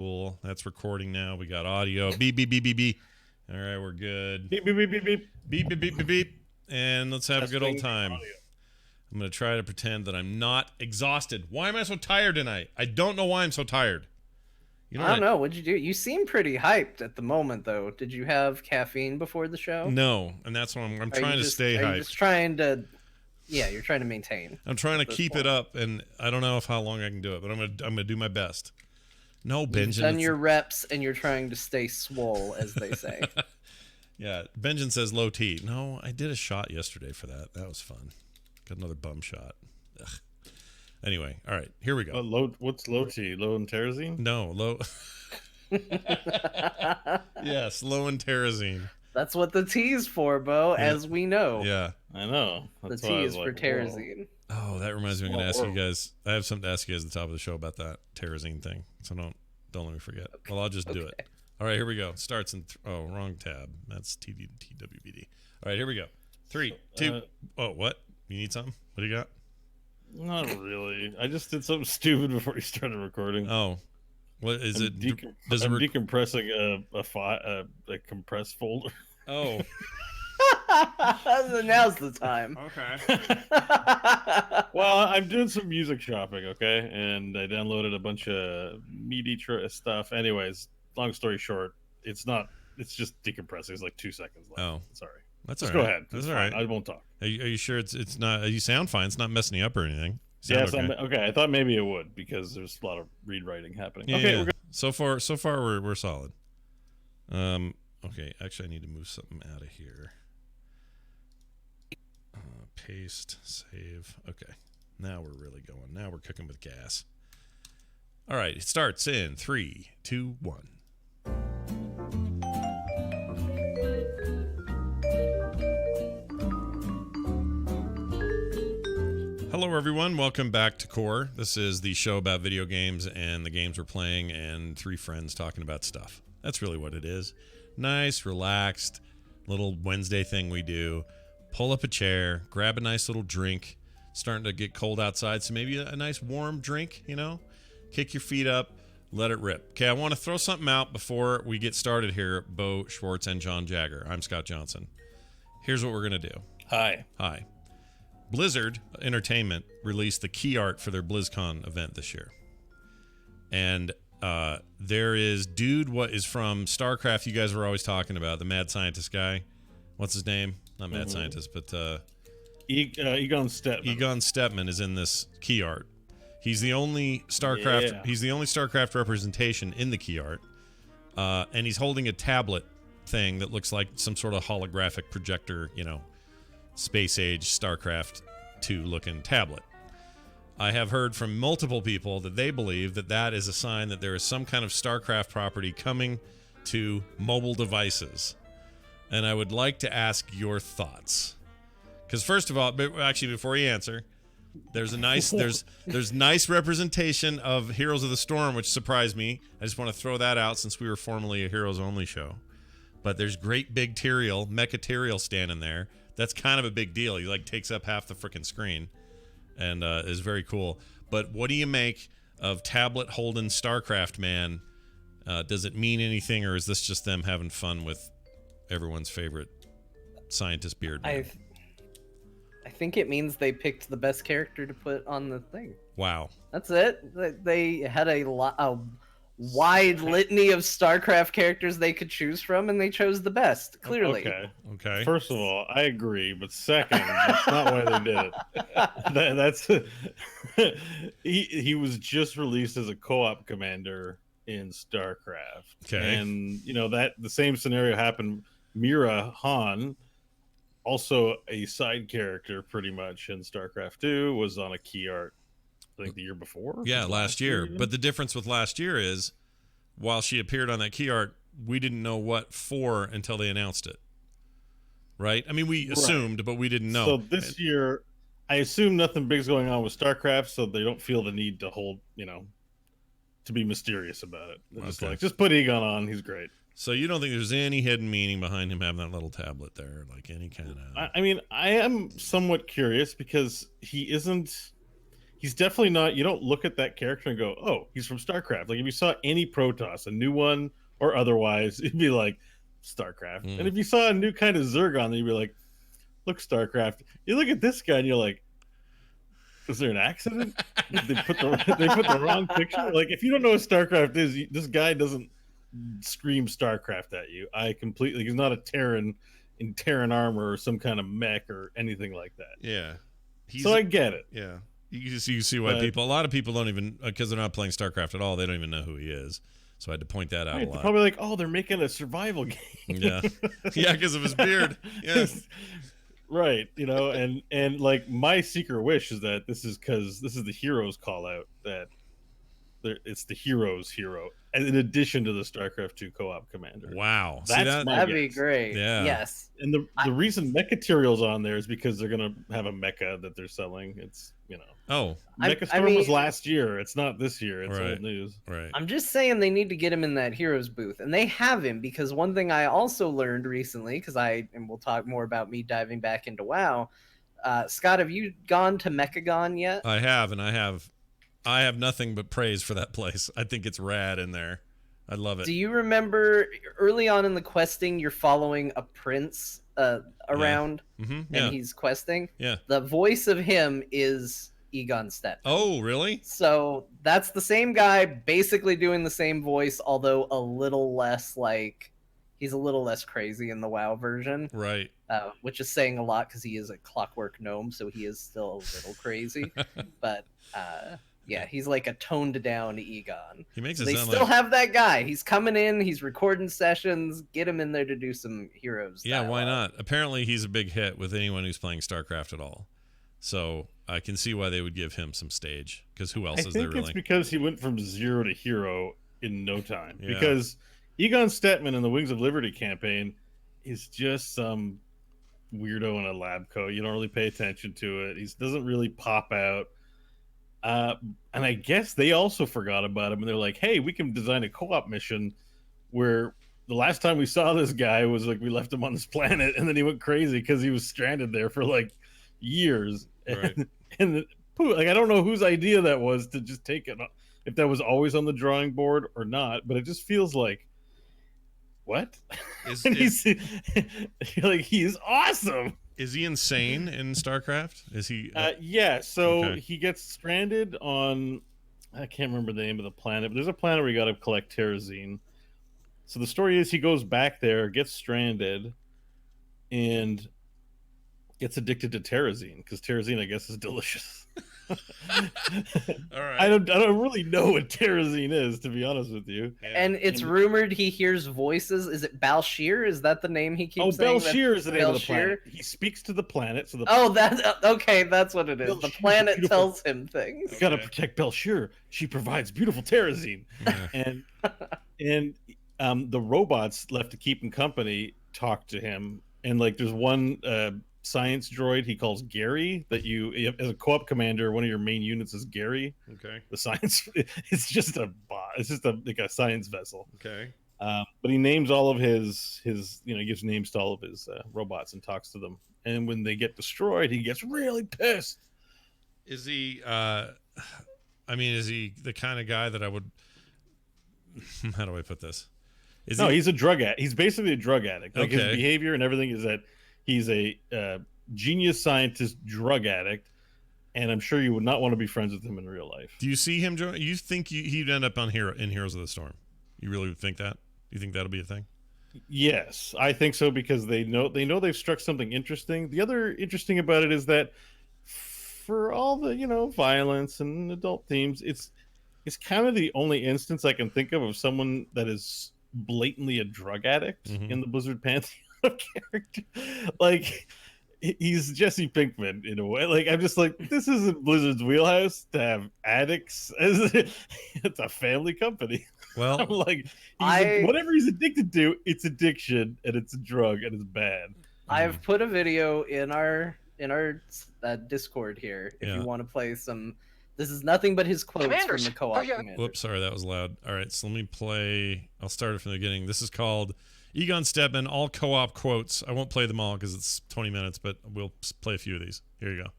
Cool. That's recording now. We got audio. Beep, beep, beep, beep, beep. All right, we're good. Beep, beep, beep, beep, beep. Beep, beep, beep, beep, beep. And let's have a good old time. Audio. I'm going to try to pretend that I'm not exhausted. Why am I so tired tonight? I don't know why I'm so tired. I don't know. What'd you do? You seem pretty hyped at the moment, though. Did you have caffeine before the show? No, and that's what I'm trying to stay hyped. Are you just trying to... Yeah, you're trying to maintain. I'm trying to keep it up, and I don't know how long I can do it, but I'm gonna do my best. No, Benjamin. You've done your reps, and you're trying to stay swole, as they say. Yeah, Benjamin says low T. No, I did a shot yesterday for that. That was fun. Got another bum shot. Ugh. Anyway, all right, here we go. What's low T? Low and terrazine? No, low. Yes, low and terrazine. That's what the T's for, Bo, as we know. Yeah, I know. That's the T is for terrazine. Oh, that reminds me. I'm going to ask you guys. I have something to ask you guys at the top of the show about that terrazine thing. So don't let me forget. Okay. Well, I'll just do it. All right, here we go. Starts in. Wrong tab. That's TWBD. All right, here we go. 3, 2. Oh, what? You need something? What do you got? Not really. I just did something stupid before you started recording. Oh, what is it? I'm decompressing a compressed folder. Oh. Now's the time. Okay. Well, I'm doing some music shopping, okay? And I downloaded a bunch of meaty stuff. Anyways, long story short, it's just decompressing. It's like 2 seconds left. Oh. Sorry. That's Just all right. go ahead. That's all right. I won't talk. Are you sure it's not? You sound fine. It's not messing you up or anything. Yes, okay. I thought maybe it would because there's a lot of read writing happening. Yeah, okay, yeah. We're good. So far we're solid. Okay. Actually, I need to move something out of here. Paste, save. Okay. Now we're really going. Now we're cooking with gas. All right. It starts in 3, 2, 1. Hello, everyone. Welcome back to Core. This is the show about video games and the games we're playing and 3 friends talking about stuff. That's really what it is. Nice, relaxed, little Wednesday thing we do. Pull up a chair, grab a nice little drink. Starting to get cold outside, so maybe a nice warm drink, Kick your feet up, let it rip. Okay, I want to throw something out before we get started here, Bo Schwartz and John Jagger. I'm Scott Johnson. Here's what we're going to do. Hi. Blizzard Entertainment released the key art for their BlizzCon event this year. And there is what is from Starcraft you guys were always talking about, the mad scientist guy. What's his name? Not mad scientist, but Egon Stetmann. Egon Stetmann is in this key art. He's the only Starcraft. Yeah. He's the only Starcraft representation in the key art, and he's holding a tablet thing that looks like some sort of holographic projector, space age Starcraft 2 looking tablet. I have heard from multiple people that they believe that is a sign that there is some kind of Starcraft property coming to mobile devices. And I would like to ask your thoughts. Because first of all, actually before you answer, there's a nice there's nice representation of Heroes of the Storm, which surprised me. I just want to throw that out since we were formerly a Heroes only show. But there's great big Mecha Tyrael standing there. That's kind of a big deal. He takes up half the freaking screen, and is very cool. But what do you make of tablet holding StarCraft man? Does it mean anything, or is this just them having fun with everyone's favorite scientist beard man? I think it means they picked the best character to put on the thing. Wow. That's it. They had a wide litany of StarCraft characters they could choose from, and they chose the best, clearly. Okay. First of all, I agree, but second, that's not why they did it. He was just released as a co-op commander in StarCraft. Okay. And, that the same scenario happened. Mira Han, also a side character pretty much in StarCraft 2, was on a key art, I think the year before. Yeah, last year. But the difference with last year is, while she appeared on that key art, we didn't know what for until they announced it. Right? I mean, we assumed, but we didn't know. So this year, I assume nothing big's going on with StarCraft, so they don't feel the need to hold, to be mysterious about it. They're just put Egon on. He's great. So you don't think there's any hidden meaning behind him having that little tablet there, like any kind of... I mean, I am somewhat curious because he he's definitely not. You don't look at that character and go, "Oh, he's from StarCraft." Like if you saw any Protoss, a new one or otherwise, it'd be like StarCraft. And if you saw a new kind of Zergon, then you'd be like, "Look, StarCraft." You look at this guy and you're like, "Was there an accident? they put the wrong picture." Like if you don't know what StarCraft is, this guy doesn't scream StarCraft at you. He's not a Terran in Terran armor or some kind of mech or anything like that. Yeah. So I get it. Yeah. You see why a lot of people don't even, because they're not playing StarCraft at all, they don't even know who he is. So I had to point that out a lot. They're probably like, oh, they're making a survival game. Yeah. Yeah, because of his beard. Yes. Right. And like my secret wish is that this is because this is the heroes call out, that it's the hero's hero, and in addition to the StarCraft 2 co-op commander. Wow. That'd be great. Yeah. Yes. And the reason Mechaterial's on there is because they're gonna have a mecha that they're selling. It's Mecha Storm was last year. It's not this year. It's old news. Right. I'm just saying they need to get him in that heroes booth, and they have him, because one thing I also learned recently, and we'll talk more about me diving back into WoW. Scott, have you gone to Mechagon yet? I have, and I have nothing but praise for that place. I think it's rad in there. I love it. Do you remember early on in the questing, you're following a prince around, and he's questing? Yeah. The voice of him is Egon Stetmann. Oh, really? So that's the same guy, basically doing the same voice, although a little less he's a little less crazy in the WoW version. Right. Which is saying a lot because he is a clockwork gnome, so he is still a little crazy. But yeah, he's like a toned down Egon. He makes They still have that guy. He's coming in. He's recording sessions. Get him in there to do some heroes. Yeah, why not? Apparently, he's a big hit with anyone who's playing StarCraft at all. So I can see why they would give him some stage. Because who else is there really? I think it's because he went from zero to hero in no time. Yeah. Because Egon Stetmann in the Wings of Liberty campaign is just some weirdo in a lab coat. You don't really pay attention to it. He doesn't really pop out. And I guess they also forgot about him, and they're like, hey, we can design a co-op mission where the last time we saw this guy was like we left him on this planet, and then he went crazy because he was stranded there for like years. Right. And like I don't know whose idea that was to just take it, if that was always on the drawing board or not, but it just feels like, what? He's like, he's awesome. Is he insane in StarCraft? Is he? Yeah. So he gets stranded on, I can't remember the name of the planet, but there's a planet where you got to collect terrazine. So the story is he goes back there, gets stranded, and gets addicted to terrazine because terrazine, I guess, is delicious. All right. I don't really know what terrazine is, to be honest with you. Yeah. And it's rumored he hears voices. Is it Balshir? Is that the name he keeps saying? Balshir is the name of the planet. He speaks to the planet. So that's okay. That's what it is. The planet tells him things. You gotta protect Balshir. She provides beautiful terrazine. And the robots left to keep him company talk to him. And like there's one science droid he calls Gary that you as a co-op commander, one of your main units is Gary. Okay. The science, it's just a bot. It's just like a science vessel. Okay. But he names all of his he gives names to all of his robots and talks to them. And when they get destroyed, he gets really pissed. Is he? Is he the kind of guy that I would? How do I put this? He's a drug addict. He's basically a drug addict. Like his behavior and everything is that he's a genius scientist drug addict, and I'm sure you would not want to be friends with him in real life. Do you see him? You think he'd end up in Heroes of the Storm? You really think that? You think that'll be a thing? Yes, I think so because they know they've struck something interesting. The other interesting about it is that for all the violence and adult themes, it's kind of the only instance I can think of someone that is blatantly a drug addict in the Blizzard pantheon of character. Like he's Jesse Pinkman in a way. Like I'm just like, this isn't Blizzard's wheelhouse to have addicts. It's a family company. Well, I'm like, whatever he's addicted to, it's addiction and it's a drug and it's bad. I've put a video in our Discord here if you want to play some. This is nothing but his quotes from the co-op. Whoops, sorry, that was loud. All right, so let me play. I'll start it from the beginning. This is called Egon Stetmann, all co-op quotes. I won't play them all because it's 20 minutes, but we'll play a few of these. Here you go.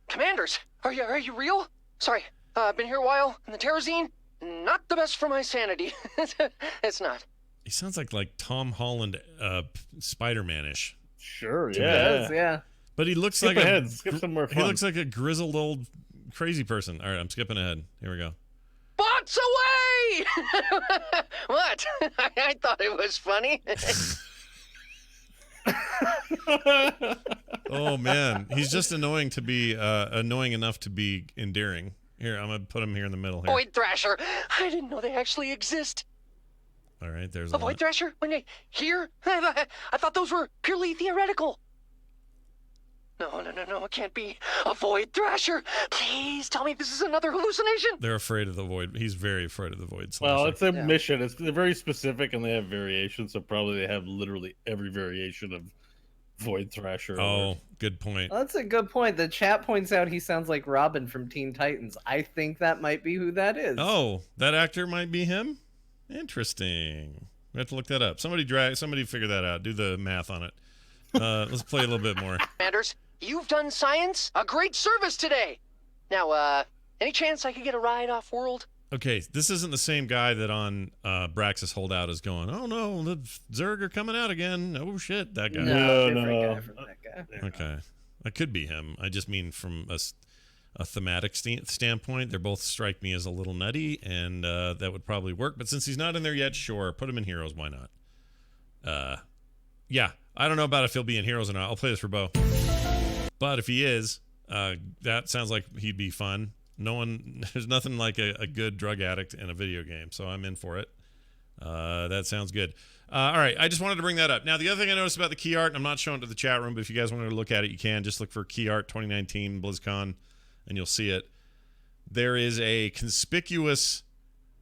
Commanders, are you real? Sorry, I've been here a while, and the Terrazine, not the best for my sanity. It's not. He sounds like Tom Holland, Spider-Man-ish. Sure, He does, yeah. But he looks Skip like ahead. Skip somewhere fun. He looks like a grizzled old crazy person. All right, I'm skipping ahead. Here we go. Bots away! What? I thought it was funny. Oh man, he's just annoying enough to be endearing. Here, I'm gonna put him here in the middle here. Void Thrasher. I didn't know they actually exist. All right, there's A Void Thrasher? Here? I thought those were purely theoretical. No, it can't be. A Void Thrasher! Please tell me this is another hallucination! They're afraid of the Void. He's very afraid of the Void Slasher. Well, it's a mission. They're very specific, and they have variations, so probably they have literally every variation of Void Thrasher. Oh, good point. Well, that's a good point. The chat points out he sounds like Robin from Teen Titans. I think that might be who that is. Oh, that actor might be him? Interesting. We have to look that up. Somebody figure that out. Do the math on it. Let's play a little bit more. Commanders, you've done science a great service today. Now, any chance I could get a ride off-world? Okay, this isn't the same guy that on Braxis Holdout is going, oh no, the Zerg are coming out again. Oh shit, that guy. No, different guy from that guy. Okay, that could be him. I just mean from a thematic standpoint, they both strike me as a little nutty, and that would probably work. But since he's not in there yet, sure, put him in Heroes. Why not? Yeah, I don't know about if he'll be in Heroes or not. I'll play this for Bo. But if he is, that sounds like he'd be fun. There's nothing like a good drug addict in a video game, so I'm in for it. That sounds good. All right, I just wanted to bring that up. Now, the other thing I noticed about the key art, and I'm not showing it to the chat room, but if you guys wanted to look at it, you can. Just look for key art 2019 BlizzCon, and you'll see it. There is a conspicuous,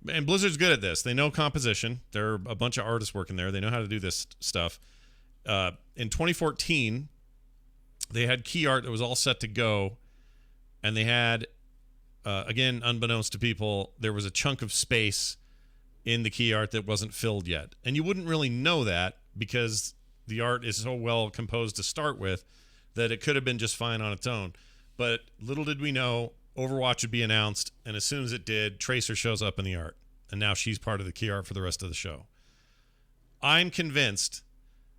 and Blizzard's good at this. They know composition. There are a bunch of artists working there. They know how to do this stuff. In 2014, they had key art that was all set to go, and they had, again, unbeknownst to people, there was a chunk of space in the key art that wasn't filled yet. And you wouldn't really know that because the art is so well composed to start with that it could have been just fine on its own. But little did we know, Overwatch would be announced, and as soon as it did, Tracer shows up in the art. And now she's part of the key art for the rest of the show. I'm convinced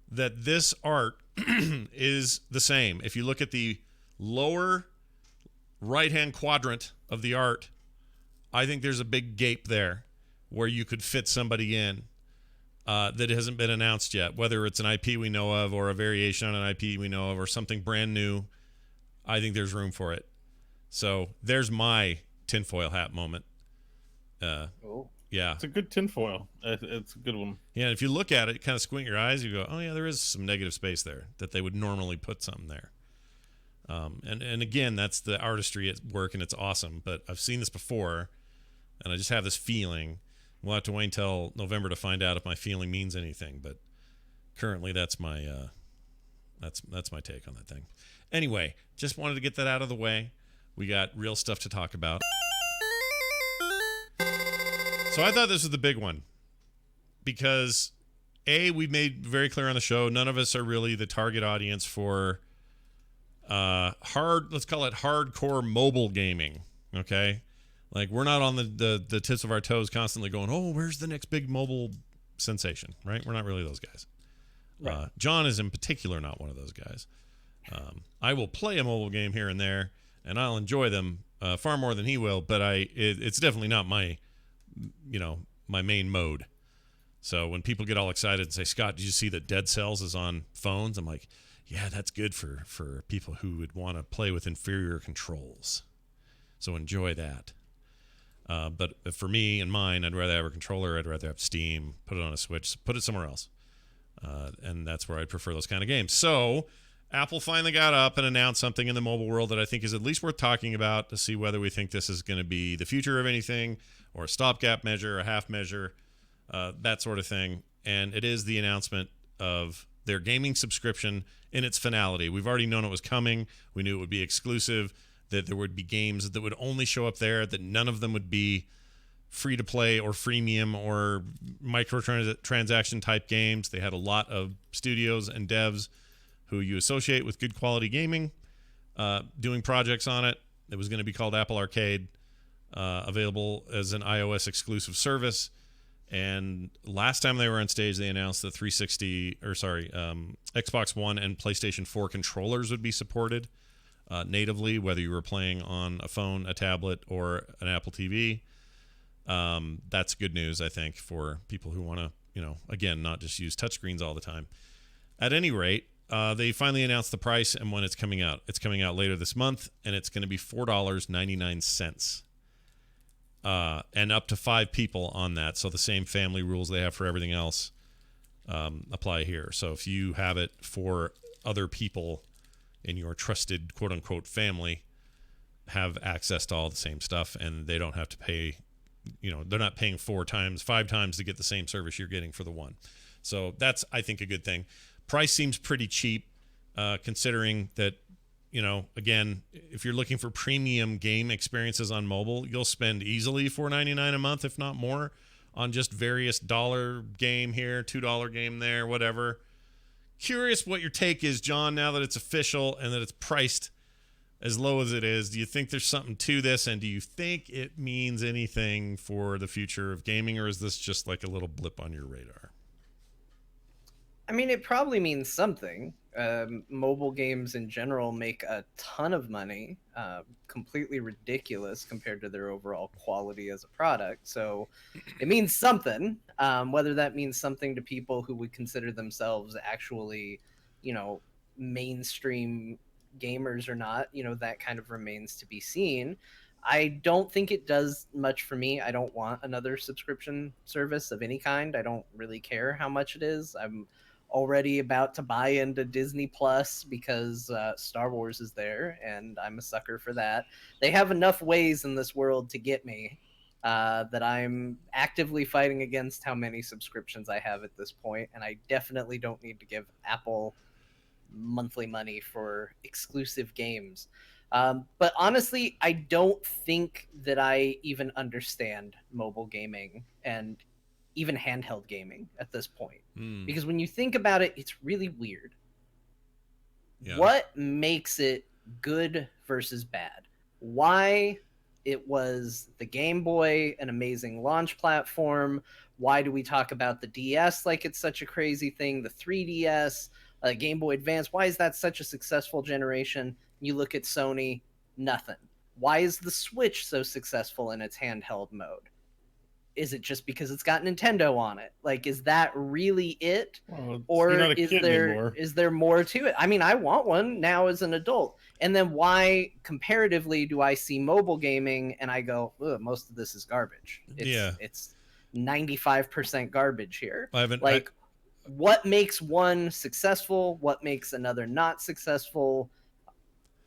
that this art is the same. If you look at the lower right-hand quadrant of the art, I think there's a big gape there where you could fit somebody in that hasn't been announced yet, whether it's an IP we know of or a variation on an IP we know of or something brand new. I think there's room for it. So there's my tinfoil hat moment. Yeah. It's a good tinfoil. It's a good one. Yeah, and if you look at it, kind of squint your eyes, you go, oh yeah, there is some negative space there that they would normally put something there. And again, that's the artistry at work, and it's awesome. But I've seen this before, and I just have this feeling. We'll have to wait until November to find out if my feeling means anything. But currently, that's my that's my take on that thing. Anyway, just wanted to get that out of the way. We got real stuff to talk about. So I thought this was the big one because, A, we made very clear on the show, none of us are really the target audience for let's call it hardcore mobile gaming, okay? Like, we're not on the tips of our toes constantly going, oh, where's the next big mobile sensation, right? We're not really those guys. Right. John is in particular not one of those guys. I will play a mobile game here and there, and I'll enjoy them far more than he will, but it's definitely not my main mode. So when people get all excited and say, Scott, did you see that Dead Cells is on phones? I'm like, yeah, that's good for people who would want to play with inferior controls. So enjoy that. But for me and mine, I'd rather have a controller. I'd rather have Steam, put it on a Switch, put it somewhere else. And that's where I prefer those kind of games. So Apple finally got up and announced something in the mobile world that I think is at least worth talking about to see whether we think this is going to be the future of anything or a stopgap measure, a half measure, that sort of thing. And it is the announcement of their gaming subscription in its finality. We've already known it was coming. We knew it would be exclusive, that there would be games that would only show up there, that none of them would be free-to-play or freemium or microtransaction type games. They had a lot of studios and devs who you associate with good quality gaming doing projects on it. It was going to be called Apple Arcade, available as an iOS exclusive service. And last time they were on stage, they announced the Xbox One and PlayStation 4 controllers would be supported natively, whether you were playing on a phone, a tablet, or an Apple TV. That's good news, I think, for people who want to, again, not just use touchscreens all the time. At any rate, they finally announced the price and when it's coming out. It's coming out later this month, and it's going to be $4.99. And up to 5 people on that. So the same family rules they have for everything else apply here. So if you have it for other people in your trusted quote-unquote family, have access to all the same stuff, and they don't have to pay, they're not paying 5 times to get the same service you're getting for the one. So that's, I think, a good thing. Price seems pretty cheap, considering that, again, if you're looking for premium game experiences on mobile, you'll spend easily $4.99 a month, if not more, on just various $1 game here, $2 game there, whatever. Curious what your take is, John, now that it's official and that it's priced as low as it is. Do you think there's something to this, and do you think it means anything for the future of gaming, or is this just like a little blip on your radar? I mean, it probably means something. Mobile games in general make a ton of money, completely ridiculous compared to their overall quality as a product. So it means something. Whether that means something to people who would consider themselves actually, mainstream gamers or not, that kind of remains to be seen. I don't think it does much for me. I don't want another subscription service of any kind. I don't really care how much it is. I'm already about to buy into Disney Plus because Star Wars is there, and I'm a sucker for that. They have enough ways in this world to get me that I'm actively fighting against how many subscriptions I have at this point, and I definitely don't need to give Apple monthly money for exclusive games. But honestly, I don't think that I even understand mobile gaming and even handheld gaming at this point. Because when you think about it, it's really weird. Yeah. What makes it good versus bad? Why it was the Game Boy, an amazing launch platform? Why do we talk about the DS like it's such a crazy thing? The 3DS, Game Boy Advance, why is that such a successful generation? You look at Sony, nothing. Why is the Switch so successful in its handheld mode? Is it just because it's got Nintendo on it? Like, is that really it? Well, or is there more to it? I mean, I want one now as an adult. And then why, comparatively, do I see mobile gaming and I go, most of this is garbage? It's 95% garbage here. What makes one successful? What makes another not successful?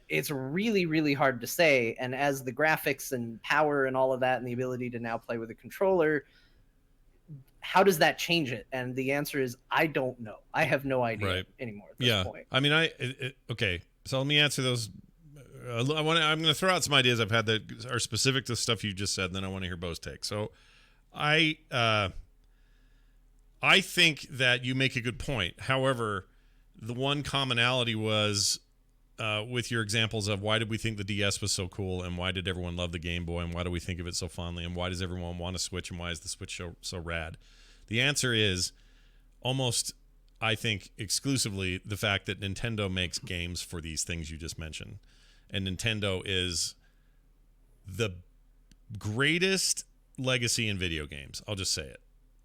It's really, really hard to say. And as the graphics and power and all of that and the ability to now play with a controller, how does that change it? And the answer is, I don't know. I have no idea anymore at this point. I mean, okay. So let me answer those. I'm going to throw out some ideas I've had that are specific to stuff you just said, and then I want to hear Bo's take. So I think that you make a good point. However, the one commonality was, with your examples of why did we think the DS was so cool, and why did everyone love the Game Boy, and why do we think of it so fondly, and why does everyone want a Switch, and why is the Switch so rad? The answer is almost, I think, exclusively the fact that Nintendo makes games for these things you just mentioned. And Nintendo is the greatest legacy in video games. I'll just say it.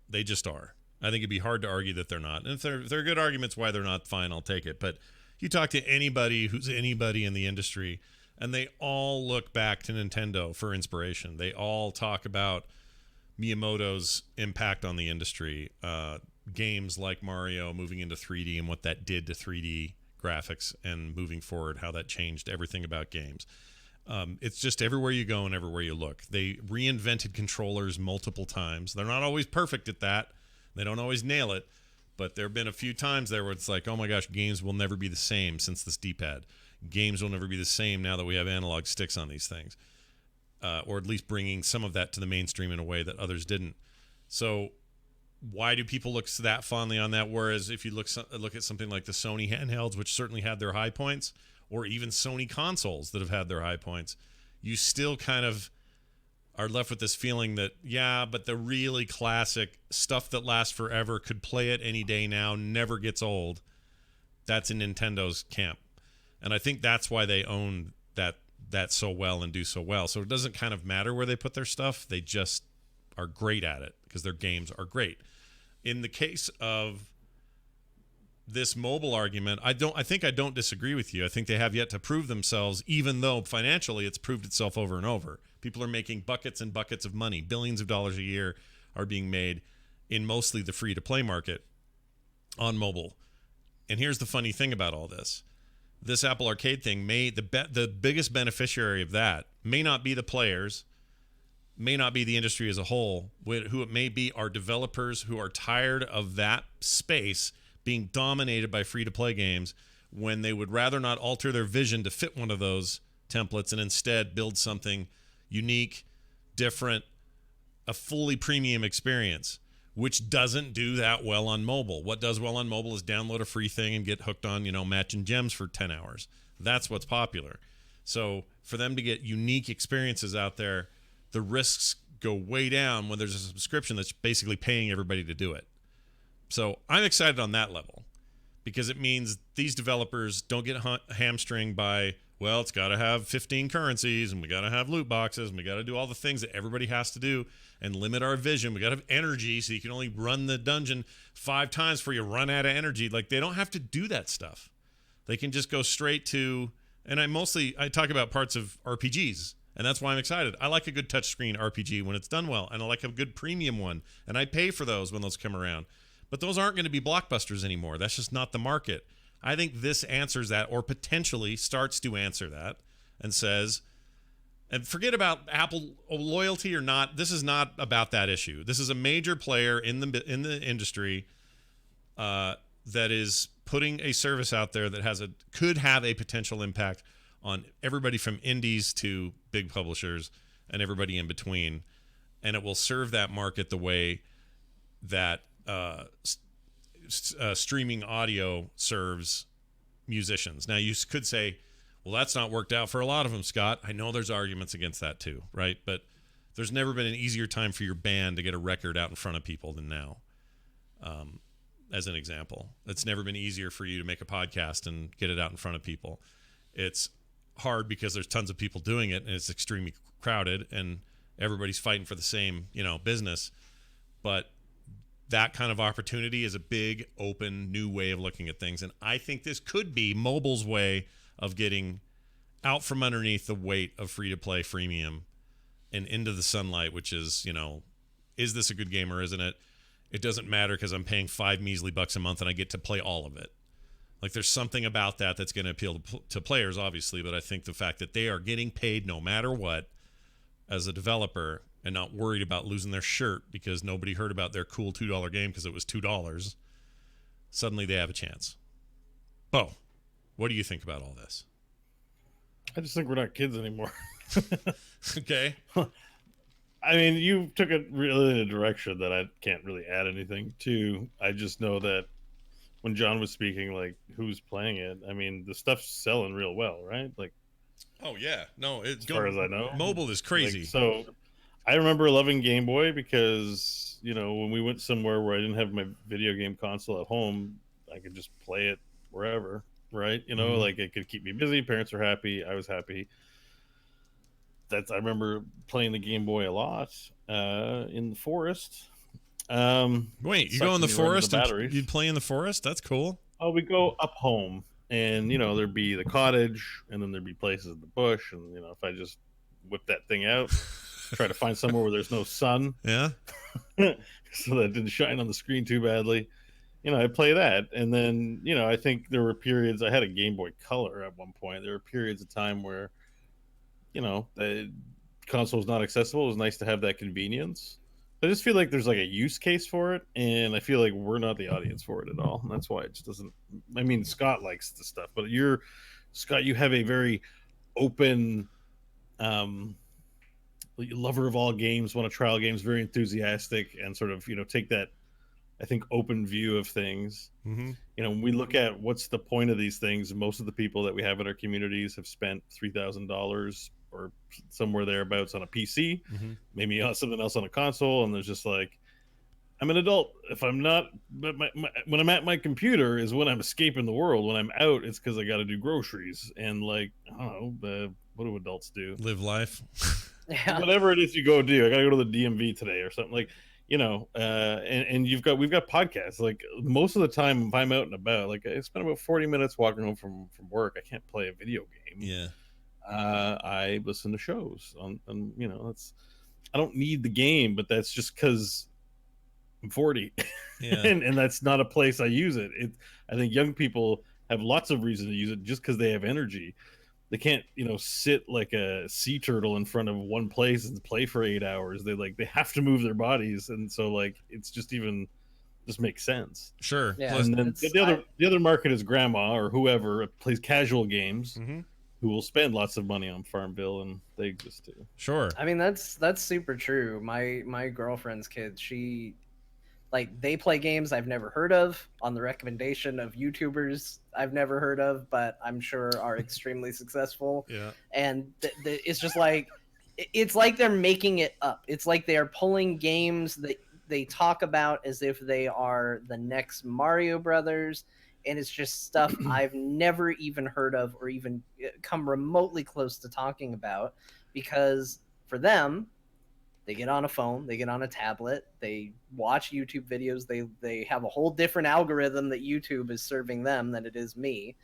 They just are. I think it'd be hard to argue that they're not. And if there are good arguments why they're not, fine, I'll take it. But you talk to anybody who's anybody in the industry, and they all look back to Nintendo for inspiration. They all talk about Miyamoto's impact on the industry, games like Mario moving into 3D and what that did to 3D graphics, and moving forward, how that changed everything about games. It's just everywhere you go and everywhere you look. They reinvented controllers multiple times. They're not always perfect at that. They don't always nail it. But there have been a few times there where it's like, oh my gosh, games will never be the same since this D-pad. Games will never be the same now that we have analog sticks on these things. Or at least bringing some of that to the mainstream in a way that others didn't. So why do people look that fondly on that? Whereas if you look at something like the Sony handhelds, which certainly had their high points, or even Sony consoles that have had their high points, you still kind of are left with this feeling that, yeah, but the really classic stuff that lasts forever, could play it any day now, never gets old. That's in Nintendo's camp. And I think that's why they own that so well and do so well. So it doesn't kind of matter where they put their stuff. They just are great at it because their games are great. In the case of this mobile argument, I think I don't disagree with you. I think they have yet to prove themselves, even though financially it's proved itself over and over. People are making buckets and buckets of money. Billions of dollars a year are being made in mostly the free-to-play market on mobile. And here's the funny thing about all this. This Apple Arcade thing the biggest beneficiary of that may not be the players, may not be the industry as a whole. Who it may be are developers who are tired of that space being dominated by free-to-play games, when they would rather not alter their vision to fit one of those templates and instead build something unique, different, a fully premium experience, which doesn't do that well on mobile. What does well on mobile is download a free thing and get hooked on, matching gems for 10 hours. That's what's popular. So for them to get unique experiences out there, the risks go way down when there's a subscription that's basically paying everybody to do it. So I'm excited on that level, because it means these developers don't get hamstringed by, well, it's got to have 15 currencies, and we got to have loot boxes, and we got to do all the things that everybody has to do and limit our vision. We got to have energy, so you can only run the dungeon 5 times before you run out of energy. Like, they don't have to do that stuff. They can just go straight to, and I talk about parts of RPGs, and that's why I'm excited. I like a good touchscreen RPG when it's done well, and I like a good premium one, and I pay for those when those come around. But those aren't going to be blockbusters anymore. That's just not the market. I think this answers that, or potentially starts to answer that, and says, and forget about Apple loyalty or not. This is not about that issue. This is a major player in the industry that is putting a service out there that could have a potential impact on everybody from indies to big publishers and everybody in between, and it will serve that market the way that streaming audio serves musicians. Now, you could say, well, that's not worked out for a lot of them, Scott. I know there's arguments against that too, right? But there's never been an easier time for your band to get a record out in front of people than now. As an example, it's never been easier for you to make a podcast and get it out in front of people. It's hard because there's tons of people doing it, and it's extremely crowded, and everybody's fighting for the same, business. But that kind of opportunity is a big, open, new way of looking at things. And I think this could be mobile's way of getting out from underneath the weight of free-to-play freemium and into the sunlight, which is, is this a good game or isn't it? It doesn't matter because I'm paying $5 measly a month and I get to play all of it. Like, there's something about that's going to appeal to players, obviously, but I think the fact that they are getting paid no matter what as a developer and not worried about losing their shirt because nobody heard about their cool $2 game because it was $2, suddenly they have a chance. Bo, what do you think about all this? I just think we're not kids anymore. Okay. I mean, you took it really in a direction that I can't really add anything to. I just know that when John was speaking, like, who's playing it, I mean, the stuff's selling real well, right? Like, oh, yeah. No, as far as I know. Mobile is crazy. Like, so I remember loving Game Boy because, when we went somewhere where I didn't have my video game console at home, I could just play it wherever, right? Like, it could keep me busy. Parents were happy. I was happy. I remember playing the Game Boy a lot in the forest. Wait, you go in the forest and you'd play in the forest? That's cool. Oh, we go up home, and there'd be the cottage, and then there'd be places in the bush, and if I just whip that thing out, try to find somewhere where there's no sun, yeah, so that it didn't shine on the screen too badly. I'd play that, and then I think there were periods. I had a Game Boy Color at one point. There were periods of time where the console was not accessible. It was nice to have that convenience. I just feel like there's like a use case for it, and I feel like we're not the audience for it at all. And that's why it just doesn't. I mean, Scott likes the stuff, but Scott, you have a very open, lover of all games, want to trial games, very enthusiastic, and sort of take that I think, open view of things. Mm-hmm. You know, when we look at what's the point of these things, most of the people that we have in our communities have spent $3,000 or somewhere thereabouts on a PC, Mm-hmm. maybe something else on a console, and there's just like, I'm an adult. If I'm not, but when I'm at my computer is when I'm escaping the world. When I'm out, it's because I got to do groceries and like, I don't know, what do adults do? Live life. Yeah. Whatever it is you go do. I got to go to the DMV today or something, like, you know. And we've got podcasts. Like most of the time, if I'm out and about, like I spend about 40 minutes walking home from work. I can't play a video game. Yeah. I listen to shows on you know, that's, I don't need the game, but that's just because I'm 40. Yeah. and that's not a place I use it. I think young people have lots of reason to use it just because they have energy. They can't, you know, sit like a sea turtle in front of one place and play for 8 hours. They have to move their bodies, and so like it's just makes sense. Sure. Yeah. And then the other market is grandma or whoever plays casual games, Mm-hmm. who will spend lots of money on Farmville, and they exist too. Sure. I mean, that's super true. My girlfriend's kids, they play games I've never heard of on the recommendation of YouTubers I've never heard of, but I'm sure are extremely successful. Yeah. And it's just like, it's like they're making it up. It's like they are pulling games that they talk about as if they are the next Mario Brothers. And it's just stuff I've never even heard of or even come remotely close to talking about, because for them, they get on a phone, they get on a tablet, they watch YouTube videos, they have a whole different algorithm that YouTube is serving them than it is me.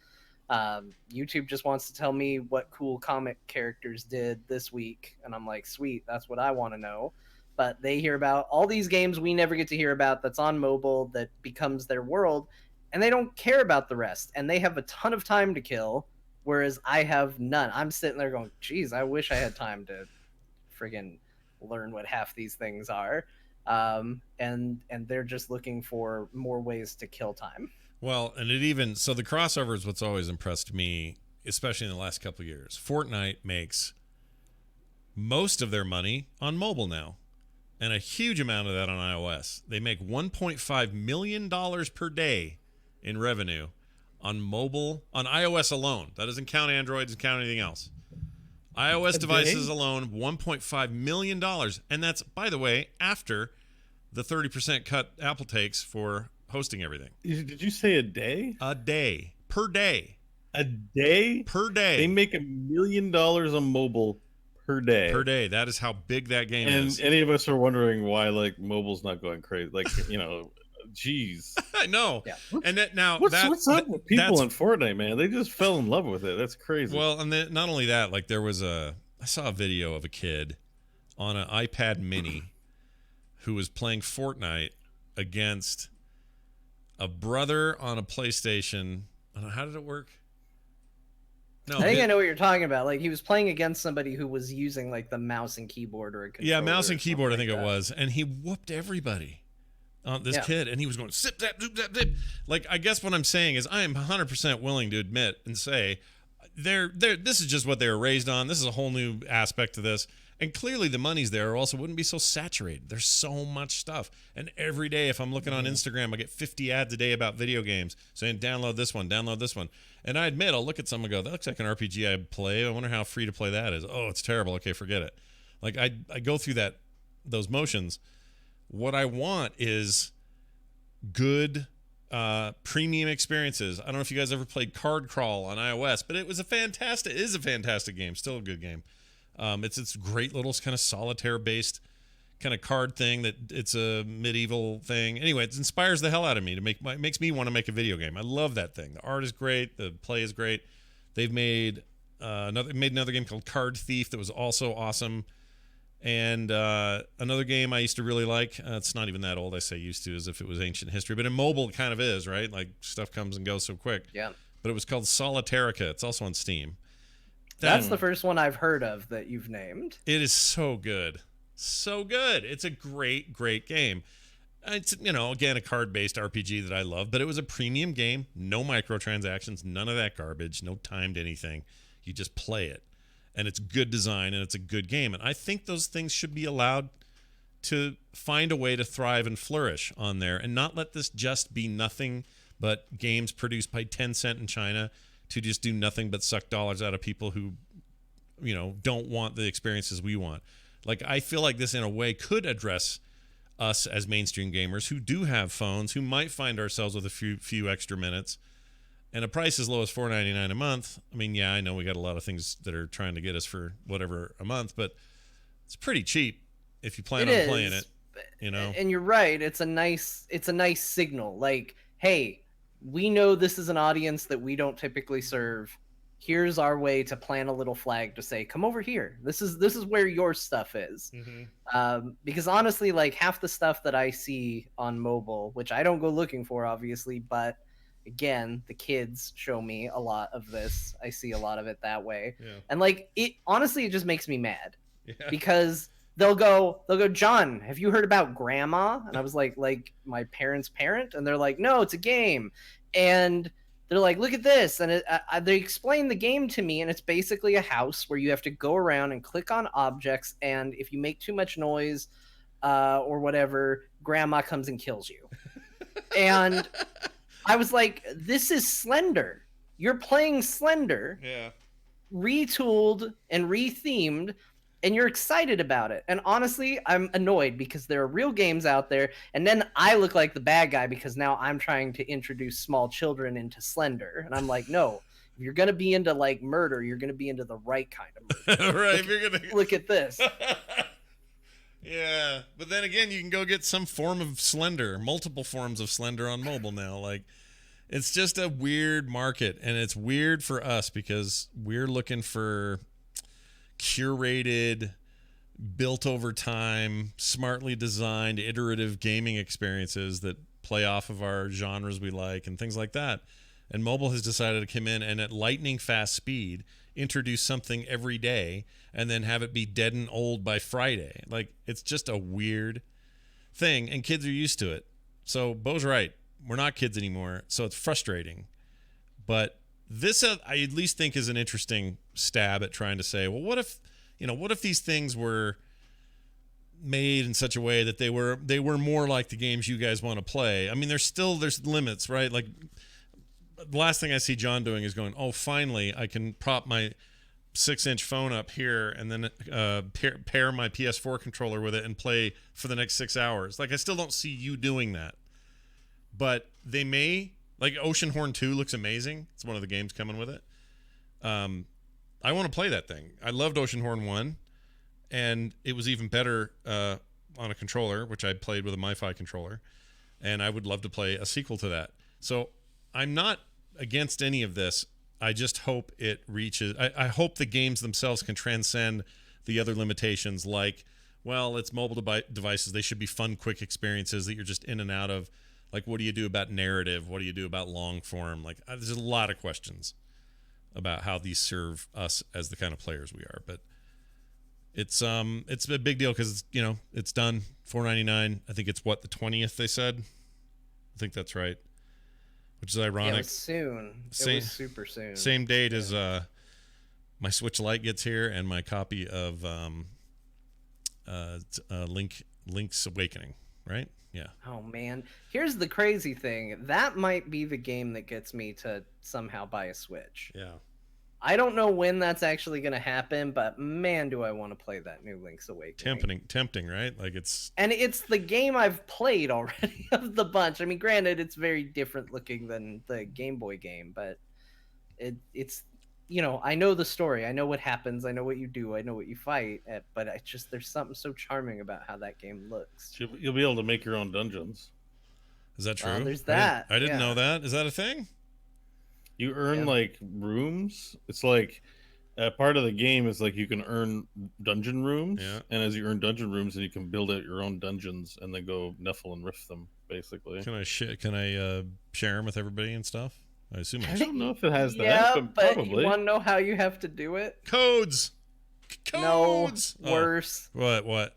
YouTube just wants to tell me what cool comic characters did this week, and I'm like, sweet, that's what I want to know. But they hear about all these games we never get to hear about that's on mobile that becomes their world, and they don't care about the rest, and they have a ton of time to kill, whereas I have none. I'm sitting there going, geez, I wish I had time to friggin' learn what half these things are. And they're just looking for more ways to kill time. Well, and so the crossover is what's always impressed me, especially in the last couple of years. Fortnite makes most of their money on mobile now, and a huge amount of that on iOS. They make $1.5 million per day in revenue on mobile, on iOS alone. That doesn't count Android, doesn't count anything else. iOS devices alone, $1.5 million. And that's, by the way, after the 30% cut Apple takes for hosting everything. Did you say a day? A day. Per day. A day? Per day. They make $1 million on mobile per day. Per day. That is how big that game is. And any of us are wondering why, like, mobile's not going crazy. Like, you know, geez. I know. Yeah. And that now what's up with people in Fortnite, man? They just fell in love with it. That's crazy. Well, and then, not only that, like I saw a video of a kid on an iPad mini who was playing Fortnite against a brother on a PlayStation. I don't know, how did it work? No, I think I know what you're talking about. Like, he was playing against somebody who was using like the mouse and keyboard or a controller. Yeah, mouse and keyboard, I think it was, and he whooped everybody. This kid, and he was going zip zap zip zap zip. Like, I guess what I'm saying is I am 100% willing to admit and say this is just what they were raised on. This is a whole new aspect to this, and clearly the money's there, or else it wouldn't be so saturated. There's so much stuff, and every day if I'm looking on Instagram, I get 50 ads a day about video games saying download this one, and I admit I'll look at some and go, that looks like an RPG I'd play. I wonder how free to play that is. Oh, it's terrible. Okay, forget it. Like, I go through those motions. What I want is good premium experiences. I don't know if you guys ever played Card Crawl on iOS, but it is a fantastic game. Still a good game. It's a great little kind of solitaire-based kind of card thing that it's a medieval thing. Anyway, it inspires the hell out of me it makes me want to make a video game. I love that thing. The art is great. The play is great. They've made another game called Card Thief that was also awesome. And another game I used to really like, it's not even that old, I say used to as if it was ancient history, but in mobile it kind of is, right? Like, stuff comes and goes so quick. Yeah. But it was called Solitarica. It's also on Steam. That's the first one I've heard of that you've named. It is so good. So good. It's a great, great game. It's, again, a card-based RPG that I love, but it was a premium game. No microtransactions, none of that garbage, no timed anything. You just play it. And it's good design, and it's a good game. And I think those things should be allowed to find a way to thrive and flourish on there and not let this just be nothing but games produced by Tencent in China to just do nothing but suck dollars out of people who, don't want the experiences we want. Like, I feel like this in a way could address us as mainstream gamers who do have phones, who might find ourselves with a few extra minutes, and a price as low as $4.99 a month. I mean, yeah, I know we got a lot of things that are trying to get us for whatever a month, but it's pretty cheap if you plan on playing it. And you're right. It's a nice signal. Like, hey, we know this is an audience that we don't typically serve. Here's our way to plant a little flag to say, come over here. This is where your stuff is. Mm-hmm. Because honestly, like, half the stuff that I see on mobile, which I don't go looking for, obviously, but again, the kids show me a lot of this. I see a lot of it that way. Yeah. And like, it just makes me mad. Yeah. Because they'll go, John, have you heard about Grandma? And I was like my parents' parent? And they're like, no, it's a game. And they're like, look at this. And they explain the game to me, and it's basically a house where you have to go around and click on objects, and if you make too much noise or whatever, Grandma comes and kills you. And I was like, this is Slender. You're playing Slender. Yeah. Retooled and rethemed, and you're excited about it. And honestly, I'm annoyed because there are real games out there, and then I look like the bad guy because now I'm trying to introduce small children into Slender. And I'm like, no, if you're going to be into like murder, you're going to be into the right kind of murder. Right. Look at this. Yeah. But then again, you can go get some form of Slender, multiple forms of Slender on mobile now. Like, it's just a weird market, and it's weird for us because we're looking for curated, built over time, smartly designed, iterative gaming experiences that play off of our genres we like and things like that. And mobile has decided to come in and at lightning fast speed introduce something every day and then have it be dead and old by Friday. Like, it's just a weird thing, and kids are used to it. So Bo's right. We're not kids anymore, so it's frustrating. But this, I at least think, is an interesting stab at trying to say, well, what if these things were made in such a way that they were more like the games you guys want to play? I mean, there's limits, right? Like, the last thing I see John doing is going, oh, finally, I can prop my 6-inch phone up here and then pair my PS4 controller with it and play for the next 6 hours. Like, I still don't see you doing that. But they may. Like, Oceanhorn 2 looks amazing. It's one of the games coming with it. I want to play that thing. I loved Oceanhorn 1, and it was even better on a controller, which I played with a MiFi controller, and I would love to play a sequel to that. So I'm not against any of this. I just hope it reaches... I hope the games themselves can transcend the other limitations, like, well, it's mobile devices. They should be fun, quick experiences that you're just in and out of. Like, what do you do about narrative? What do you do about long form? Like, there's a lot of questions about how these serve us as the kind of players we are. But it's a big deal because it's done. $4.99. I think it's the 20th they said. I think that's right. Which is ironic. Yeah, it was soon. It was super soon. Same date as my Switch Lite gets here and my copy of Link's Awakening. Right? Yeah. Oh man, here's the crazy thing. That might be the game that gets me to somehow buy a Switch. Yeah. I don't know when that's actually going to happen, but man, do I want to play that new Link's Awakening. Tempting, right? Like, it's the game I've played already of the bunch. I mean, granted, it's very different looking than the Game Boy game, but it's I know the story. I know what happens. I know what you do. I know what you fight. But there's something so charming about how that game looks. You'll be able to make your own dungeons. Is that true? There's that. I didn't know that. Is that a thing? You earn like rooms. It's like part of the game is like you can earn dungeon rooms. Yeah. And as you earn dungeon rooms, then you can build out your own dungeons and then go Nuffle and riff them, basically. Can I share them with everybody and stuff? I assume I don't know if it has that. Yeah, but probably. You want to know how you have to do it? Codes. No, worse. What?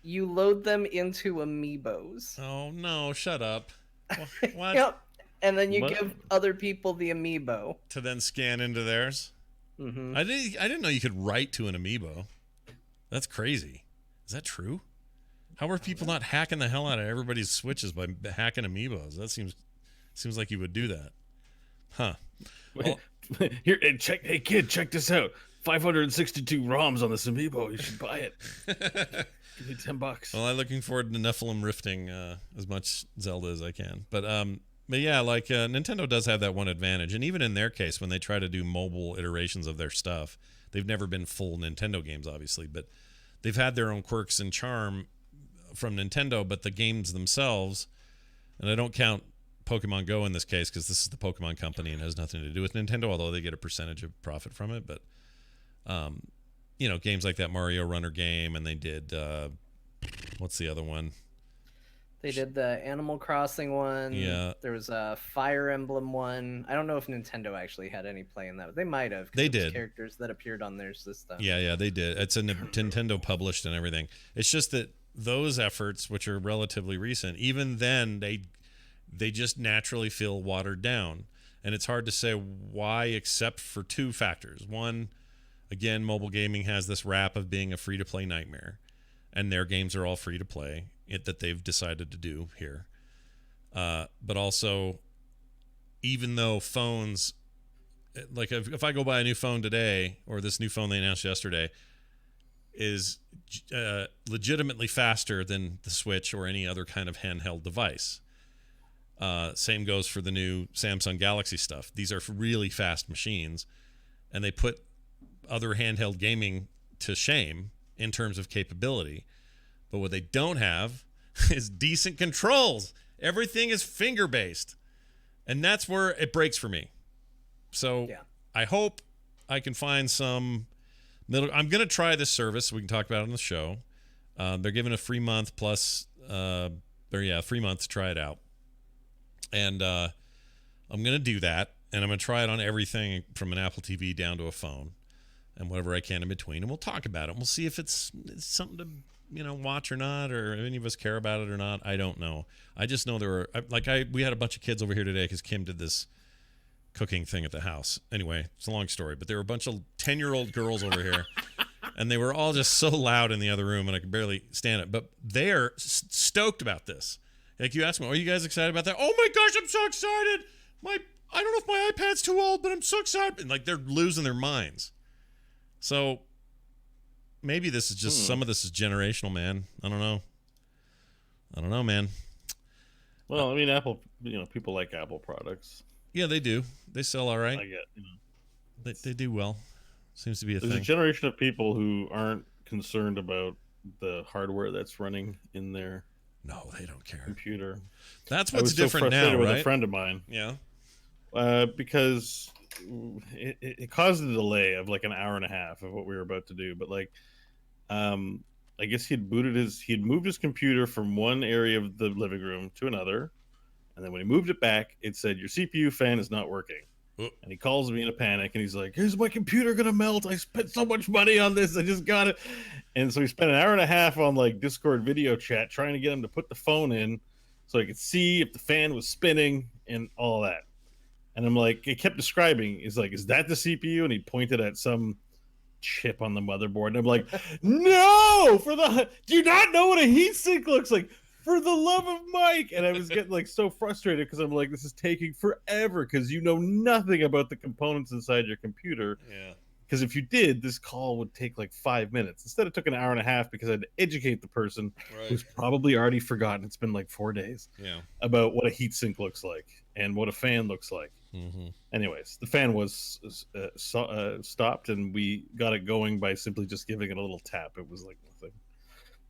You load them into amiibos. Oh no! Shut up. What? Yep. And then you give other people the amiibo to then scan into theirs. Mm-hmm. I didn't know you could write to an amiibo. That's crazy. Is that true? How are people not hacking the hell out of everybody's Switches by hacking amiibos? That seems like you would do that, huh? Well, here, hey kid, check this out. 562 ROMs on this amiibo. You should buy it. Give me $10. Well, I'm looking forward to Nephilim rifting as much Zelda as I can. But yeah, like Nintendo does have that one advantage, and even in their case, when they try to do mobile iterations of their stuff, they've never been full Nintendo games, obviously, but they've had their own quirks and charm from Nintendo. But the games themselves, and I don't count Pokemon Go in this case because this is the Pokemon company and has nothing to do with Nintendo, although they get a percentage of profit from it. But you know, games like that Mario Runner game, and they did what's the other one? They did the Animal Crossing one. Yeah. There was a Fire Emblem one. I don't know if Nintendo actually had any play in that. They might have. They did. Characters that appeared on their system. Yeah, they did. It's a Nintendo published and everything. It's just that those efforts, which are relatively recent, even then they just naturally feel watered down. And it's hard to say why, except for two factors. One, again, mobile gaming has this rap of being a free-to-play nightmare, and their games are all free-to-play that they've decided to do here. But also, even though phones, like if I go buy a new phone today, or this new phone they announced yesterday, is legitimately faster than the Switch or any other kind of handheld device. Same goes for the new Samsung Galaxy stuff. These are really fast machines, and they put other handheld gaming to shame in terms of capability. But what they don't have is decent controls. Everything is finger-based, and that's where it breaks for me. So yeah. I hope I can find some middle. I'm going to try this service. We can talk about it on the show. They're giving a free month plus, free month to try it out. And I'm going to do that, and I'm going to try it on everything from an Apple TV down to a phone and whatever I can in between, and we'll talk about it. We'll see if it's something to, watch or not, or if any of us care about it or not. I don't know. I just know we had a bunch of kids over here today because Kim did this cooking thing at the house. Anyway, it's a long story, but there were a bunch of 10-year-old girls over here, and they were all just so loud in the other room, and I could barely stand it. But they're stoked about this. Like, you ask me, are you guys excited about that? Oh my gosh, I'm so excited! I don't know if my iPad's too old, but I'm so excited. And like, they're losing their minds. So maybe this is just some of this is generational, man. I don't know, man. Well, I mean, Apple, people like Apple products. Yeah, they do. They sell all right. I get, they do well. Seems to be a thing. There's a generation of people who aren't concerned about the hardware that's running in their they don't care. Computer. That's what's different now, right? With a friend of mine. Yeah. Because it caused a delay of like an hour and a half of what we were about to do. But I guess he'd moved his computer from one area of the living room to another. And then when he moved it back, it said, your CPU fan is not working. And he calls me in a panic, and he's like, is my computer going to melt? I spent so much money on this. I just got it. And so he spent an hour and a half on like Discord video chat trying to get him to put the phone in so I could see if the fan was spinning and all that. And I'm like, it kept describing, is that the CPU? And he pointed at some chip on the motherboard. And I'm like, no, do you not know what a heatsink looks like? For the love of Mike. And I was getting like so frustrated because I'm like, this is taking forever because you know nothing about the components inside your computer. Yeah. Because if you did, this call would take like 5 minutes. Instead, it took an hour and a half because I had to educate the person who's probably already forgotten. It's been like 4 days. Yeah. About what a heatsink looks like and what a fan looks like. Mm-hmm. Anyways, the fan was stopped, and we got it going by simply just giving it a little tap. It was like nothing.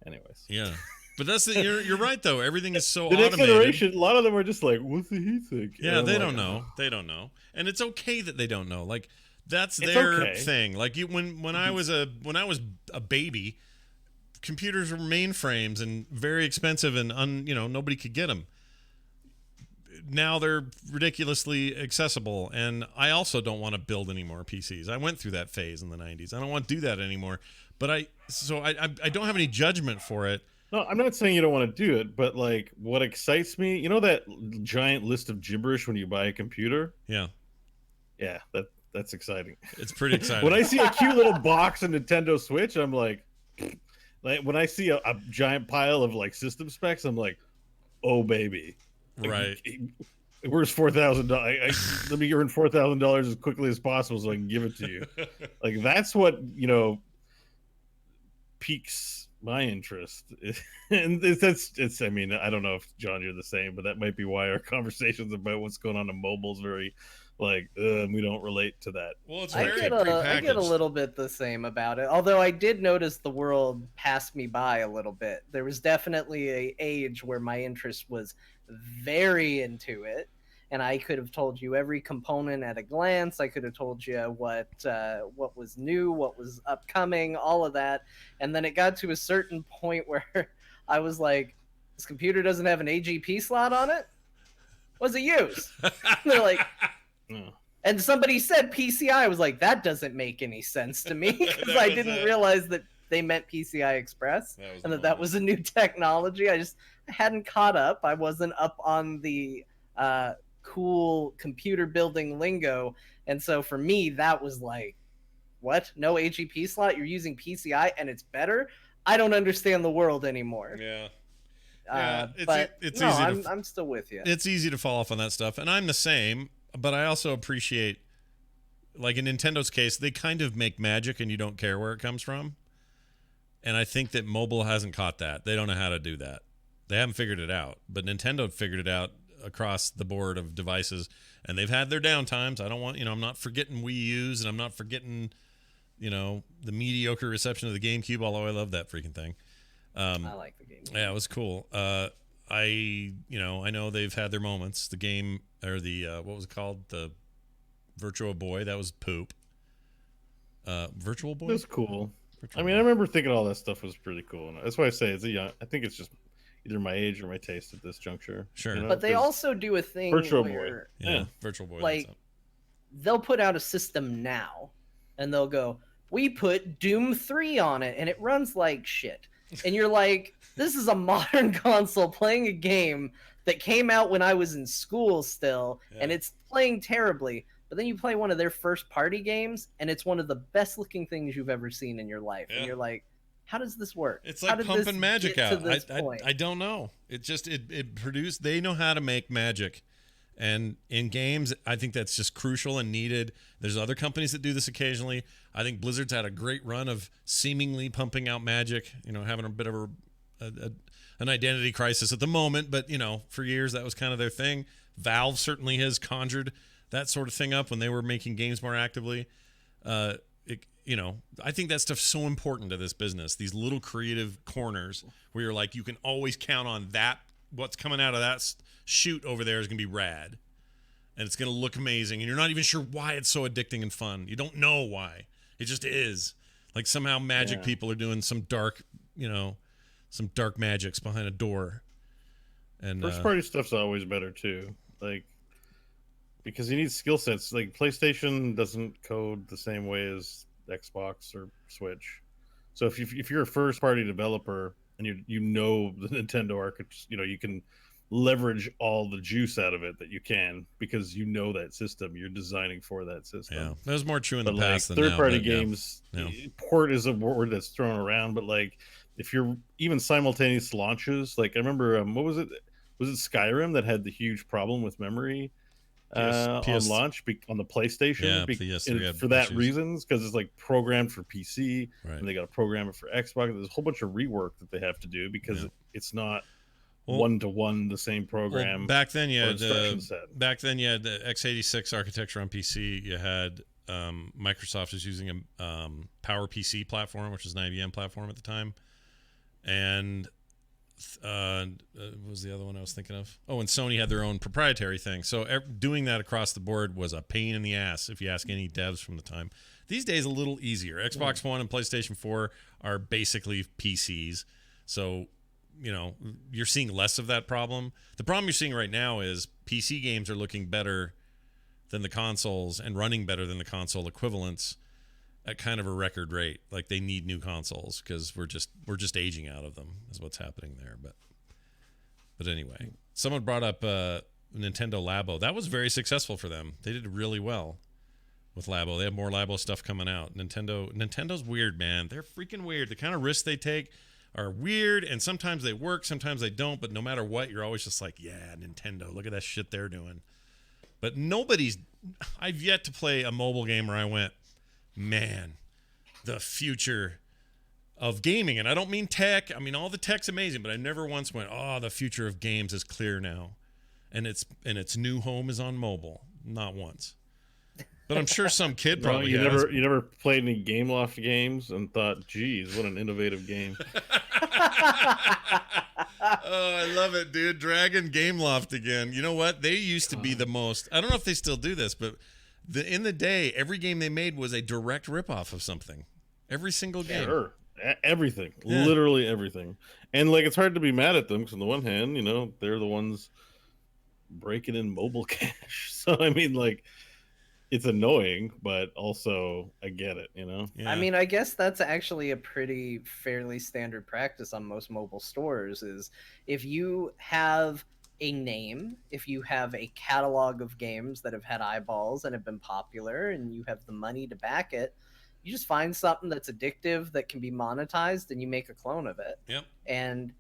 Anyways. Yeah. But that's you're right though. Everything is so the automated. Next generation, a lot of them are just like, "What's the heatsink?" Yeah, they don't know. They don't know, and it's okay that they don't know. Like that's their thing. Like when I was a baby, computers were mainframes and very expensive, and nobody could get them. Now they're ridiculously accessible, and I also don't want to build any more PCs. I went through that phase in the 90s. I don't want to do that anymore. But I don't have any judgment for it. No, I'm not saying you don't want to do it, but like what excites me, that giant list of gibberish when you buy a computer? Yeah. Yeah, that's exciting. It's pretty exciting. When I see a cute little box on Nintendo Switch, I'm like, Like when I see a giant pile of like system specs, I'm like, oh baby, Right. Where's $4,000? Let me earn $4,000 as quickly as possible so I can give it to you. Like that's what piques my interest. And it's. I mean, I don't know if John, you're the same, but that might be why our conversations about what's going on in mobile is very like we don't relate to that. Well, it's I very get a little bit the same about it. Although I did notice the world passed me by a little bit. There was definitely a age where my interest was very into it, and I could have told you every component at a glance. I could have told you what was new, what was upcoming, all of that. And then it got to a certain point where I was like, "This computer doesn't have an AGP slot on it. What's it use?" They're like. And somebody said PCI. I was like, that doesn't make any sense to me because I didn't realize that they meant PCI Express and that was a new technology. I hadn't caught up. I wasn't up on the cool computer building lingo. And so for me, that was like, what? No AGP slot? You're using PCI and it's better? I don't understand the world anymore. Yeah. I'm still with you. It's easy to fall off on that stuff. And I'm the same. But I also appreciate, like in Nintendo's case, they kind of make magic and you don't care where it comes from. And I think that mobile hasn't caught that. They don't know how to do that. They haven't figured it out. But Nintendo figured it out across the board of devices. And they've had their downtimes. I'm not forgetting Wii U's and I'm not forgetting, the mediocre reception of the GameCube, although I love that freaking thing. I like the GameCube. Yeah, it was cool. I know they've had their moments. The game, or the what was it called? The Virtual Boy, that was poop. Virtual Boy? It was cool. I remember thinking all that stuff was pretty cool. And that's why I say I think it's just either my age or my taste at this juncture. Sure. But they also do a thing Virtual where, Boy. Yeah, Virtual Boy. Like, they'll put out a system now, and they'll go, we put Doom 3 on it, and it runs like shit. And you're like, this is a modern console playing a game that came out when I was in school still, and it's playing terribly. But then you play one of their first party games, and it's one of the best looking things you've ever seen in your life. Yeah. And you're like, how does this work? It's like pumping magic out. I don't know. It produced, they know how to make magic. And in games, I think that's just crucial and needed. There's other companies that do this occasionally. I think Blizzard's had a great run of seemingly pumping out magic, having a bit of an identity crisis at the moment. But, for years, that was kind of their thing. Valve certainly has conjured that sort of thing up when they were making games more actively. I think that stuff's so important to this business. These little creative corners where you're like, you can always count on that. What's coming out of that shoot over there is going to be rad. And it's going to look amazing. And you're not even sure why it's so addicting and fun. You don't know why. It just is. Like somehow magic people are doing some dark magics behind a door. And first party stuff's always better too. Like, because you need skill sets. Like PlayStation doesn't code the same way as Xbox or Switch. So if you're a first party developer and you know the Nintendo architecture, you can leverage all the juice out of it that you can because you know that system. You're designing for that system. Yeah, that was more true in the past than third party now, games. Yeah. Port is a word that's thrown around, but like if you're even simultaneous launches, like I remember what was it? Was it Skyrim that had the huge problem with memory on launch on the PlayStation? Yeah, for that reasons, because it's like programmed for PC, and they got to program it for Xbox. There's a whole bunch of rework that they have to do because it's not one-to-one the same program. Well, back then you had the x86 architecture on PC. You had Microsoft was using a Power PC platform, which was an IBM platform at the time, and what was the other one I was thinking of? Oh, and Sony had their own proprietary thing. So doing that across the board was a pain in the ass if you ask any devs from the time. These days, a little easier. Xbox One and PlayStation 4 are basically PCs. So, you're seeing less of that problem. The problem you're seeing right now is PC games are looking better than the consoles and running better than the console equivalents at kind of a record rate. Like they need new consoles because we're just aging out of them is what's happening there. But anyway, someone brought up Nintendo Labo. That was very successful for them. They did really well with Labo. They have more Labo stuff coming out. Nintendo's weird, man. They're freaking weird. The kind of risks they take. are weird, and sometimes they work, sometimes they don't, but no matter what, you're always just like, yeah, Nintendo, look at that shit they're doing. But I've yet to play a mobile game where I went, man, the future of gaming, and I don't mean tech, I mean all the tech's amazing, but I never once went, oh, the future of games is clear now, and its new home is on mobile. Not once. But I'm sure some kid probably you has. You never played any Gameloft games and thought, geez, what an innovative game. Oh, I love it, dude. Dragon Gameloft again. You know what? They used to be the most, I don't know if they still do this, but in the day, every game they made was a direct ripoff of something. Every single game. Sure. Everything. Yeah. Literally everything. And like, it's hard to be mad at them because on the one hand, you know, they're the ones breaking in mobile cash. So, I mean, like, it's annoying, but also I get it, you know? Yeah. I mean, I guess that's actually a pretty fairly standard practice on most mobile stores is if you have a name, if you have a catalog of games that have had eyeballs and have been popular and you have the money to back it, you just find something that's addictive that can be monetized and you make a clone of it. Yep. And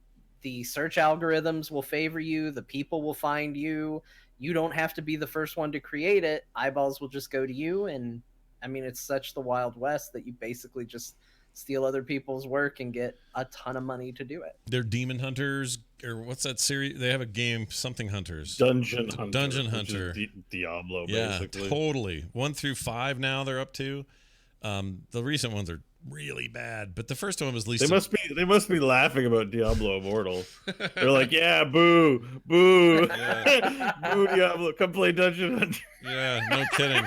the search algorithms will favor you, the people will find you. You don't have to be the first one to create it. Eyeballs will just go to you. And I mean, it's such the Wild West that you basically just steal other people's work and get a ton of money to do it. They're Demon Hunters, or what's that series? They have a game, something Hunters. Dungeon Hunter. Dungeon Hunter. Diablo, yeah, basically. Totally. 1 through 5 now they're up to. The recent ones are really bad, but the first one was least. They must be laughing about Diablo Immortal. They're like, yeah, boo, yeah. Boo, Diablo, come play Dungeon Hunter. Yeah, no kidding.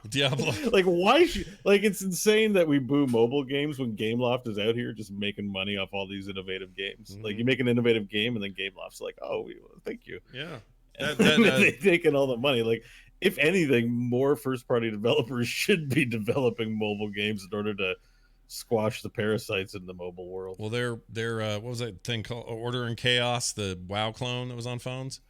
Diablo. Like, why? Like, it's insane that we boo mobile games when Gameloft is out here just making money off all these innovative games. Mm-hmm. Like, you make an innovative game, and then Gameloft's like, oh, thank you. Yeah, they taking all the money. Like, if anything, more first-party developers should be developing mobile games in order to squash the parasites in the mobile world. Well, they're what was that thing called? Order and Chaos, the WoW clone that was on phones.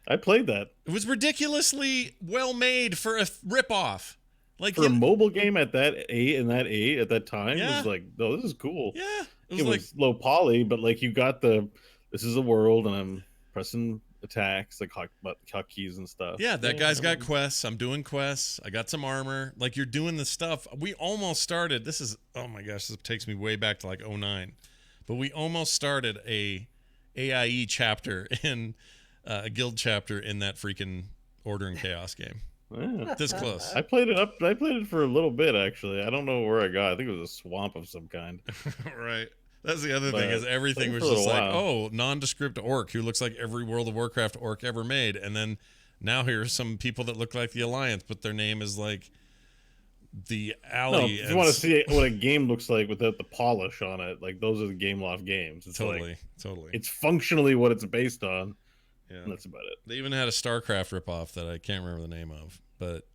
I played that. It was ridiculously well made for a ripoff. Like for a mobile game at that at that time, yeah. It was like, oh, this is cool. Yeah, it was low poly, but like you got this is a world, and I'm pressing attacks like hotkeys and stuff. Yeah, that guy's got quests. I'm doing quests. I got some armor. Like, you're doing the stuff. We almost started. This is, oh my gosh, this takes me way back to like 2009, but we almost started a AIE chapter in a guild chapter in that freaking Order and Chaos game. Yeah. This close. I played it for a little bit, actually. I don't know where I got. I think it was a swamp of some kind. Right. That's the other thing, is everything was just like, oh, nondescript orc who looks like every World of Warcraft orc ever made. And then now here's some people that look like the Alliance, but their name is like the Alley. No, if you want to see what a game looks like without the polish on it, like, those are the Gameloft games. It's totally. It's functionally what it's based on. Yeah. And that's about it. They even had a Starcraft ripoff that I can't remember the name of, but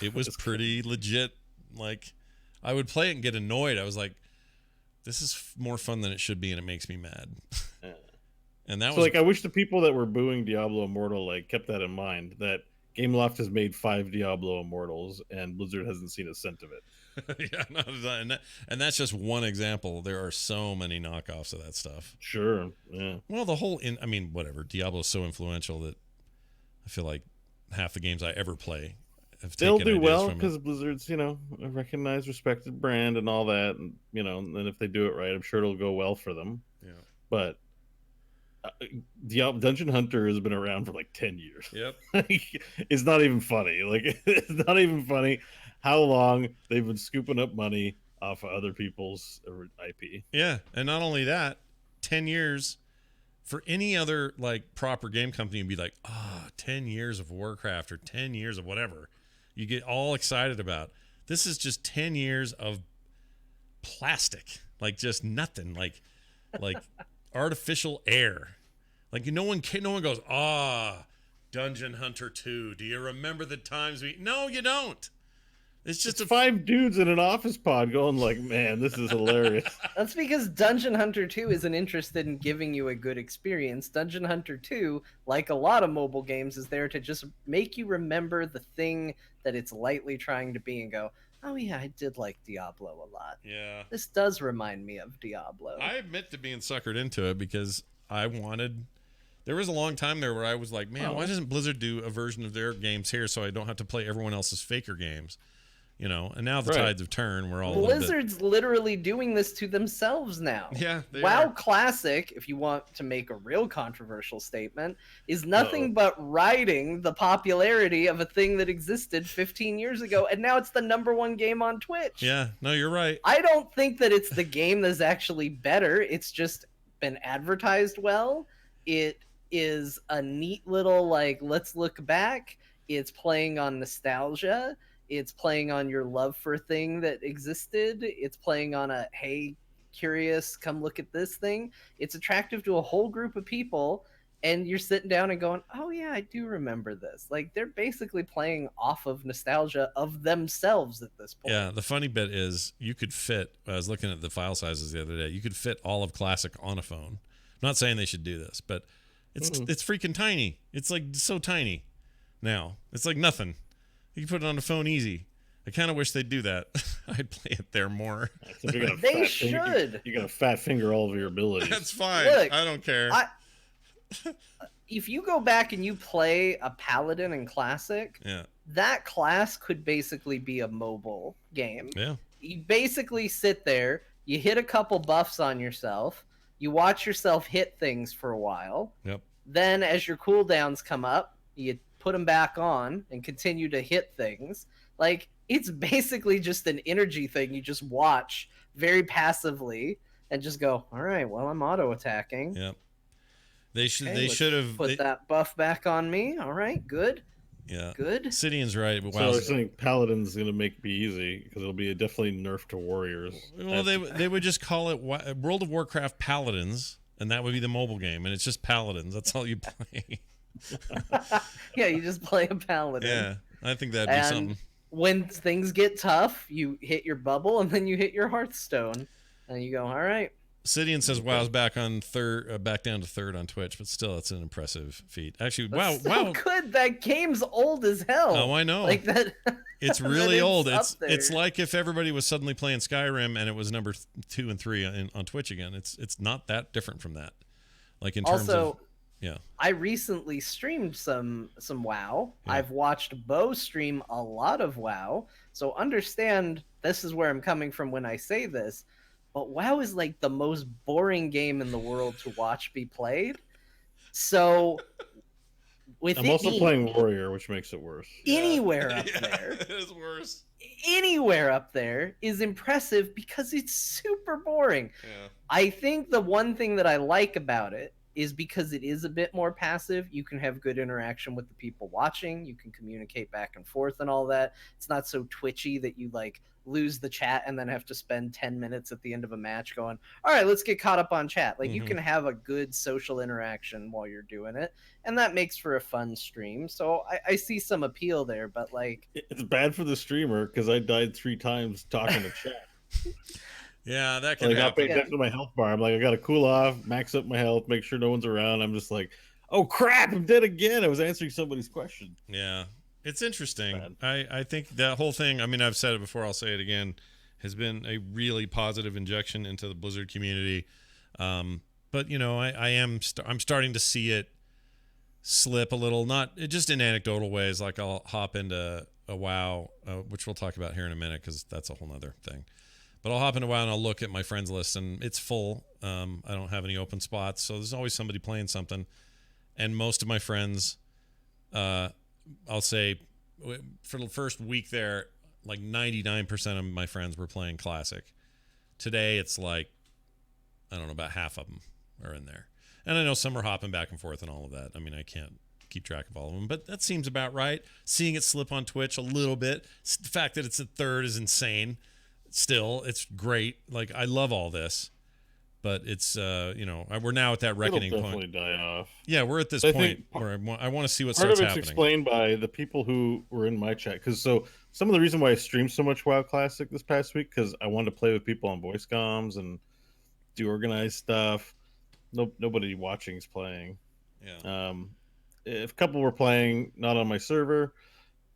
it was pretty legit. Like, I would play it and get annoyed. I was like, this is more fun than it should be, and it makes me mad. Yeah. And that was like, I wish the people that were booing Diablo Immortal like kept that in mind, that Gameloft has made 5 Diablo Immortals and Blizzard hasn't seen a cent of it. Yeah, and that's just one example. There are so many knockoffs of that stuff. Sure, yeah. Well, I mean, whatever. Diablo is so influential that I feel like half the games I ever play have they'll taken do well because Blizzard's, a recognized, respected brand and all that, and and if they do it right, I'm sure it'll go well for them. Yeah, but Dungeon Hunter has been around for like 10 years. Yep. It's not even funny. Like, it's not even funny how long they've been scooping up money off of other people's IP. Yeah, and not only that, 10 years for any other like proper game company would be like, 10 years of Warcraft or 10 years of whatever you get all excited about. This is just 10 years of plastic, like just nothing, like artificial air. Like, no one goes, Dungeon Hunter 2. Do you remember the times No, you don't. It's just 5 dudes in an office pod going like, man, this is hilarious. That's because Dungeon Hunter 2 isn't interested in giving you a good experience. Dungeon Hunter 2, like a lot of mobile games, is there to just make you remember the thing that it's lightly trying to be and go, oh yeah, I did like Diablo a lot. Yeah. This does remind me of Diablo. I admit to being suckered into it because I wanted. There was a long time there where I was like, man, why doesn't Blizzard do a version of their games here so I don't have to play everyone else's faker games? You know, and now the tides have turned. We're all Blizzard's literally doing this to themselves now. Yeah, they WoW are. Classic, if you want to make a real controversial statement, is nothing but riding the popularity of a thing that existed 15 years ago, and now it's the #1 game on Twitch. Yeah, no, you're right. I don't think that it's the game that's actually better. It's just been advertised well. It is a neat little, like, let's look back. It's playing on nostalgia. It's playing on your love for a thing that existed. It's playing on a, hey, curious, come look at this thing. It's attractive to a whole group of people, and you're sitting down and going, oh yeah, I do remember this. Like, they're basically playing off of nostalgia of themselves at this point. Yeah, the funny bit is you could fit, I was looking at the file sizes the other day, you could fit all of Classic on a phone. I'm not saying they should do this, but it's freaking tiny. It's like so tiny now. It's like nothing. You can put it on the phone easy. I kind of wish they'd do that. I'd play it there more. They should. You got a fat finger all over your abilities. That's fine. Look, I don't care. If you go back and you play a Paladin in Classic, that class could basically be a mobile game. Yeah. You basically sit there, you hit a couple buffs on yourself, you watch yourself hit things for a while. Yep. Then as your cooldowns come up, you put them back on and continue to hit things. Like, it's basically just an energy thing. You just watch very passively and just go, all right, well, I'm auto attacking. Yep. They should have put that buff back on me. All right, good. Yeah. Good. Sidian's right. But so I think Paladin's going to be easy because it'll be a definitely nerf to warriors. Well, they would just call it World of Warcraft Paladins, and that would be the mobile game, and it's just Paladins. That's all you play. Yeah, you just play a Paladin. Yeah, I think that'd be something. When things get tough, you hit your bubble, and then you hit your Hearthstone, and you go, all right. Sidian says WoW's back on back down to third on Twitch, but still, it's an impressive feat. Actually, WoW, good. That game's old as hell. Oh, I know. Like that. It's really old. It's like if everybody was suddenly playing Skyrim and it was number 2 and 3 on Twitch again. It's not that different from that. Like in terms of I recently streamed some WoW. Yeah. I've watched Bo stream a lot of WoW, so understand this is where I'm coming from when I say this. But WoW is like the most boring game in the world to watch be played. So I'm also playing Warrior, which makes it worse. Anywhere up there. It is worse. Anywhere up there is impressive because it's super boring. Yeah. I think the one thing that I like about it is because it is a bit more passive. You can have good interaction with the people watching. You can communicate back and forth and all that. It's not so twitchy that you like lose the chat and then have to spend 10 minutes at the end of a match going, all right, let's get caught up on chat. Like you can have a good social interaction while you're doing it, and that makes for a fun stream. So I see some appeal there, but like it's bad for the streamer because I died 3 times talking to chat. Yeah, that can happen. happen. I pay attention to my health bar. I'm like, I gotta cool off, max up my health, make sure no one's around. I'm just like, oh crap, I'm dead again. I was answering somebody's question. Yeah. It's interesting. I think that whole thing, I mean, I've said it before, I'll say it again, has been a really positive injection into the Blizzard community. But, you know, I'm starting to see it slip a little, not just in anecdotal ways. Like I'll hop into a WoW, which we'll talk about here in a minute because that's a whole nother thing. But I'll hop into WoW and I'll look at my friends list and it's full. I don't have any open spots. So there's always somebody playing something. And most of my friends, I'll say for the first week there, like 99% of my friends were playing Classic. Today, it's like, I don't know, about half of them are in there. And I know some are hopping back and forth and all of that. I mean, I can't keep track of all of them, but that seems about right. Seeing it slip on Twitch a little bit. The fact that it's at third is insane. Still, it's great. Like, I love all this. But it's, you know, we're now at that reckoning It'll point. definitely die off. Yeah, we're at this point where I want to see what starts happening. Part of it's explained by the people who were in my chat. Because some of the reason why I streamed so much WoW Classic this past week, because I wanted to play with people on voice comms and do organized stuff. Nobody watching is playing. Yeah. If a couple were playing, not on my server,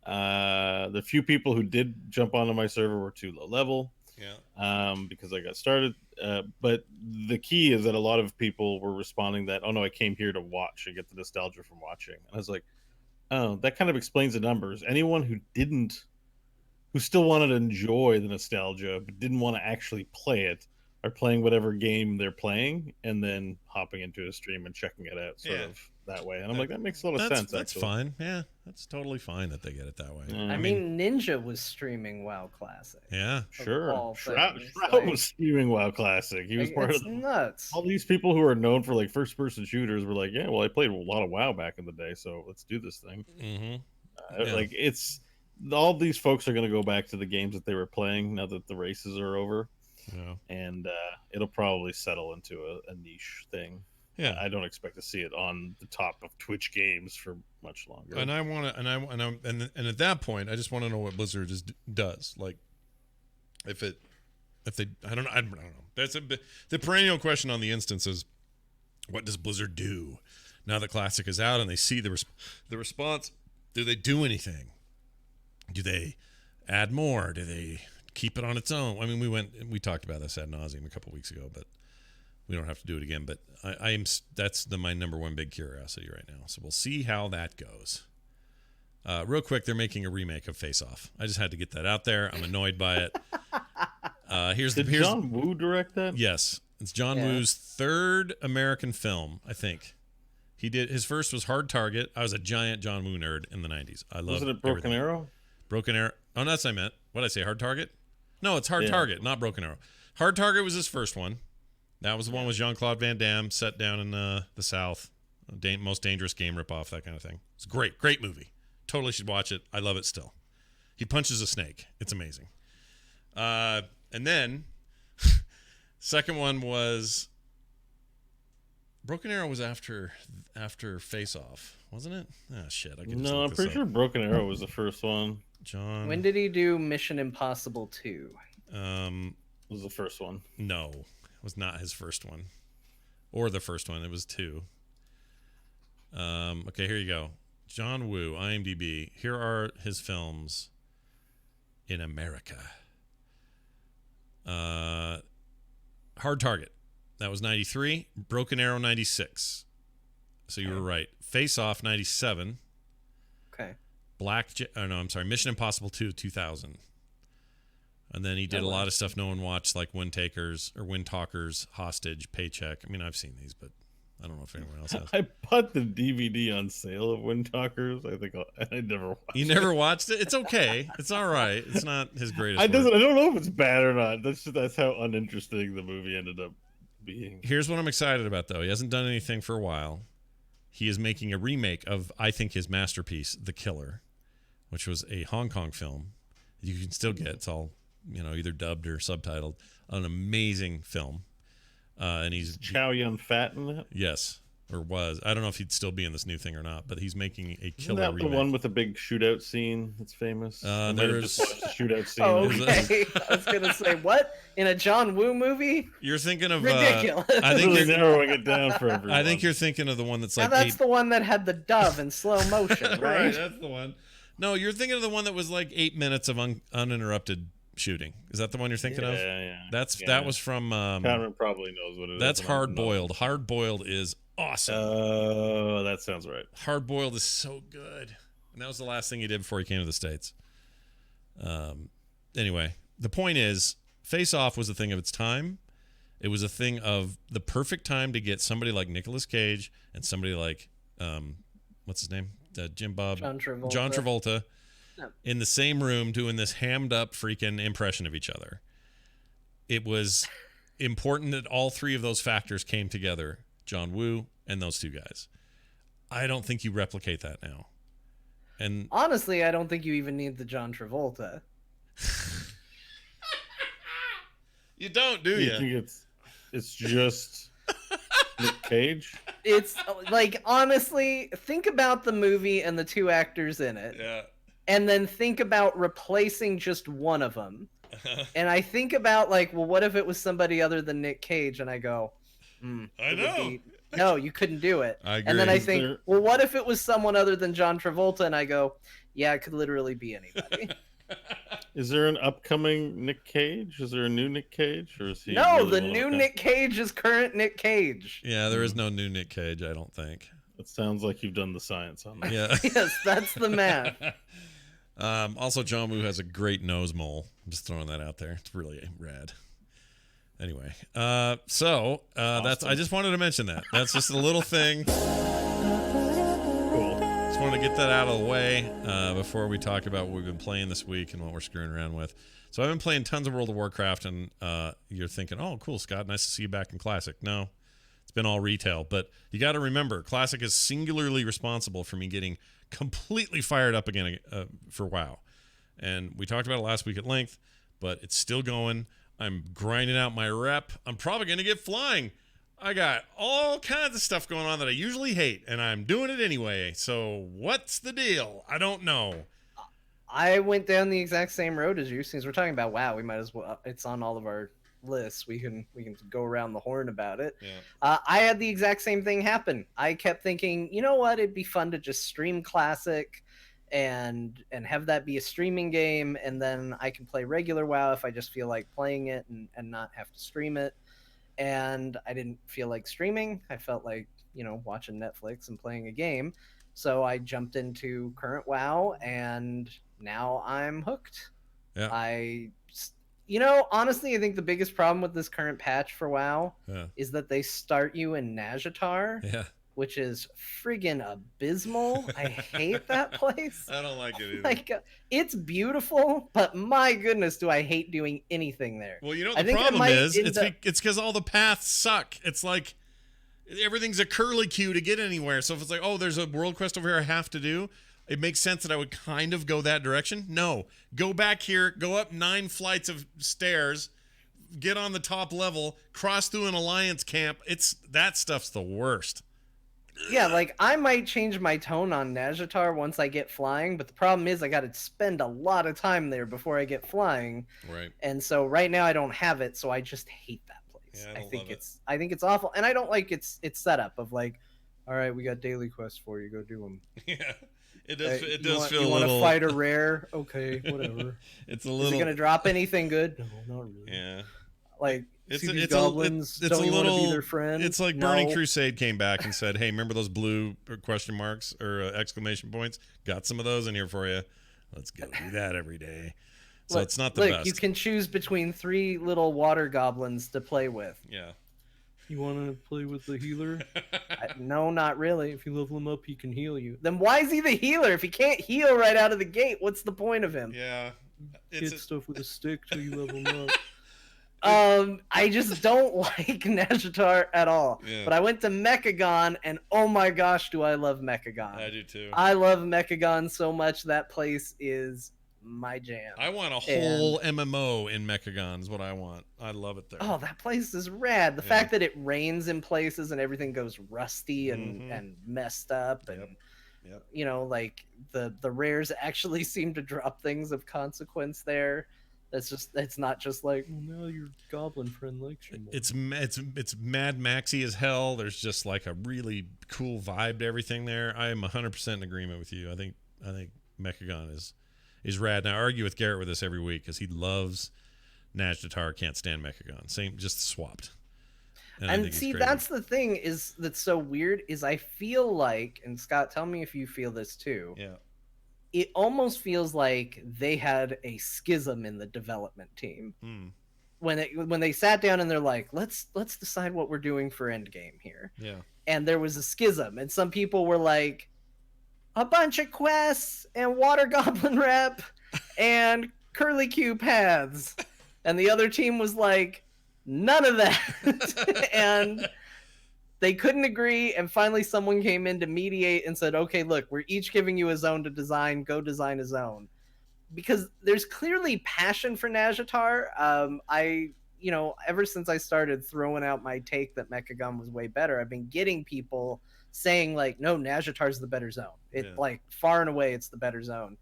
The few people who did jump onto my server were too low level. Yeah. Because I got started. But the key is that a lot of people were responding that, oh no, I came here to watch and get the nostalgia from watching. And I was like, oh, that kind of explains the numbers. Anyone who still wanted to enjoy the nostalgia but didn't want to actually play it, are playing whatever game they're playing and then hopping into a stream and checking it out sort of that way. And I'm like, that makes a lot of sense. That's fine. Yeah, that's totally fine that they get it that way. I mean, Ninja was streaming WoW Classic. Yeah, sure. Shroud was streaming WoW Classic. He was part of nuts. All these people who are known for like first-person shooters were like, yeah, well, I played a lot of WoW back in the day, so let's do this thing. Like it's all these folks are going to go back to the games that they were playing now that the races are over. Yeah. And it'll probably settle into a niche thing. Yeah, I don't expect to see it on the top of Twitch games for much longer. And I want to, and at that point, I just want to know what Blizzard does. Like, if they, I don't know. That's the perennial question on the instance is, what does Blizzard do now that Classic is out and they see the response? Do they do anything? Do they add more? Do they keep it on its own? I mean, we talked about this ad nauseum a couple weeks ago, but we don't have to do it again. But that's my number one big curiosity right now. So we'll see how that goes. Real quick, they're making a remake of Face Off. I just had to get that out there. I'm annoyed by it. Did John Woo direct that? Yes, it's John Woo's third American film, I think. He did his first was Hard Target. I was a giant John Woo nerd in the 90s. I loved Wasn't it Broken Arrow? Broken Arrow. Oh, that's what I meant. What did I say? Hard Target? No, it's Hard Target, not Broken Arrow. Hard Target was his first one. That was the one with Jean-Claude Van Damme, set down in the South. Most dangerous game ripoff, that kind of thing. It's great. Great movie. Totally should watch it. I love it still. He punches a snake. It's amazing. And then, second one was... Broken Arrow was after Face Off, wasn't it? Oh, shit. I'm pretty sure Broken Arrow was the first one. John... When did he do Mission Impossible 2? Was the first one. No, it was not his first one. Or the first one. It was 2. Okay, here you go. John Woo, IMDb. Here are his films in America. Hard Target. That was 93. Broken Arrow, 96. So you were right. Face Off, 97. Okay. Mission Impossible 2, 2000. And then he did a lot of stuff no one watched, like Wind Talkers, Hostage, Paycheck. I mean, I've seen these, but I don't know if anyone else has. I bought the DVD on sale of Wind Talkers. I think I never watched it. You never watched it? It's okay. It's all right. It's not his greatest work. I don't know if it's bad or not. That's how uninteresting the movie ended up being. Here's what I'm excited about, though. He hasn't done anything for a while. He is making a remake of, I think, his masterpiece, The Killer, which was a Hong Kong film. You can still get. It's all, either dubbed or subtitled. An amazing film. And he's Chow Yun-Fat in that? Yes, or was. I don't know if he'd still be in this new thing or not, but he's making a killer Isn't that remake. The one with the big shootout scene that's famous? There's just the shootout scene. Oh, okay. I was gonna say, what, in a John Woo movie? You're thinking of ridiculous. I think really narrowing it down for everyone. I think you're thinking of the one that's now like. That's the one that had the dove in slow motion, right? Right, that's the one. No, you're thinking of the one that was like 8 minutes of uninterrupted shooting. Is that the one you're thinking of? Yeah. That was from. Cameron probably knows what it is. That's Hard Boiled. Hard Boiled is awesome. Oh, that sounds right. Hard Boiled is so good, and that was the last thing he did before he came to the States. Anyway, the point is, Face Off was a thing of its time. It was a thing of the perfect time to get somebody like Nicolas Cage and somebody like what's his name, John Travolta. No. In the same room doing this hammed up freaking impression of each other. It was important that all three of those factors came together, John Woo and those two guys. I don't think you replicate that now. And honestly, I don't think you even need the John Travolta. You don't, do you? You think it's just Nick Cage? It's like, honestly, think about the movie and the two actors in it. Yeah. And then think about replacing just one of them. And I think about, like, well, what if it was somebody other than Nick Cage? And I go, I know. no, you couldn't do it. I agree. And then I think, well, what if it was someone other than John Travolta? And I go, yeah, it could literally be anybody. Is there an upcoming Nick Cage? Is there a new Nick Cage, or is he? No, really the new Nick Cage is current Nick Cage. Yeah, there is no new Nick Cage, I don't think. It sounds like you've done the science on that. Yeah. Yes, that's the math. Also, John Woo has a great nose mole. I'm just throwing that out there. It's really rad. Anyway, so that's. I just wanted to mention that. That's just a little thing. Cool. Just wanted to get that out of the way before we talk about what we've been playing this week and what we're screwing around with. So I've been playing tons of World of Warcraft, and you're thinking, oh, cool, Scott, nice to see you back in Classic. No, it's been all retail. But you got to remember, Classic is singularly responsible for me getting completely fired up again for WoW. And we talked about it last week at length, but it's still going. I'm grinding out my rep. I'm probably going to get flying. I got all kinds of stuff going on that I usually hate, and I'm doing it anyway. So what's the deal? I don't know. I went down the exact same road as you. Since we're talking about WoW, we might as well. It's on all of our lists. We can go around the horn about it. Yeah. I had the exact same thing happen. I kept thinking, you know what? It'd be fun to just stream Classic, and have that be a streaming game, and then I can play regular WoW if I just feel like playing it and not have to stream it. And I didn't feel like streaming. I felt like, watching Netflix and playing a game. So I jumped into current WoW, and now I'm hooked. Yeah. Honestly, I think the biggest problem with this current patch for WoW is that they start you in Nazjatar, which is friggin' abysmal. I hate that place. I don't like it either. Like, it's beautiful, but my goodness, do I hate doing anything there. Well, the problem is, it's because all the paths suck. It's like everything's a curly queue to get anywhere. So if it's like, oh, there's a world quest over here I have to do, it makes sense that I would kind of go that direction. No, go back here, go up 9 flights of stairs, get on the top level, cross through an alliance camp. That stuff's the worst. Yeah, like, I might change my tone on Nazjatar once I get flying, but the problem is I got to spend a lot of time there before I get flying. Right. And so right now I don't have it, so I just hate that place. Yeah, I think it's awful, and I don't like its setup of like, all right, we got daily quests for you, go do them. Yeah. It does feel a little. You want to fight a rare? Okay, whatever. It's a little. Is it gonna drop anything good? No, not really. Yeah. Like, these goblins don't you want to be their friend? It's like Burning Crusade came back and said, "Hey, remember those blue question marks or exclamation points? Got some of those in here for you. Let's go do that every day." So it's not the best. You can choose between 3 little water goblins to play with. Yeah. You want to play with the healer? No, not really. If you level him up, he can heal you. Then why is he the healer? If he can't heal right out of the gate, what's the point of him? Yeah. Hit stuff with a stick till you level him up. I just don't like Nazjatar at all. Yeah. But I went to Mechagon, and oh my gosh, do I love Mechagon. I do too. I love Mechagon so much. That place is my jam. I want a whole MMO in Mechagon is what I want. I love it there. Oh, that place is rad. The fact that it rains in places and everything goes rusty and messed up, and like the rares actually seem to drop things of consequence there. It's not just like, well, now your goblin friend likes you more. It's Mad Maxy as hell. There's just like a really cool vibe to everything there. I am 100% in agreement with you. I think Mechagon is rad. And I argue with Garrett with this every week because he loves Nazjatar, can't stand Mechagon. Same, just swapped. And see, that's the thing that's so weird is I feel like, and Scott, tell me if you feel this too. Yeah. It almost feels like they had a schism in the development team. When they sat down and they're like, let's decide what we're doing for Endgame here. Yeah. And there was a schism, and some people were like, a bunch of quests and water goblin rep and curly Q paths. And the other team was like, none of that. And they couldn't agree, and finally someone came in to mediate and said, okay, look, we're each giving you a zone to design. Go design a zone. Because there's clearly passion for Nazjatar. Ever since I started throwing out my take that Mechagon was way better, I've been getting people saying, like, no, Nazjatar's the better zone. Like, far and away, it's the better zone.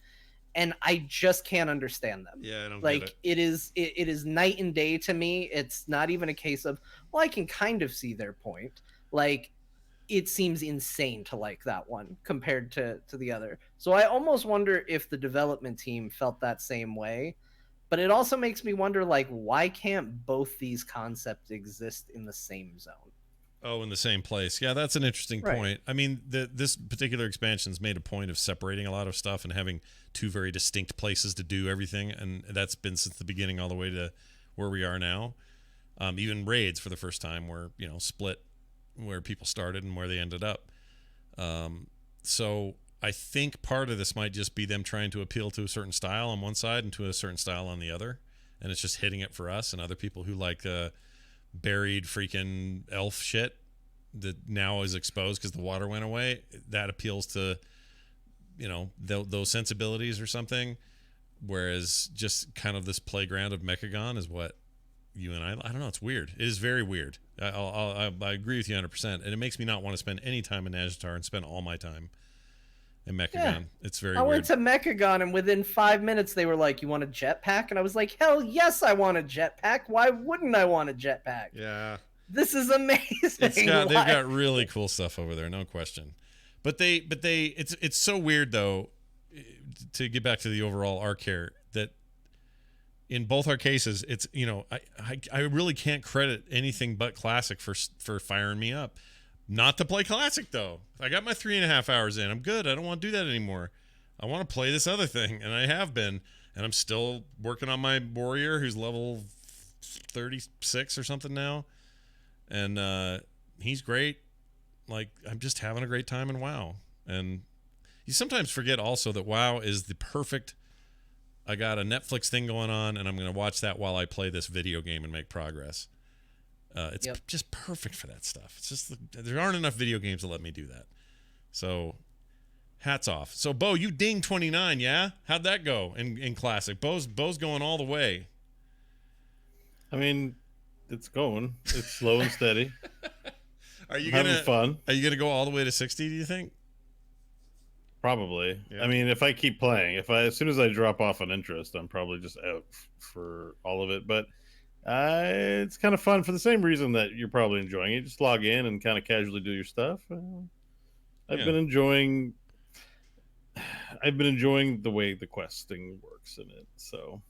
And I just can't understand them. Yeah, I don't like get it. It is night and day to me. It's not even a case of, well, I can kind of see their point. Like, it seems insane to like that one compared to the other. So I almost wonder if the development team felt that same way. But it also makes me wonder, like, why can't both these concepts exist in the same zone? Oh, in the same place. Yeah, that's an interesting point. I mean, this particular expansion's made a point of separating a lot of stuff and having two very distinct places to do everything, and that's been since the beginning all the way to where we are now. Even raids for the first time were, split where people started and where they ended up. So I think part of this might just be them trying to appeal to a certain style on one side and to a certain style on the other, and it's just hitting it for us and other people who like buried freaking elf shit that now is exposed because the water went away. That appeals to those sensibilities or something, whereas just kind of this playground of Mechagon is what you and I don't know, it's weird. It is very weird. I agree with you 100%, and it makes me not want to spend any time in Nazjatar and spend all my time in Mechagon. Yeah. It's very weird. I went to Mechagon, and within 5 minutes they were like, "You want a jetpack?" And I was like, "Hell yes, I want a jetpack. Why wouldn't I want a jetpack?" Yeah, this is amazing. They've got really cool stuff over there, no question. But it's so weird though. To get back to the overall arc here, that in both our cases, it's I really can't credit anything but Classic for firing me up. Not to play Classic, though. I got my 3.5 hours in. I'm good. I don't want to do that anymore. I want to play this other thing, and I have been. And I'm still working on my warrior, who's level 36 or something now. And he's great. Like, I'm just having a great time in WoW. And you sometimes forget also that WoW is the perfect... I got a Netflix thing going on, and I'm going to watch that while I play this video game and make progress. It's just perfect for that stuff. It's just there aren't enough video games to let me do that. So, hats off. So, Bo, you dinged 29, yeah? How'd that go in Classic? Bo's going all the way. I mean, it's going. It's slow and steady. Having fun. Are you gonna go all the way to 60? Do you think? Probably. Yeah. I mean, if I keep playing, as soon as I drop off on interest, I'm probably just out for all of it. But it's kind of fun for the same reason that you're probably enjoying it. Just log in and kind of casually do your stuff. I've been enjoying the way the questing works in it. So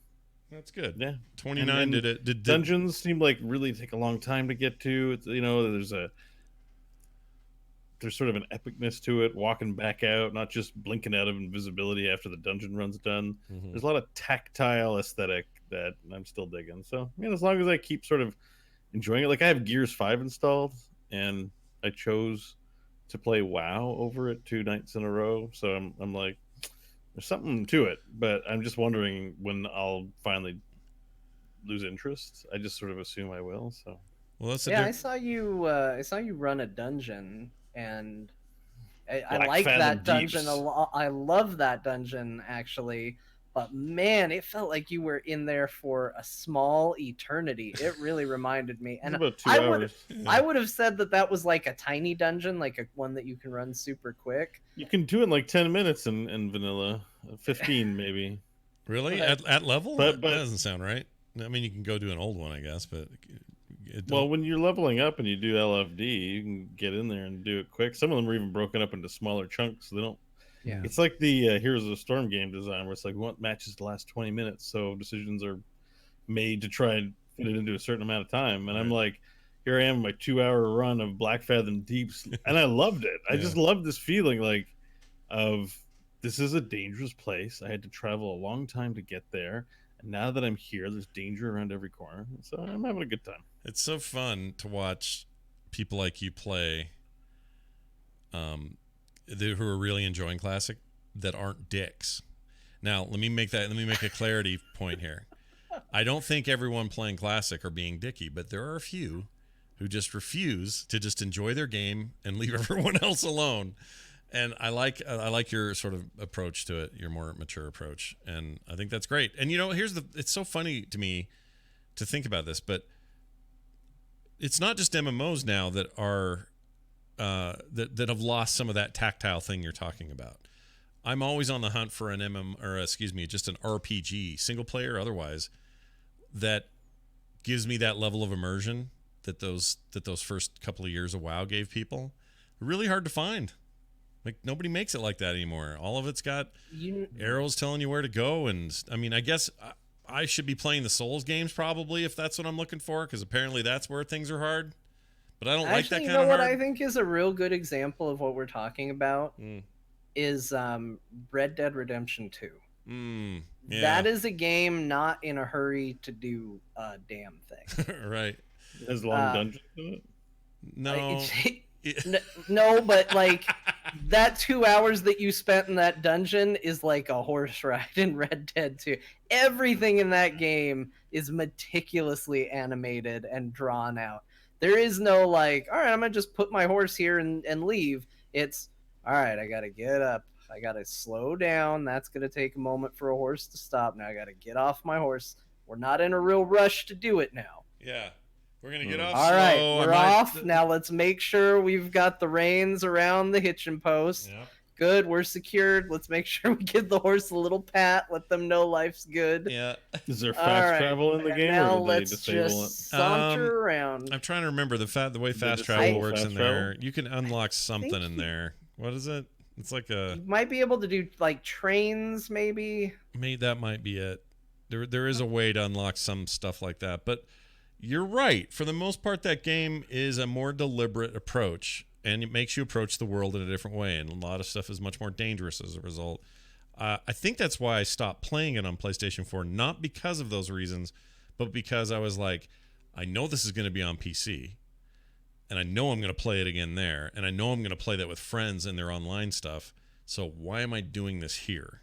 that's good. Yeah, 29. Did dungeons seem like really take a long time to get to? It's, there's sort of an epicness to it, walking back out, not just blinking out of invisibility after the dungeon run's done. Mm-hmm. There's a lot of tactile aesthetic that I'm still digging. So, as long as I keep sort of enjoying it, like I have Gears 5 installed, and I chose to play WoW over it 2 nights in a row. So I'm like, there's something to it, but I'm just wondering when I'll finally lose interest. I just sort of assume I will. So, well, that's I saw you run a dungeon. And I like that dungeon a lot. I love that dungeon, actually. But man, it felt like you were in there for a small eternity. It really reminded me. And about 2 hours. I would have said that was like a tiny dungeon, like one that you can run super quick. You can do it in like 10 minutes in vanilla, 15 maybe. Really? At level? But that doesn't sound right. I mean, you can go do an old one, I guess, but... Well, when you're leveling up and you do LFD, you can get in there and do it quick. Some of them are even broken up into smaller chunks. So they don't. Yeah. It's like the Heroes of the Storm game design, where it's like what matches the last 20 minutes, so decisions are made to try and fit it into a certain amount of time. And I'm like, here I am, my 2-hour run of Black Fathom Deeps, and I loved it. I just loved this feeling of this is a dangerous place. I had to travel a long time to get there. Now that I'm here, there's danger around every corner. So I'm having a good time. It's so fun to watch people like you play who are really enjoying Classic that aren't dicks. Now, let me make a clarity point here. I don't think everyone playing Classic are being dicky, but there are a few who just refuse to just enjoy their game and leave everyone else alone. And I like your sort of approach to it, your more mature approach, and I think that's great. And it's so funny to me to think about this, but it's not just MMOs now that are that have lost some of that tactile thing you're talking about. I'm always on the hunt for just an RPG, single player, otherwise, that gives me that level of immersion that those first couple of years of WoW gave people. really hard to find. Like, nobody makes it like that anymore. All of it's got arrows telling you where to go. And I mean, I guess I should be playing the Souls games probably if that's what I'm looking for, because apparently that's where things are hard. But I don't like that kind of hard. You know what I think is a real good example of what we're talking about is Red Dead Redemption 2. Yeah. That is a game not in a hurry to do a damn thing. Right. Has long dungeons in it? No. No, but like that 2 hours that you spent in that dungeon is like a horse ride in Red Dead 2. Everything in that game is meticulously animated and drawn out. There is no like, all right, I'm gonna just put my horse here and leave. It's all right, I gotta get up, I gotta slow down. That's gonna take a moment for a horse to stop. Now I gotta get off my horse. We're not in a real rush to do it now. Yeah. We're going to get off All slow. right, we're off. Now let's make sure we've got the reins around the hitching post. Yep. Good, we're secured. Let's make sure we give the horse a little pat. Let them know life's good. Yeah. Is there fast travel in the game, now or did they let's disable just it? saunter around. I'm trying to remember the way fast travel works in there. You can unlock something in there. What is it? It's like a... You might be able to do like trains, maybe. That might be it. There is a way to unlock some stuff like that, but you're right. For the most part, that game is a more deliberate approach, and it makes you approach the world in a different way, and a lot of stuff is much more dangerous as a result. I think that's why I stopped playing it on PlayStation 4, not because of those reasons, but because I was like, I know this is going to be on PC, and I know I'm going to play it again there, and I know I'm going to play that with friends and their online stuff, so why am I doing this here?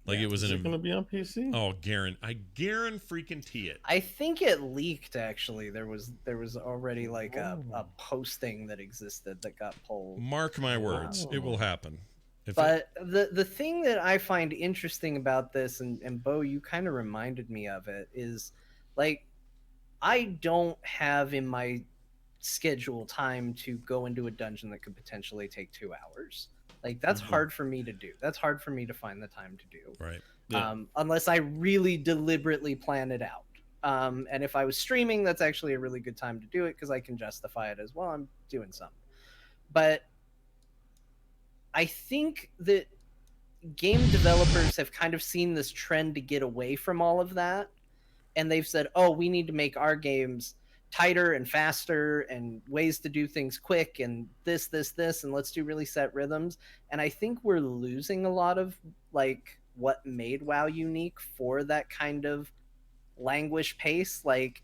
Like, it was going to be on PC? Oh, I freaking it. I think it leaked. Actually, there was already like a posting that existed that got pulled. Mark my words, it will happen. The thing that I find interesting about this, and Bo, you kind of reminded me of it, is like I don't have in my schedule time to go into a dungeon that could potentially take 2 hours. Like, that's hard for me to do. That's hard for me to find the time to do. Right. Yeah. Unless I really deliberately plan it out. And if I was streaming, that's actually a really good time to do it because I can justify it as well. I'm doing something. But I think that game developers have kind of seen this trend to get away from all of that. And they've said, oh, we need to make our games tighter and faster and ways to do things quick and this, and let's do really set rhythms. And I think we're losing a lot of like what made WoW unique for that kind of languish pace. Like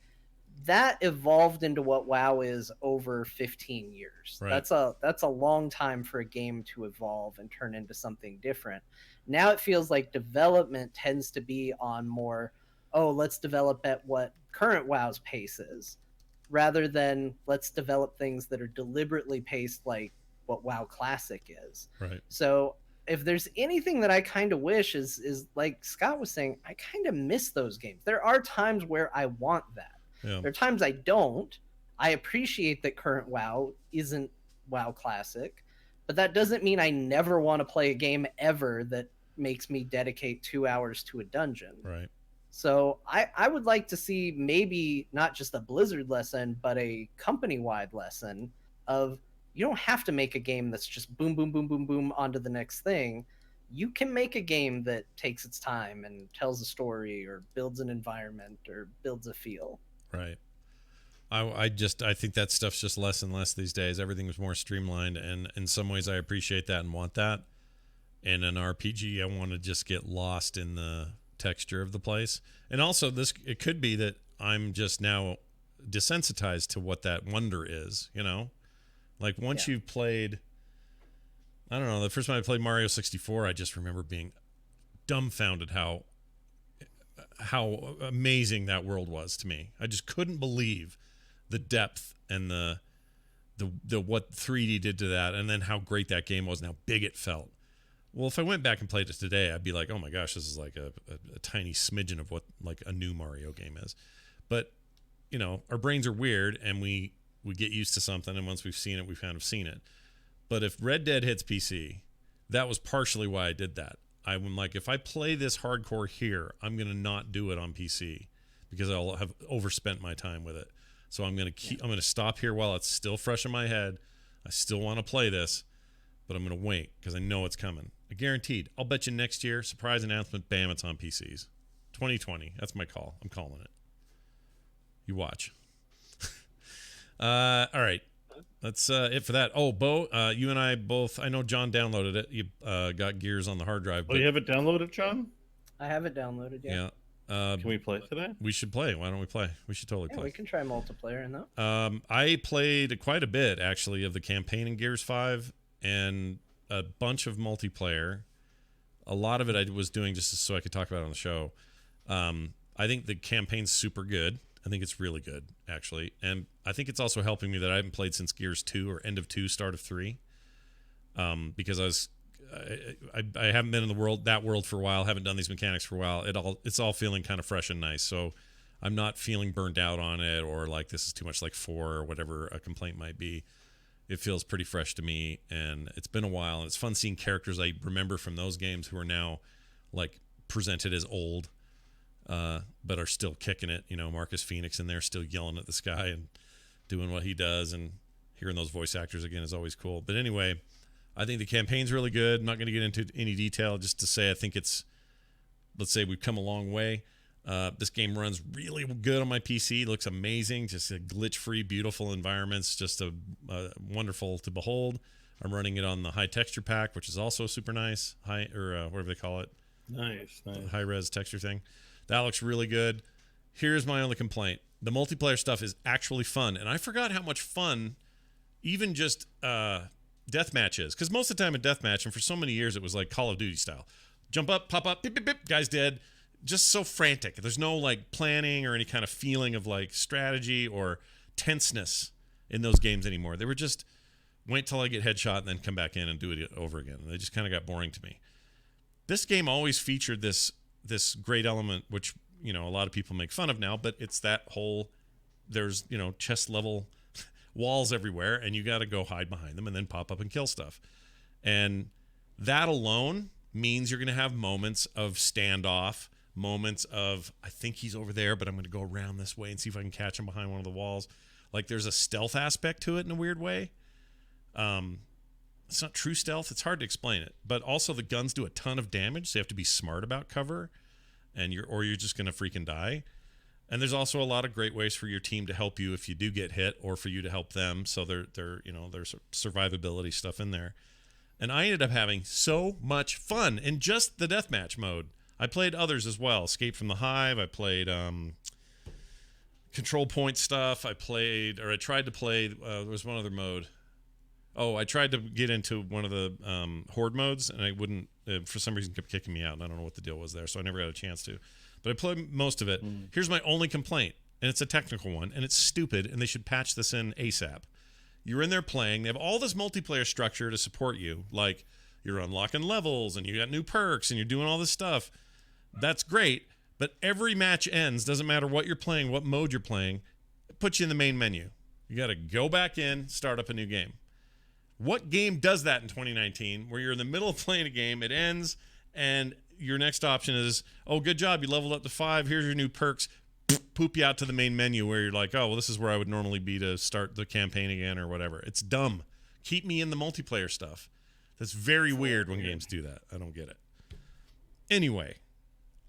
that evolved into what WoW is over 15 years. Right. That's a long time for a game to evolve and turn into something different. Now it feels like development tends to be on more, oh, let's develop at what current WoW's pace is, rather than let's develop things that are deliberately paced like what WoW Classic is. Right. So if there's anything that I kind of wish is like Scott was saying, I kind of miss those games. There are times where I want that. Yeah. There are times I don't. I appreciate that current WoW isn't WoW Classic, but that doesn't mean I never want to play a game ever that makes me dedicate 2 hours to a dungeon. Right. So I would like to see maybe not just a Blizzard lesson, but a company-wide lesson of you don't have to make a game that's just boom, boom, boom, boom, boom onto the next thing. You can make a game that takes its time and tells a story or builds an environment or builds a feel. Right. I think that stuff's just less and less these days. Everything's more streamlined, and in some ways I appreciate that and want that. In an RPG, I want to just get lost in the texture of the place. And also it could be that I'm just now desensitized to what that wonder is, you know? Like once you've played, I don't know, the first time I played Mario 64, I just remember being dumbfounded how amazing that world was to me. I just couldn't believe the depth and the what 3D did to that, and then how great that game was and how big it felt. Well, if I went back and played it today, I'd be like, oh my gosh, this is like a tiny smidgen of what like a new Mario game is. But, you know, our brains are weird and we get used to something, and once we've seen it, we've kind of seen it. But if Red Dead hits PC, that was partially why I did that. I'm like, if I play this hardcore here, I'm going to not do it on PC because I'll have overspent my time with it. So I'm going to stop here while it's still fresh in my head. I still want to play this, but I'm going to wait because I know it's coming. Guaranteed. I'll bet you next year, surprise announcement, bam, it's on PCs. 2020. That's my call. I'm calling it. You watch. All right. That's it for that. Oh, Bo, you and I both, I know John downloaded it. You got Gears on the hard drive. Oh, you have it downloaded, John? I have it downloaded, yeah. Can we play today? We should play. Why don't we play? We should totally play. We can try multiplayer in that. I played quite a bit, actually, of the campaign in Gears 5 and a bunch of multiplayer. A lot of it I was doing just so I could talk about it on the show. I think the campaign's super good. I think it's really good, actually. And I think it's also helping me that I haven't played since Gears 2 or end of 2, start of 3. Because I haven't been in that world for a while, haven't done these mechanics for a while. It's all feeling kind of fresh and nice. So I'm not feeling burned out on it or like this is too much like 4 or whatever a complaint might be. It feels pretty fresh to me, and it's been a while. And it's fun seeing characters I remember from those games who are now like presented as old. But are still kicking it. You know, Marcus Phoenix in there still yelling at the sky and doing what he does, and hearing those voice actors again is always cool. But anyway, I think the campaign's really good. I'm not going to get into any detail, just to say I think let's say we've come a long way. This game runs really good on my PC. It looks amazing, just a glitch-free, beautiful environments, just a wonderful to behold. I'm running it on the high texture pack, which is also super nice, whatever they call it. Nice. High-res texture thing. That looks really good. Here's my only complaint. The multiplayer stuff is actually fun, and I forgot how much fun even just deathmatch is. Because most of the time in deathmatch, and for so many years, it was like Call of Duty style. Jump up, pop up, beep, beep, beep, guy's dead. Just so frantic. There's no like planning or any kind of feeling of like strategy or tenseness in those games anymore. They were just wait till I get headshot and then come back in and do it over again. They just kind of got boring to me. This game always featured this great element, which, you know, a lot of people make fun of now, but it's that whole, there's, you know, chest level walls everywhere, and you got to go hide behind them and then pop up and kill stuff. And that alone means you're going to have moments of standoff, moments of, I think he's over there, but I'm going to go around this way and see if I can catch him behind one of the walls. Like there's a stealth aspect to it in a weird way. It's not true stealth. It's hard to explain it. But also the guns do a ton of damage, so you have to be smart about cover, and you're just going to freaking die. And there's also a lot of great ways for your team to help you if you do get hit, or for you to help them. So there's survivability stuff in there. And I ended up having so much fun in just the deathmatch mode. I played others as well. Escape from the Hive. I played control point stuff. I tried to play. There was one other mode. Oh, I tried to get into one of the horde modes, and I wouldn't, for some reason, kept kicking me out, and I don't know what the deal was there, so I never got a chance to. But I played most of it. Here's my only complaint, and it's a technical one, and it's stupid, and they should patch this in ASAP. You're in there playing. They have all this multiplayer structure to support you, like you're unlocking levels, and you got new perks, and you're doing all this stuff. That's great, but every match ends, doesn't matter what you're playing, what mode you're playing, it puts you in the main menu. You got to go back in, start up a new game. What game does that in 2019 where you're in the middle of playing a game, it ends, and your next option is, oh, good job, you leveled up to 5, here's your new perks, poop you out to the main menu where you're like, oh, well, this is where I would normally be to start the campaign again or whatever. It's dumb. Keep me in the multiplayer stuff. That's very weird when games do that. I don't get it. Anyway.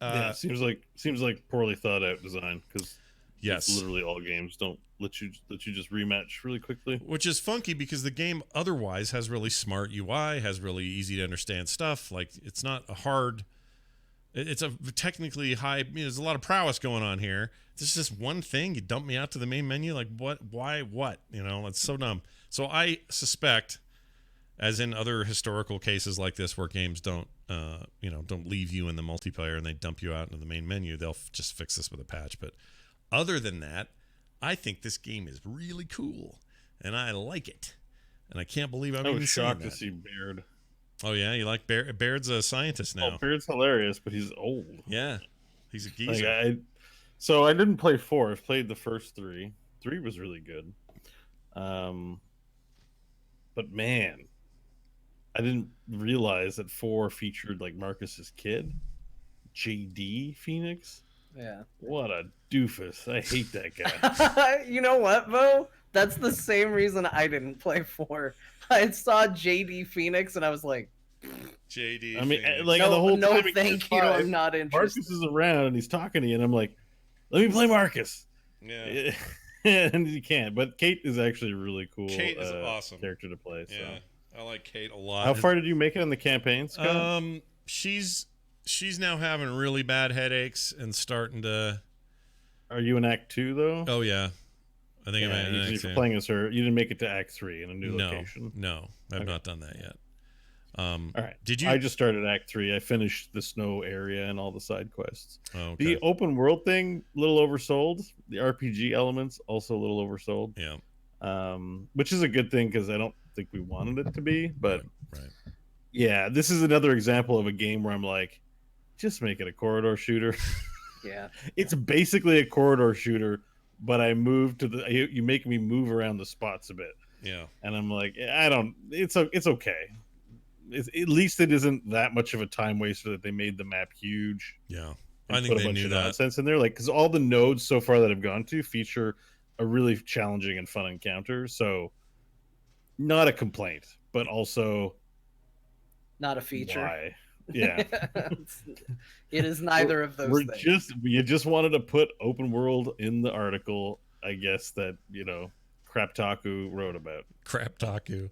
Yeah, seems like poorly thought out design, because yes, literally all games don't let you just rematch really quickly, which is funky because the game otherwise has really smart UI, has really easy to understand stuff. Like it's not a hard, it's a technically high, there's a lot of prowess going on here. It's just one thing, you dump me out to the main menu, like what, why, what, it's so dumb. So I suspect, as in other historical cases like this where games don't leave you in the multiplayer and they dump you out into the main menu, they'll just fix this with a patch. But other than that, I think this game is really cool, and I like it. And I can't believe I'm even shocked saying to see Baird. Oh, yeah? You like Baird? Baird's a scientist now. Oh, Baird's hilarious, but he's old. Yeah, he's a geezer. So I didn't play 4. I've played the first 3. 3 was really good. But man, I didn't realize that 4 featured like Marcus's kid, JD Phoenix. Yeah. What a doofus. I hate that guy. You know what, Bo? That's the same reason I didn't play 4. I saw JD Phoenix and I was like, JD. I mean, Phoenix. like no, the whole no, time in thank Gears you. 5, I'm not interested. Marcus is around and he's talking to you, and I'm like, let me play Marcus. Yeah. And you can't. But Kate is actually a really cool. Kate is awesome character to play. So. Yeah, I like Kate a lot. How far did you make it in the campaign, Scott? She's now having really bad headaches and starting to. Are you in Act 2 though? Oh yeah, I think I'm in Act 2. If you're playing as her, you didn't make it to Act 3 in a new location. No, I've not done that yet. All right. Did you? I just started Act 3. I finished the snow area and all the side quests. Oh, okay. The open world thing, a little oversold. The RPG elements, also a little oversold. Yeah. Which is a good thing because I don't think we wanted it to be. But right. Yeah, this is another example of a game where I'm like, just make it a corridor shooter. Yeah. It's basically a corridor shooter, but I moved to the. You make me move around the spots a bit. Yeah. And I'm like, I don't. It's okay. At least it isn't that much of a time waster that they made the map huge. Yeah, I think they knew that. Nonsense in there, like because all the nodes so far that I've gone to feature a really challenging and fun encounter. So, not a complaint, but also not a feature. Why? Yeah, it is neither of those things. You just wanted to put open world in the article, I guess that Craptaku wrote about. Craptaku.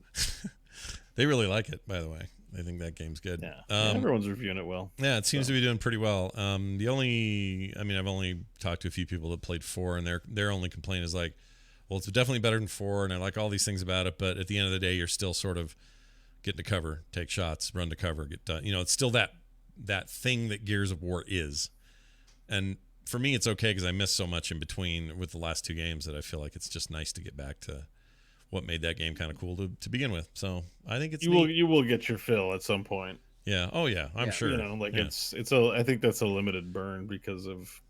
They really like it, by the way. They think that game's good. Yeah, everyone's reviewing it well. Yeah, it seems to be doing pretty well. I've only talked to a few people that played 4, and their only complaint is like, well, it's definitely better than 4, and I like all these things about it, but at the end of the day, you're still sort of getting to cover, take shots, run to cover, get done. It's still that thing that Gears of War is. And for me, it's okay because I missed so much in between with the last 2 games that I feel like it's just nice to get back to what made that game kind of cool to begin with. So I think it's you will get your fill at some point. Yeah. Oh yeah, I'm sure. I think that's a limited burn because of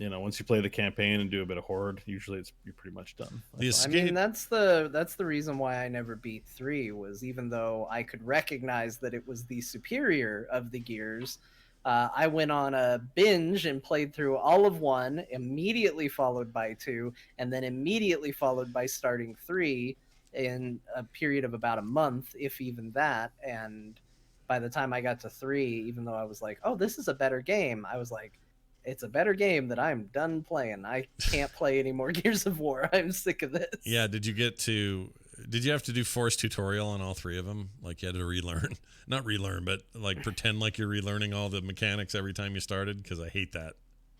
once you play the campaign and do a bit of horde, usually you're pretty much done. I mean, that's the reason why I never beat 3 was even though I could recognize that it was the superior of the Gears. I went on a binge and played through all of 1, immediately followed by 2, and then immediately followed by starting 3 in a period of about a month, if even that. And by the time I got to 3, even though I was like, oh, this is a better game, I was like, it's a better game that I'm done playing. I can't play any more Gears of War. I'm sick of this. Yeah, did you have to do forced tutorial on all 3 of them? Like you had to relearn, not relearn, but like pretend like you're relearning all the mechanics every time you started? Because I hate that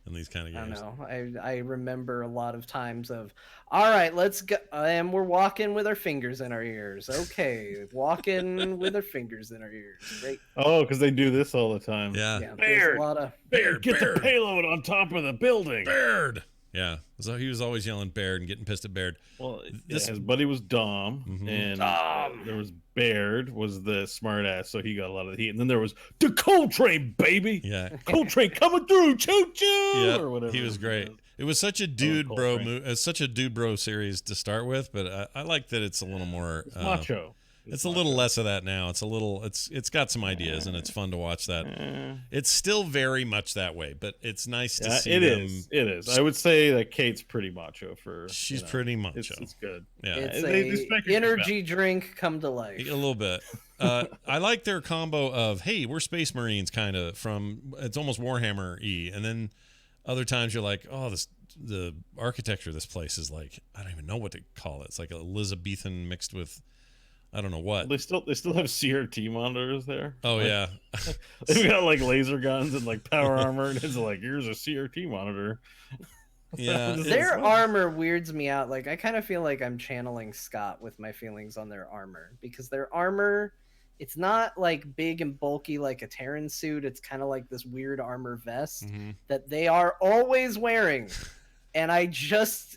in these kind of games. I know. I remember a lot of times of, all right, let's go. And we're walking with our fingers in our ears. Okay, walking with our fingers in our ears. Great. Oh, because they do this all the time. Yeah. Baird, Baird, get the payload on top of the building. Baird. Yeah, so he was always yelling Baird and getting pissed at Baird. Well, his buddy was Dom, and there was Baird was the smart ass, so he got a lot of the heat. And then there was the Coltrane, baby. Yeah, Coltrane coming through, choo choo. Yeah, or whatever. He was great. It was such a dude bro series to start with, but I like that it's a little more macho. It's a little less of that now. It's got some ideas, and it's fun to watch that. It's still very much that way, but it's nice to see them. It is. I would say that Kate's pretty macho She's pretty macho. It's good. Yeah. It's a energy drink come to life. A little bit. I like their combo of, hey, we're Space Marines kind of it's almost Warhammer-y, and then other times you're like, oh, the architecture of this place is like, I don't even know what to call it. It's like Elizabethan mixed with I don't know what. They still have CRT monitors there. Oh yeah, they've got like laser guns and like power armor, and it's like here's a CRT monitor. Yeah, their armor weirds me out. Like I kind of feel like I'm channeling Scott with my feelings on their armor because their armor, it's not like big and bulky like a Terran suit. It's kind of like this weird armor vest that they are always wearing, and I just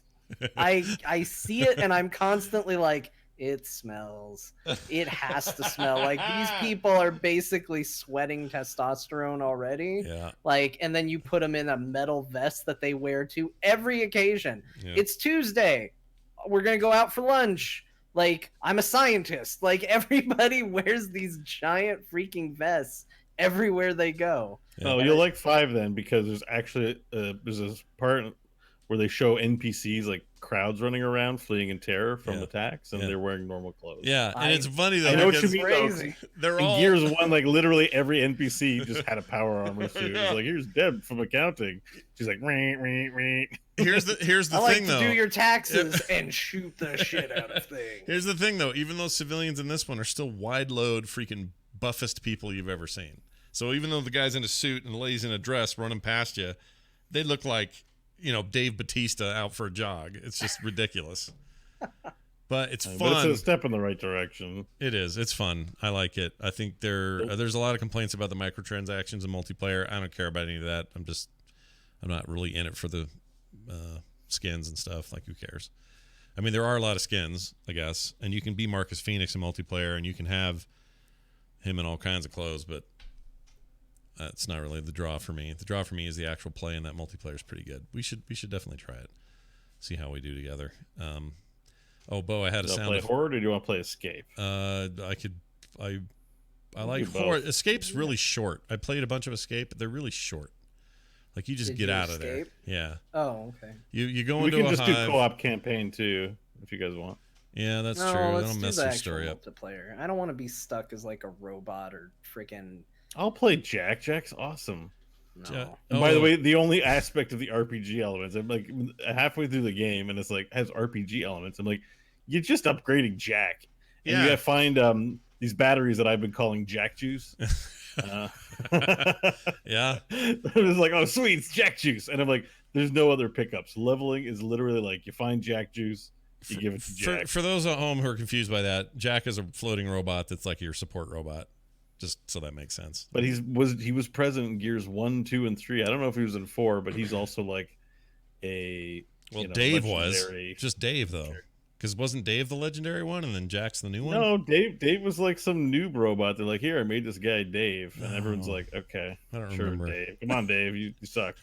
I see it and I'm constantly like, it smells. It has to smell. Like these people are basically sweating testosterone already. Yeah. Like, and then you put them in a metal vest that they wear to every occasion. Yeah. It's Tuesday. We're going to go out for lunch. Like, I'm a scientist. Like, everybody wears these giant freaking vests everywhere they go. Oh, you'll like 5 then because there's actually there's this part where they show NPCs like crowds running around fleeing in terror from attacks, and they're wearing normal clothes. Yeah, and it's funny though. I know what you mean. Crazy. They're in all Gears 1, like literally every NPC just had a power armor suit. It's like, here's Deb from accounting. She's like, wee, wee, wee. Here's the I like thing to though. do your taxes and shoot the shit out of things. Here's the thing though. Even those civilians in this one are still wide load, freaking buffest people you've ever seen. So even though the guy's in a suit and the lady's in a dress running past you, they look like, you know, Dave Bautista out for a jog. It's just ridiculous. But it's fun. But it's a step in the right direction. It is. It's fun. I like it. I think there's a lot of complaints about the microtransactions and multiplayer. I don't care about any of that. I'm not really in it for the skins and stuff. Like, who cares? I mean, there are a lot of skins, I guess, and you can be Marcus Phoenix in multiplayer, and you can have him in all kinds of clothes, but that's not really the draw for me. The draw for me is the actual play, and that multiplayer is pretty good. We should definitely try it. See how we do together. Bo, I had a sound. Play Horde, or do you want to play Escape? I like Horde. Escape's really short. I played a bunch of Escape, but they're really short. Like, you just get out of there. Yeah. Oh, okay. You go into a hive. We can just do co-op campaign too, if you guys want. Yeah, that's true. That'll mess the story up. Multiplayer. I don't want to be stuck as like a robot or freaking. I'll play Jack. Jack's awesome. No. And by the way, the only aspect of the RPG elements, I'm like halfway through the game, and it's like has RPG elements. I'm like, you're just upgrading Jack, and you gotta find these batteries that I've been calling Jack Juice. Yeah, it was like, oh sweet, it's Jack Juice, and I'm like, there's no other pickups. Leveling is literally like you find Jack Juice, you give it to Jack. For those at home who are confused by that, Jack is a floating robot that's like your support robot. Just so that makes sense. But he was present in Gears 1, 2, and 3. I don't know if he was in 4, but he's also like a Dave was just Dave though, because wasn't Dave the legendary one, and then Jack's the new one? No, Dave was like some noob robot. They're like, here, I made this guy Dave, and everyone's like, okay, I don't sure, remember. Dave, come on, Dave, you suck.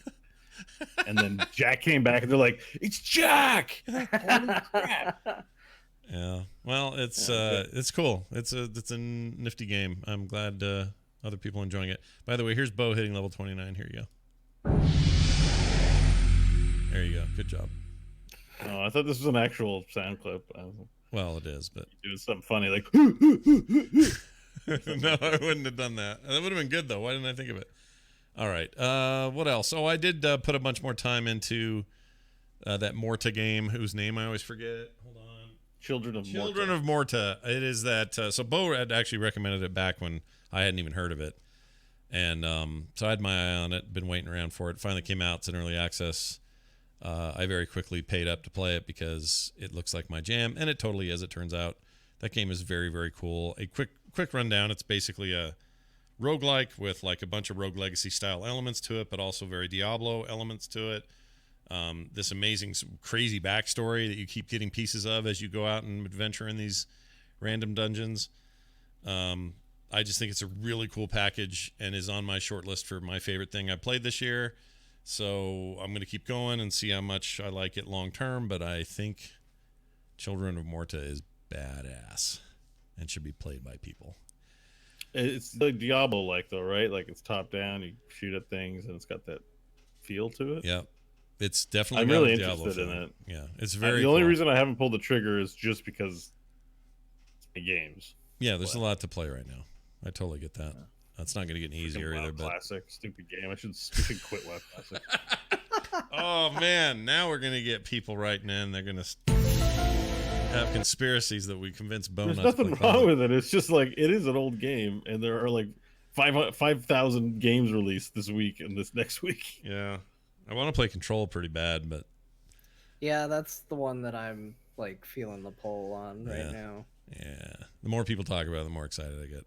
And then Jack came back, and they're like, it's Jack. Holy crap. Yeah, well, it's cool. It's a nifty game. I'm glad other people are enjoying it. By the way, here's Bo hitting level 29. Here you go. There you go. Good job. Oh, I thought this was an actual sound clip. Well, it is, but it was something funny like. No, I wouldn't have done that. That would have been good though. Why didn't I think of it? All right. What else? Oh, I did put a bunch more time into that Morta game, whose name I always forget. Hold on. Children of Morta. It is that. So Bo had actually recommended it back when I hadn't even heard of it, and so I had my eye on it. Been waiting around for it. Finally came out. It's in early access. I very quickly paid up to play it because it looks like my jam, and it totally is. It turns out that game is very, very cool. A quick rundown. It's basically a roguelike with like a bunch of Rogue Legacy style elements to it, but also very Diablo elements to it. This amazing, crazy backstory that you keep getting pieces of as you go out and adventure in these random dungeons. I just think it's a really cool package and is on my short list for my favorite thing I played this year. So I'm going to keep going and see how much I like it long term, but I think Children of Morta is badass and should be played by people. It's like Diablo-like though, right? Like it's top down, you shoot at things, and it's got that feel to it. Yeah. It's definitely I'm got really a Diablo interested feeling. in it. Yeah, it's very the only cool. reason I haven't pulled the trigger is just because the games. Yeah, there's a lot to play right now. I totally get that. Yeah. That's not going to get any easier either. But classic, stupid game. We should quit WoW Classic. Oh man, now we're going to get people writing in. They're going to have conspiracies that we convince Bo There's not nothing to play wrong with it. It's just like it is an old game, and there are like 5,000 games released this week and this next week. Yeah, I want to play Control pretty bad, but yeah, that's the one that I'm like feeling the pull on right now. Yeah, the more people talk about it, the more excited I get.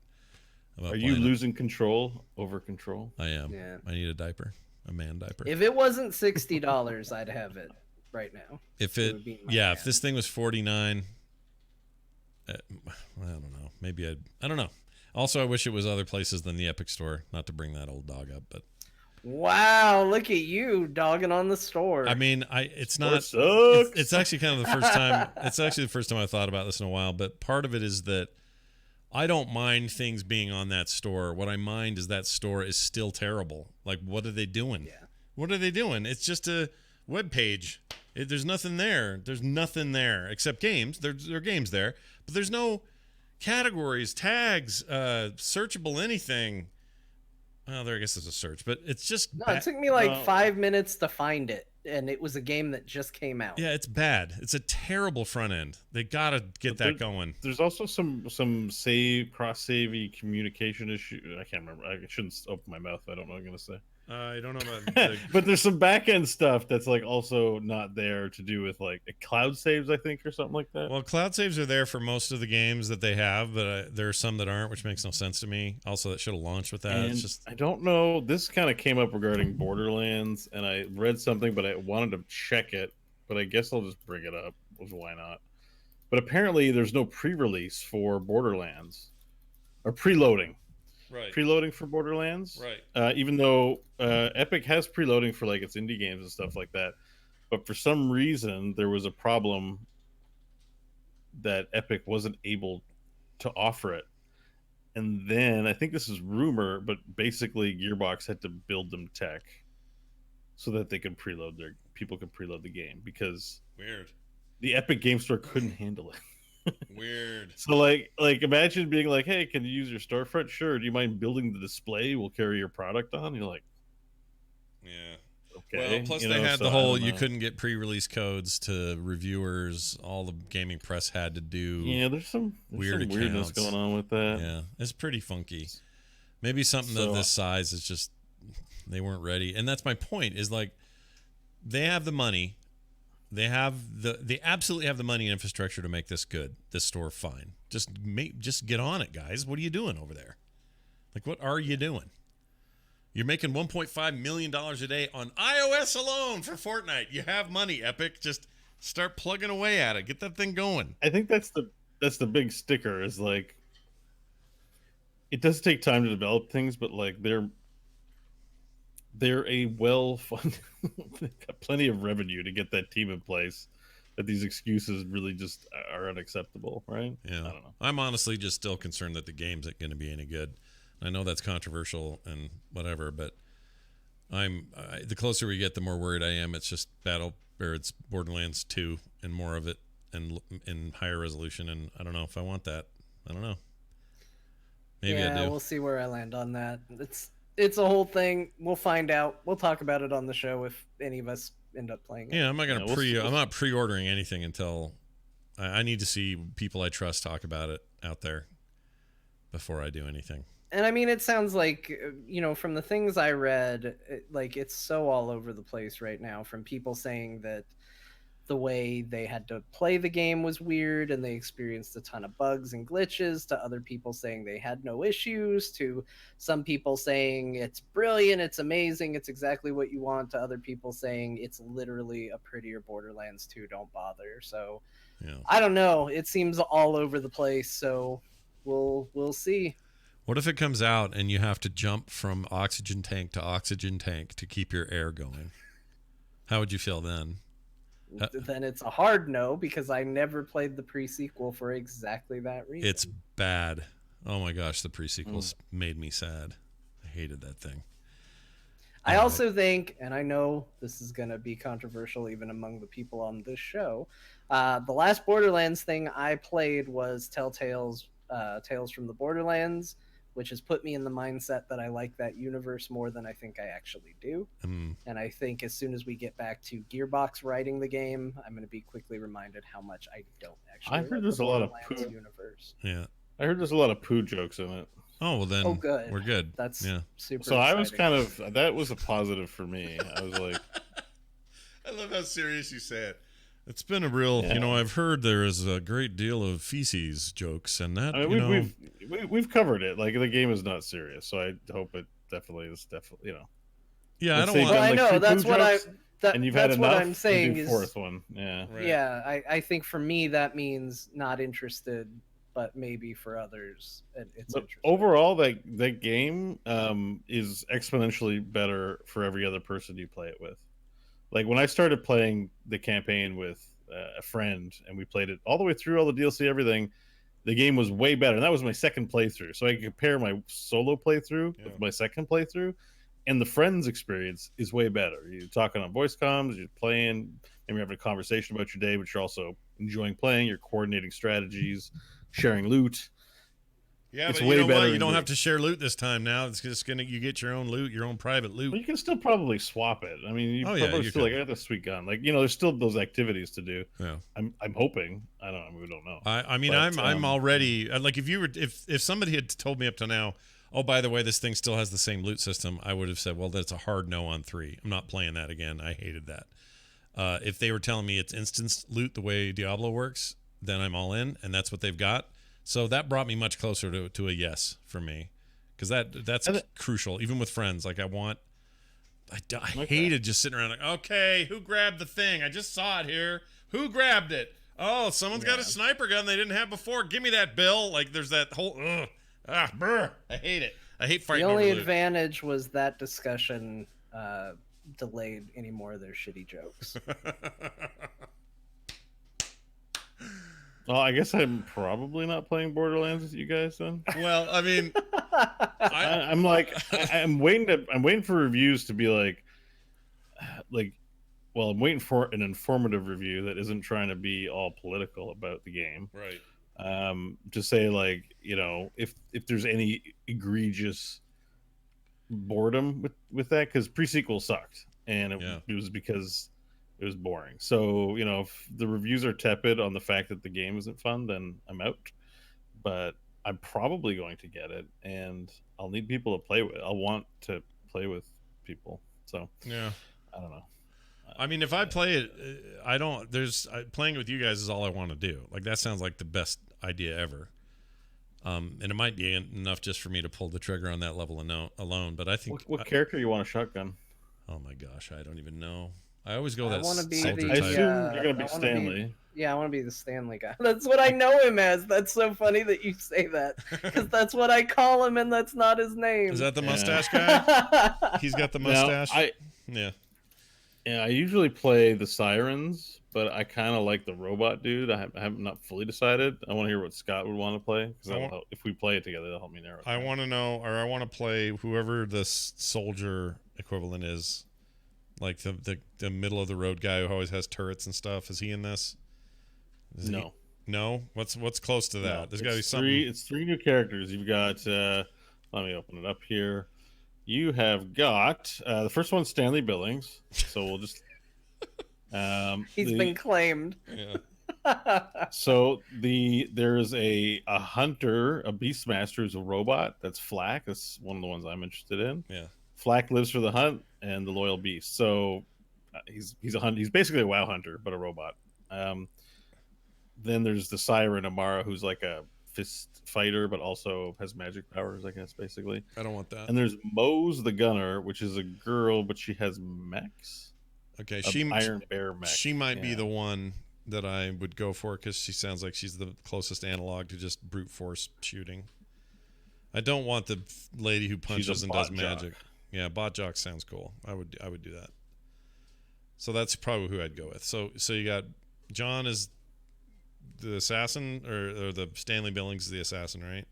Are you losing control over Control? I am. Yeah. I need a diaper, a man diaper. If it wasn't $60, I'd have it right now. If if this thing was $49, I don't know. Maybe I don't know. Also, I wish it was other places than the Epic Store. Not to bring that old dog up, but. Wow, look at you dogging on the store. I mean, it's not. It's actually kind of the first time. It's actually the first time I thought about this in a while. But part of it is that I don't mind things being on that store. What I mind is that store is still terrible. Like, what are they doing? Yeah. What are they doing? It's just a web page. There's nothing there. There's nothing there except games. There are games there, but there's no categories, tags, searchable anything. Well, there I guess there's a search, but it's just no. It took me like 5 minutes to find it, and it was a game that just came out. Yeah, it's bad. It's a terrible front end. They gotta get that going. There's also some cross-savey communication issue. I can't remember. I shouldn't open my mouth. I don't know what I'm gonna say. I don't know about but there's some back-end stuff that's like also not there to do with like cloud saves, I think, or something like that. Well, cloud saves are there for most of the games that they have, but there are some that aren't, which makes no sense to me. Also, that should have launched with that. And it's just I don't know. This kind of came up regarding Borderlands, and I read something, but I wanted to check it. But I guess I'll just bring it up. Why not? But apparently, there's no pre-release for Borderlands or preloading. Right. Preloading for Borderlands, right? Even though Epic has preloading for like its indie games and stuff like that, but for some reason there was a problem that Epic wasn't able to offer it. And then I think this is rumor, but basically Gearbox had to build them tech so that they could people could preload the game because the Epic Game Store couldn't handle it. Weird. So like imagine being like, hey, can you use your storefront? Sure. Do you mind building the display? We'll carry your product on. You're like, yeah. Okay. Well, plus they had the whole you couldn't get pre-release codes to reviewers. All the gaming press had to do. Yeah, there's some weirdness going on with that. Yeah, it's pretty funky. Maybe something of this size is just they weren't ready, and that's my point. Is like they have the money. They absolutely have the money and infrastructure to make this good. This store fine. Just get on it, guys. What are you doing over there? Like, what are you doing? You're making $1.5 million a day on iOS alone for Fortnite. You have money, Epic. Just start plugging away at it. Get that thing going. I think that's the big sticker. Is like it does take time to develop things, but like they're a well-funded, got plenty of revenue to get that team in place. That these excuses really just are unacceptable, right? Yeah, I don't know. I'm honestly just still concerned that the game's not going to be any good. I know that's controversial and whatever, but the closer we get, the more worried I am. It's just it's Borderlands 2 and more of it and in higher resolution, and I don't know if I want that. I don't know. Maybe I do. We'll see where I land on that. It's a whole thing. We'll find out. We'll talk about it on the show if any of us end up playing it. Yeah, I'm not gonna I'm not pre-ordering anything until I need to see people I trust talk about it out there before I do anything. And I mean, it sounds like, from the things I read, it's so all over the place right now. From people saying that the way they had to play the game was weird and they experienced a ton of bugs and glitches, to other people saying they had no issues, to some people saying it's brilliant, it's amazing, it's exactly what you want, to other people saying it's literally a prettier Borderlands 2, don't bother. So yeah. I don't know, it seems all over the place, so we'll see. What if it comes out and you have to jump from oxygen tank to oxygen tank to keep your air going? How would you feel then? Then it's a hard no, because I never played the pre-sequel for exactly that reason. It's bad. Oh my gosh, the pre-sequels made me sad. I hated that thing. I also think, and I know this is going to be controversial even among the people on this show, the last Borderlands thing I played was Telltale's Tales from the Borderlands, which has put me in the mindset that I like that universe more than I think I actually do. And I think as soon as we get back to Gearbox writing the game, I'm going to be quickly reminded how much I don't actually like there's a lot of poo universe. Yeah. I heard there's a lot of poo jokes in it. Oh, well then good. We're good. That's super So exciting. I was kind of, that was a positive for me. I was like... I love how serious you say it. It's been a real, I've heard there is a great deal of feces jokes, and that, we've covered it. Like, the game is not serious, so I hope it definitely is, Yeah, I don't want. Well, I know that's what and you've had enough. What I'm saying is fourth one. Yeah. Right. Yeah, I think for me that means not interested, but maybe for others it's interesting. Overall, that game is exponentially better for every other person you play it with. Like when I started playing the campaign with a friend and we played it all the way through, all the DLC, everything, the game was way better. And that was my second playthrough. So I could compare my solo playthrough with my second playthrough. And the friends experience is way better. You're talking on voice comms, you're playing, maybe you're having a conversation about your day, but you're also enjoying playing, you're coordinating strategies, sharing loot. Yeah, it's but way you know better what? You don't in have to share loot this time now. It's just you get your own loot, your own private loot. Well, you can still probably swap it. I mean, you probably you still can. like, I got this sweet gun. Like, there's still those activities to do. Yeah. I'm hoping. I don't know. We don't know. I mean, But, I'm already like if somebody had told me up to now, oh, by the way, this thing still has the same loot system, I would have said, well, that's a hard no on 3. I'm not playing that again. I hated that. If they were telling me it's instant loot the way Diablo works, then I'm all in, and that's what they've got. So that brought me much closer to a yes for me, because that's crucial, even with friends. Like I hated just sitting around like, okay, who grabbed the thing? I just saw it here. Who grabbed it? Oh, someone's got a sniper gun they didn't have before. Give me that, Bill. Like there's that whole brr. I hate it. I hate fighting. The only over advantage was that discussion delayed any more of their shitty jokes. Well, I guess I'm probably not playing Borderlands with you guys then. Well, I mean, I'm waiting for reviews to be like, well, I'm waiting for an informative review that isn't trying to be all political about the game. Right. To say like, if there's any egregious boredom with that, because pre-sequel sucked, and it was because it was boring. So, if the reviews are tepid on the fact that the game isn't fun, then I'm out. But I'm probably going to get it, and I'll need people to play with. I'll want to play with people. So, yeah, I don't know. I mean, if I play it, I don't. Playing with you guys is all I want to do. Like that sounds like the best idea ever. And it might be enough just for me to pull the trigger on that level alone. But I think what character you want a shotgun? Oh my gosh, I don't even know. I always go that soldier type. I assume you're gonna be Stanley. I want to be the Stanley guy. That's what I know him as. That's so funny that you say that, because that's what I call him, and that's not his name. Is that the mustache guy? He's got the mustache. Yeah, I usually play the Sirens, but I kind of like the robot dude. I have not fully decided. I want to hear what Scott would want to play, because if we play it together, that'll help me narrow it down. I want to know, or I want to play whoever the soldier equivalent is. Like the middle of the road guy who always has turrets and stuff. Is he in this? No. No? What's close to that? No, There's got to be something. It's 3 new characters. You've got let me open it up here. You have got the first one's Stanley Billings. So we'll just he's been claimed. Yeah. So there's a hunter, a beastmaster who's a robot. That's Flack. That's one of the ones I'm interested in. Yeah. Flack lives for the hunt and the loyal beast. So he's a hunter. He's basically a WoW hunter, but a robot. Then there's the Siren Amara, who's like a fist fighter, but also has magic powers, I guess, basically. I don't want that. And there's Mose the Gunner, which is a girl, but she has mechs. Okay, Iron Bear mech. She might be the one that I would go for, because she sounds like she's the closest analog to just brute force shooting. I don't want the lady who punches and does magic. Yeah, bot jock sounds cool. I would do that. So that's probably who I'd go with. So you got John is the assassin, or the Stanley Billings is the assassin, right?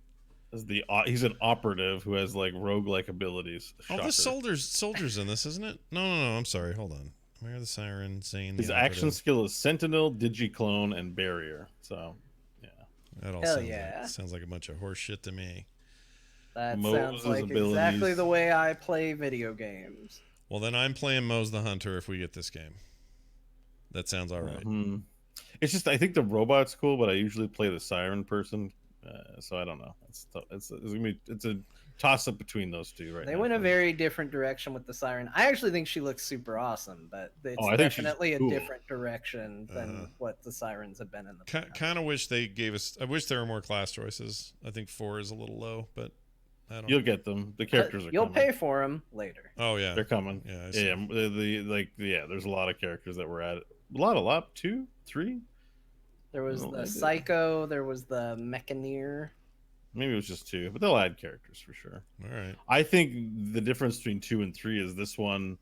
He's an operative who has like roguelike abilities. Shocker. Oh, the soldiers in this, isn't it? No. I'm sorry. Hold on. Where are the Siren? Zane. His action skill is Sentinel, Digiclone, and Barrier. So, yeah. That all sounds like a bunch of horse shit to me. That sounds like exactly the way I play video games. Well, then I'm playing Mose the Hunter if we get this game. That sounds all right. Mm-hmm. It's just, I think the robot's cool, but I usually play the Siren person, so I don't know. It's a toss-up between those two right now. They went a very different direction with the Siren. I actually think she looks super awesome, but it's definitely a different direction than what the Sirens have been in the past. Kind of wish they gave us... I wish there were more class choices. I think 4 is a little low, but... You'll get them. The characters are You'll coming. pay for them later. Oh yeah, they're coming. Yeah. There's a lot of characters that were at it. A lot. 2, 3. There was the Psycho. There was the Mechaneer. Maybe it was just 2, but they'll add characters for sure. All right. I think the difference between 2 and 3 is this one.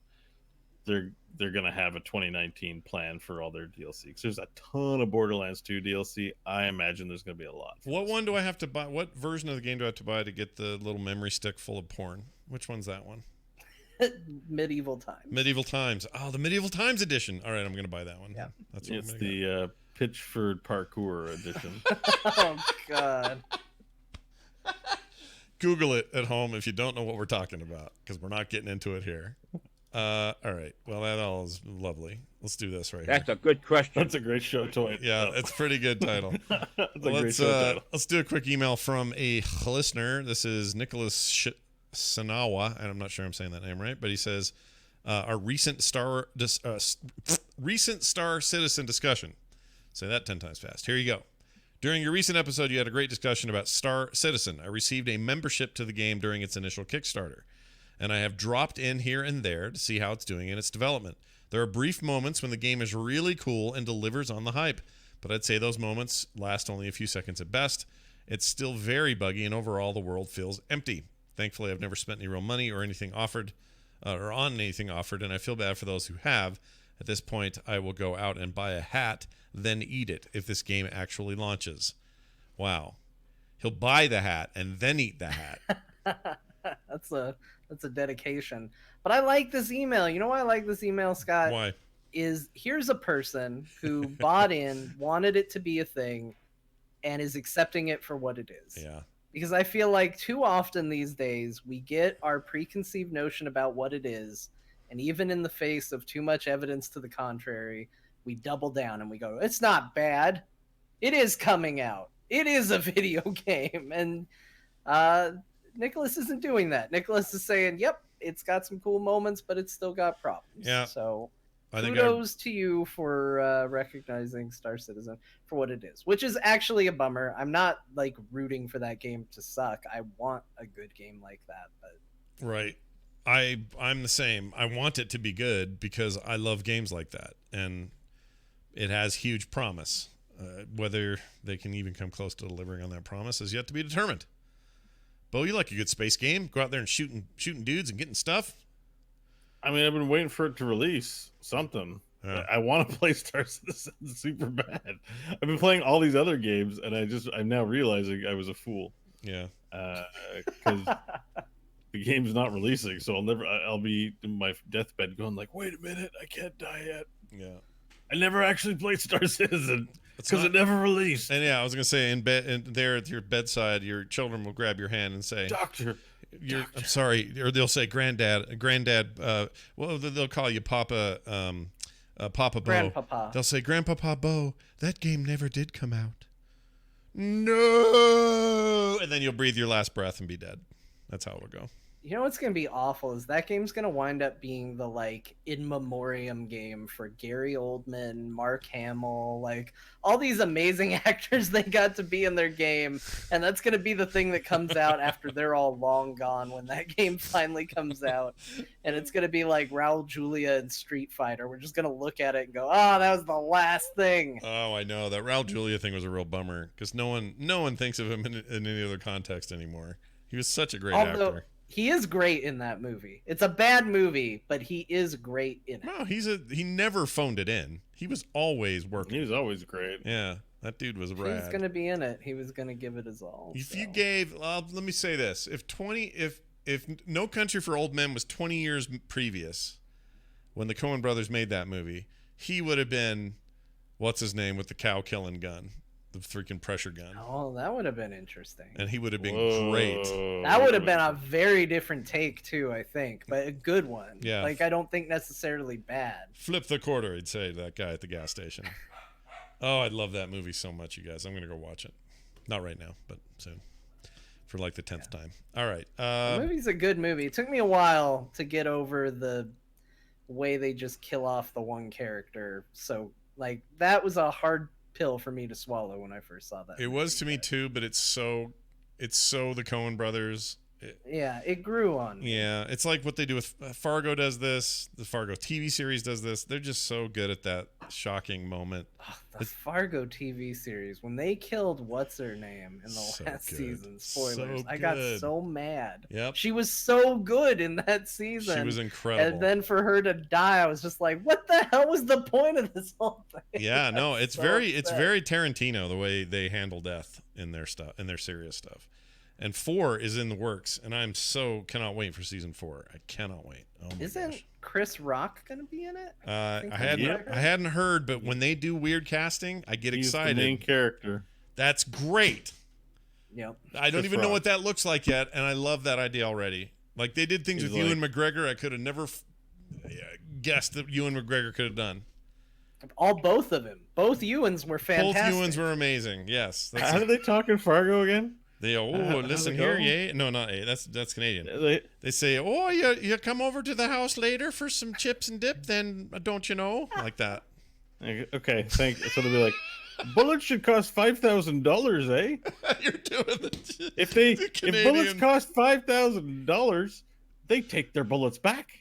They're gonna have a 2019 plan for all their DLC. Because there's a ton of Borderlands 2 DLC. I imagine there's gonna be a lot. What one do I have to buy? What version of the game do I have to buy to get the little memory stick full of porn? Which one's that one? Medieval times. Medieval Times. Oh, the Medieval Times edition. All right, I'm going to buy that one. Yeah. That's what It's I'm gonna the Pitchford Parkour edition. Oh God. Google it at home if you don't know what we're talking about, because we're not getting into it here. All right. Well, that all is lovely. Let's do this right That's here. a good question. That's a great show toy. Yeah, it's a pretty good title. That's a great show title. Let's do a quick email from a listener. This is Nicholas Sanawa, and I'm not sure I'm saying that name right, but he says, our recent Star Citizen discussion. Say that 10 times fast. Here you go. During your recent episode, you had a great discussion about Star Citizen. I received a membership to the game during its initial Kickstarter, and I have dropped in here and there to see how it's doing in its development. There are brief moments when the game is really cool and delivers on the hype, but I'd say those moments last only a few seconds at best. It's still very buggy, and overall the world feels empty. Thankfully, I've never spent any real money or anything offered, or on anything offered, and I feel bad for those who have. At this point, I will go out and buy a hat, then eat it if this game actually launches. Wow. He'll buy the hat and then eat the hat. That's a dedication. But I like this email. You know why I like this email, Scott? Why? Here's a person who bought in, wanted it to be a thing, and is accepting it for what it is. Yeah. Because I feel like too often these days we get our preconceived notion about what it is, and even in the face of too much evidence to the contrary, we double down and we go, it's not bad. It is coming out. It is a video game. And Nicholas isn't doing that. Nicholas is saying, yep, it's got some cool moments, but it's still got problems. Yeah. So I think kudos to you for recognizing Star Citizen for what it is, which is actually a bummer. I'm not like rooting for that game to suck. I want a good game like that, but right. I'm the same. I want it to be good because I love games like that, and it has huge promise. Whether they can even come close to delivering on that promise is yet to be determined. Bo, you like a good space game? Go out there and shooting dudes and getting stuff? I mean, I've been waiting for it to release something. Yeah. I want to play Star Citizen super bad. I've been playing all these other games, and I'm now realizing I was a fool. Yeah. Because the game's not releasing, so I'll be in my deathbed going like, wait a minute, I can't die yet. Yeah. I never actually played Star Citizen because it never released. And yeah, I was gonna say in bed, and there at your bedside, your children will grab your hand and say, Doctor. I'm sorry, or they'll say, Granddad. Well, they'll call you Papa, Papa Bo. Grandpapa. They'll say, Grandpapa Bo, that game never did come out. No, and then you'll breathe your last breath and be dead. That's how it'll go. You know what's going to be awful is that game's going to wind up being the like in memoriam game for Gary Oldman, Mark Hamill, like all these amazing actors they got to be in their game, and that's going to be the thing that comes out after they're all long gone when that game finally comes out, and it's going to be like Raul Julia in Street Fighter. We're just going to look at it and go, "Oh, that was the last thing." Oh, I know that Raul Julia thing was a real bummer because no one thinks of him in any other context anymore. He was such a great actor. He is great in that movie. It's a bad movie, but he is great in it. No, he never phoned it in. He was always working. He was always great. Yeah, that dude was rad. He was going to be in it. He was going to give it his all. If you gave, let me say this: if No Country for Old Men was 20 years previous, when the Coen brothers made that movie, he would have been, what's his name with the cow killing gun? The freaking pressure gun. Oh, that would have been interesting. And he would have been great. That would have been a very different take too, I think, but a good one. Yeah. Like I don't think necessarily bad. Flip the quarter, he'd say to that guy at the gas station. Oh, I love that movie so much, you guys. I'm going to go watch it. Not right now, but soon. For like the 10th time. All right. The movie's a good movie. It took me a while to get over the way they just kill off the one character. So like that was a hard pill for me to swallow when I first saw that. It was to me too, but it's so the Coen brothers. It grew on me. Yeah, it's like what they do with Fargo does this. The Fargo TV series does this. They're just so good at that shocking moment. Oh, the Fargo TV series, when they killed what's her name in the last season. Spoilers. I got so mad. Yep. She was so good in that season. She was incredible. And then for her to die, I was just like, what the hell was the point of this whole thing? Yeah, no, it's very Tarantino the way they handle death in their stuff, in their serious stuff. And 4 is in the works, and I'm cannot wait for season 4. I cannot wait. Oh my gosh. Chris Rock gonna be in it? I hadn't heard, but when they do weird casting, I get excited. He's the main character. That's great. Yep. I don't even know what that looks like yet, and I love that idea already. Like they did things with Ewan McGregor I could have never guessed that Ewan McGregor could have done. Both of them. Both Ewans were fantastic. Both Ewans were amazing. Yes. How do they talk in Fargo again? They listen here, yeah. No, not A. That's Canadian. They say, oh, you come over to the house later for some chips and dip, then don't you know? Like that. Okay, thank you. So they'll be like, bullets should cost $5,000, eh? You're doing it. If bullets cost $5,000, they take their bullets back.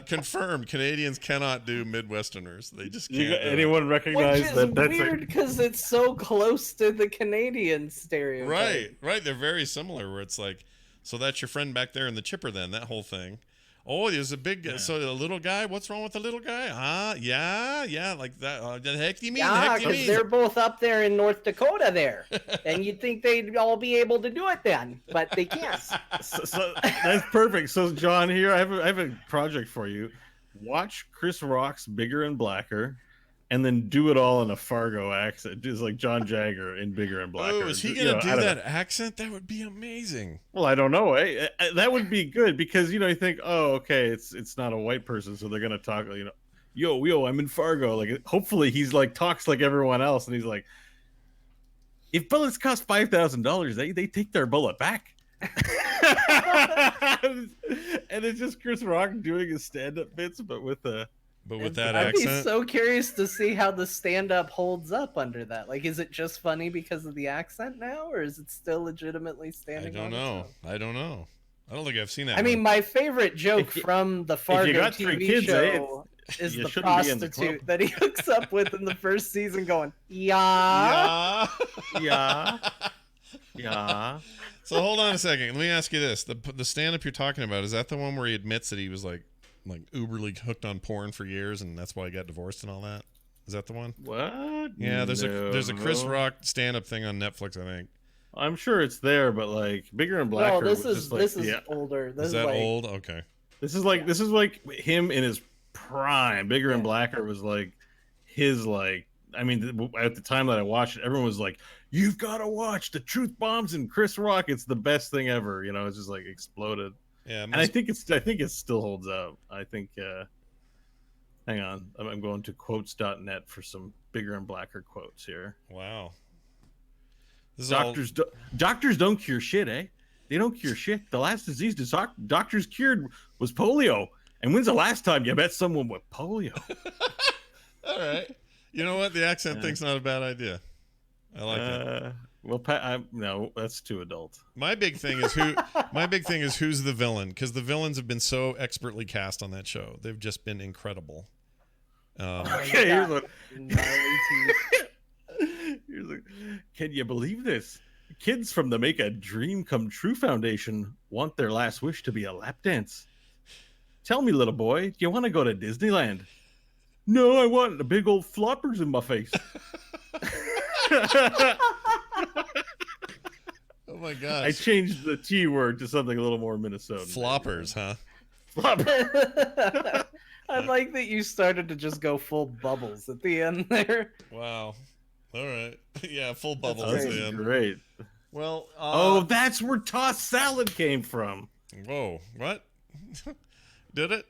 Confirmed. Canadians cannot do Midwesterners. They just can't. Anyone recognize that? That's weird because it's so close to the Canadian stereotype. Right. They're very similar. Where it's like, so that's your friend back there in the chipper. Then that whole thing. Oh, there's a big. So the little guy. What's wrong with the little guy? Yeah, like that. The heck do you mean? Yeah, because they're both up there in North Dakota there, and you'd think they'd all be able to do it then, but they can't. So that's perfect. So John, here I have a project for you. Watch Chris Rock's Bigger and Blacker, and then do it all in a Fargo accent, just like John Jagger in Bigger and Blacker. Oh, is he gonna do that accent? That would be amazing. Well, I don't know. That would be good because you think, oh, okay, it's not a white person, so they're gonna talk, yo, I'm in Fargo. Like, hopefully he's like talks like everyone else, and he's like, if bullets cost $5,000, they take their bullet back. And it's just Chris Rock doing his stand-up bits, but with that accent. I'd be so curious to see how the stand-up holds up under that. Like, is it just funny because of the accent now, or is it still legitimately standing? I don't know. I don't think I've seen that. I mean, my favorite joke from the Fargo TV show is the prostitute that he hooks up with in the first season, going, yeah. So hold on a second. Let me ask you this: the stand-up you're talking about, is that the one where he admits that he was like uberly hooked on porn for years, and that's why he got divorced and all that? Is that the one? What? Yeah, there's a Chris Rock stand-up thing on Netflix, I think. I'm sure it's there, but like Bigger and Blacker. No, this is older. Is that old? Okay. This is like him in his prime. Bigger and Blacker was like his like. I mean, at the time that I watched it, everyone was like, "You've got to watch the Truth Bombs and Chris Rock. It's the best thing ever." It's just like exploded. Yeah, and I think it still holds up. I think. Hang on, I'm going to quotes.net for some Bigger and Blacker quotes here. Wow. Doctors don't cure shit, eh? They don't cure shit. The last disease doctors cured was polio. And when's the last time you met someone with polio? All right. You know what? The accent thing's not a bad idea. I like it. Well, no, that's too adult. My big thing is who's the villain, because the villains have been so expertly cast on that show. They've just been incredible. Okay, here's what. Can you believe this? Kids from the Make a Dream Come True Foundation want their last wish to be a lap dance. Tell me, little boy, do you want to go to Disneyland? No, I want the big old floppers in my face. Oh my gosh. I changed the T word to something a little more Minnesotan. Floppers, huh? Floppers. I like that you started to just go full bubbles at the end there. Wow. All right. Yeah, full bubbles at the end. Great. Well, that's where tossed salad came from. Whoa, what? Did it?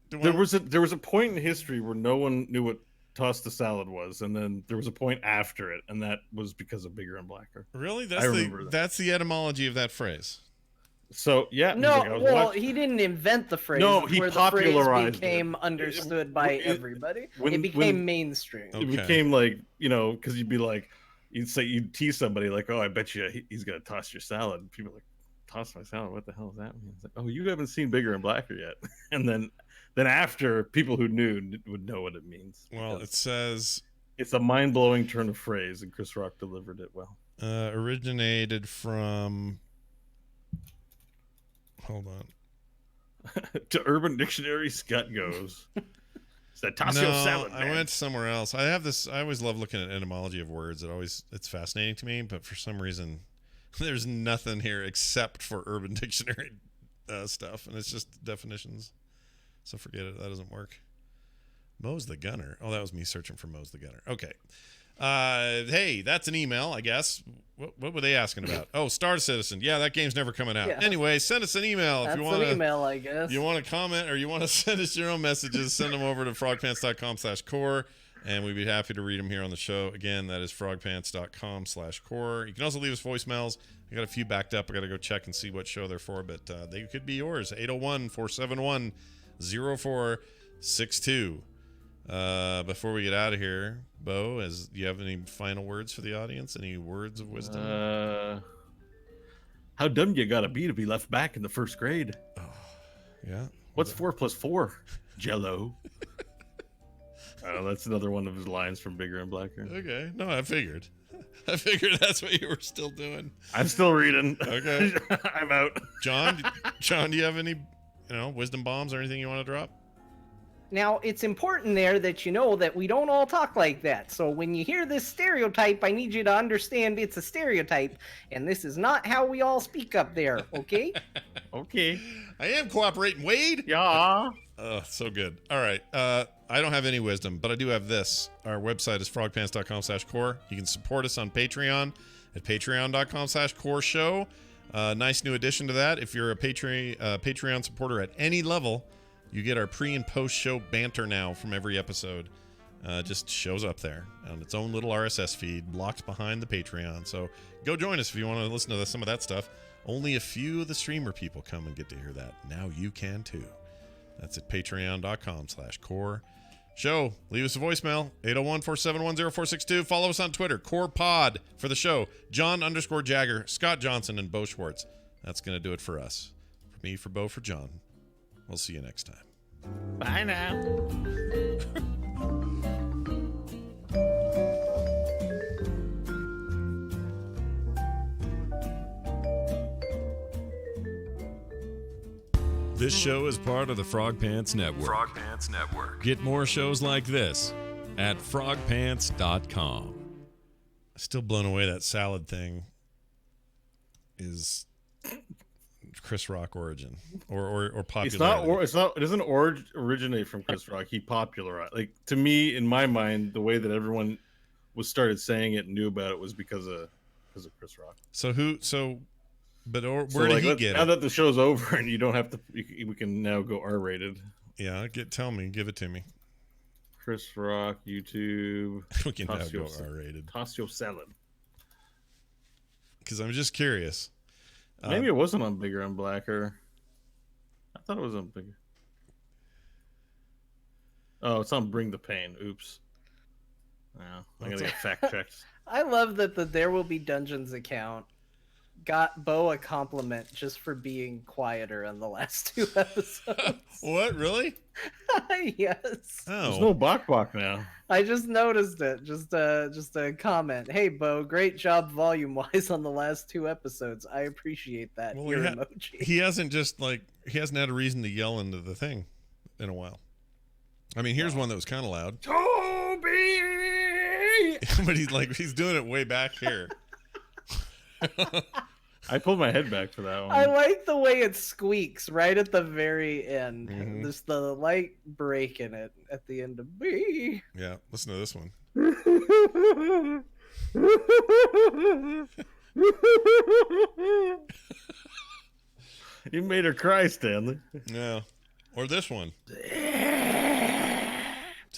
There was a point in history where no one knew what tossed the salad was, and then there was a point after it, and that was because of Bigger and Blacker. Really? That's the etymology of that phrase. So yeah. No, he didn't invent the phrase. No, he popularized the phrase became understood by everybody. It became mainstream. It became like, because you'd be like, you'd tease somebody like, oh, I bet you he's gonna toss your salad. And people are like, toss my salad? What the hell does that mean? It's like, oh, you haven't seen Bigger and Blacker yet. And then after, people who knew would know what it means. Well, it says it's a mind-blowing turn of phrase, and Chris Rock delivered it well. Originated from. Hold on. To Urban Dictionary, Scott goes. It's that Tasio salad, I went somewhere else. I have this. I always love looking at etymology of words. It's fascinating to me, but for some reason, there's nothing here except for Urban Dictionary stuff, and it's just definitions. So forget it. That doesn't work. Moe's the Gunner. Oh, that was me searching for Moe's the Gunner. Okay. Hey, that's an email, I guess. What were they asking about? Oh, Star Citizen. Yeah, that game's never coming out. Yeah. Anyway, send us an email if you want. That's an email, I guess. You want to comment or you want to send us your own messages, send them over to frogpants.com/core, and we'd be happy to read them here on the show. Again, that is frogpants.com/core. You can also leave us voicemails. I got a few backed up. I got to go check and see what show they're for, but they could be yours. 801-471-0462. Before we get out of here, Bo, do you have any final words for the audience? Any words of wisdom? How dumb you gotta be to be left back in the first grade? Oh, yeah. What's 4 + 4? Jello. That's another one of his lines from Bigger and Blacker. Okay. No, I figured that's what you were still doing. I'm still reading. Okay. I'm out. John, do you have any, wisdom bombs or anything you want to drop? Now, it's important there that you know that we don't all talk like that. So when you hear this stereotype, I need you to understand it's a stereotype, and this is not how we all speak up there, okay? Okay. I am cooperating, Wade. Yeah. Oh, so good. All right. I don't have any wisdom, but I do have this. Our website is frogpants.com/core. You can support us on Patreon at patreon.com/core show. Nice new addition to that. If you're a Patreon supporter at any level, you get our pre- and post-show banter now from every episode. Just shows up there on its own little RSS feed, blocked behind the Patreon. So go join us if you want to listen to some of that stuff. Only a few of the streamer people come and get to hear that. Now you can too. That's at patreon.com/core show. Leave us a voicemail, 801-471-0462. Follow us on Twitter, Core Pod for the show. John_Jagger, Scott Johnson, and Bo Schwartz. That's going to do it for us. For me, for Bo, for John. We'll see you next time. Bye now. This show is part of the Frog Pants Network. Frog Pants Network. Get more shows like this at frogpants.com. Still blown away that salad thing is Chris Rock origin or popularity. It doesn't originate from Chris Rock. He popularized. Like, to me, in my mind, the way that everyone started saying it and knew about it was because of Chris Rock. Where did he get it? Now that the show's over and you don't have to, we can now go R-rated. Yeah, give it to me. Chris Rock, YouTube. We can now go R-rated. Tasio salad. Because I'm just curious. Maybe it wasn't on Bigger and Blacker. I thought it was on Bigger. Oh, it's on Bring the Pain. Oops. Yeah, I gotta get fact checked. I love that the There Will Be Dungeons account got Bo a compliment just for being quieter on the last 2 episodes. What? Really? Yes. Oh. There's no Bok now. I just noticed it. Just a comment. Hey, Bo, great job volume-wise on the last 2 episodes. I appreciate that. Well, emoji. He hasn't had a reason to yell into the thing in a while. I mean, here's one that was kind of loud. Toby! But he's doing it way back here. I pulled my head back for that one. I like the way it squeaks right at the very end. Mm-hmm. There's the light break in it at the end of B. Yeah, listen to this one. You made her cry, Stanley. Yeah. Or this one. It's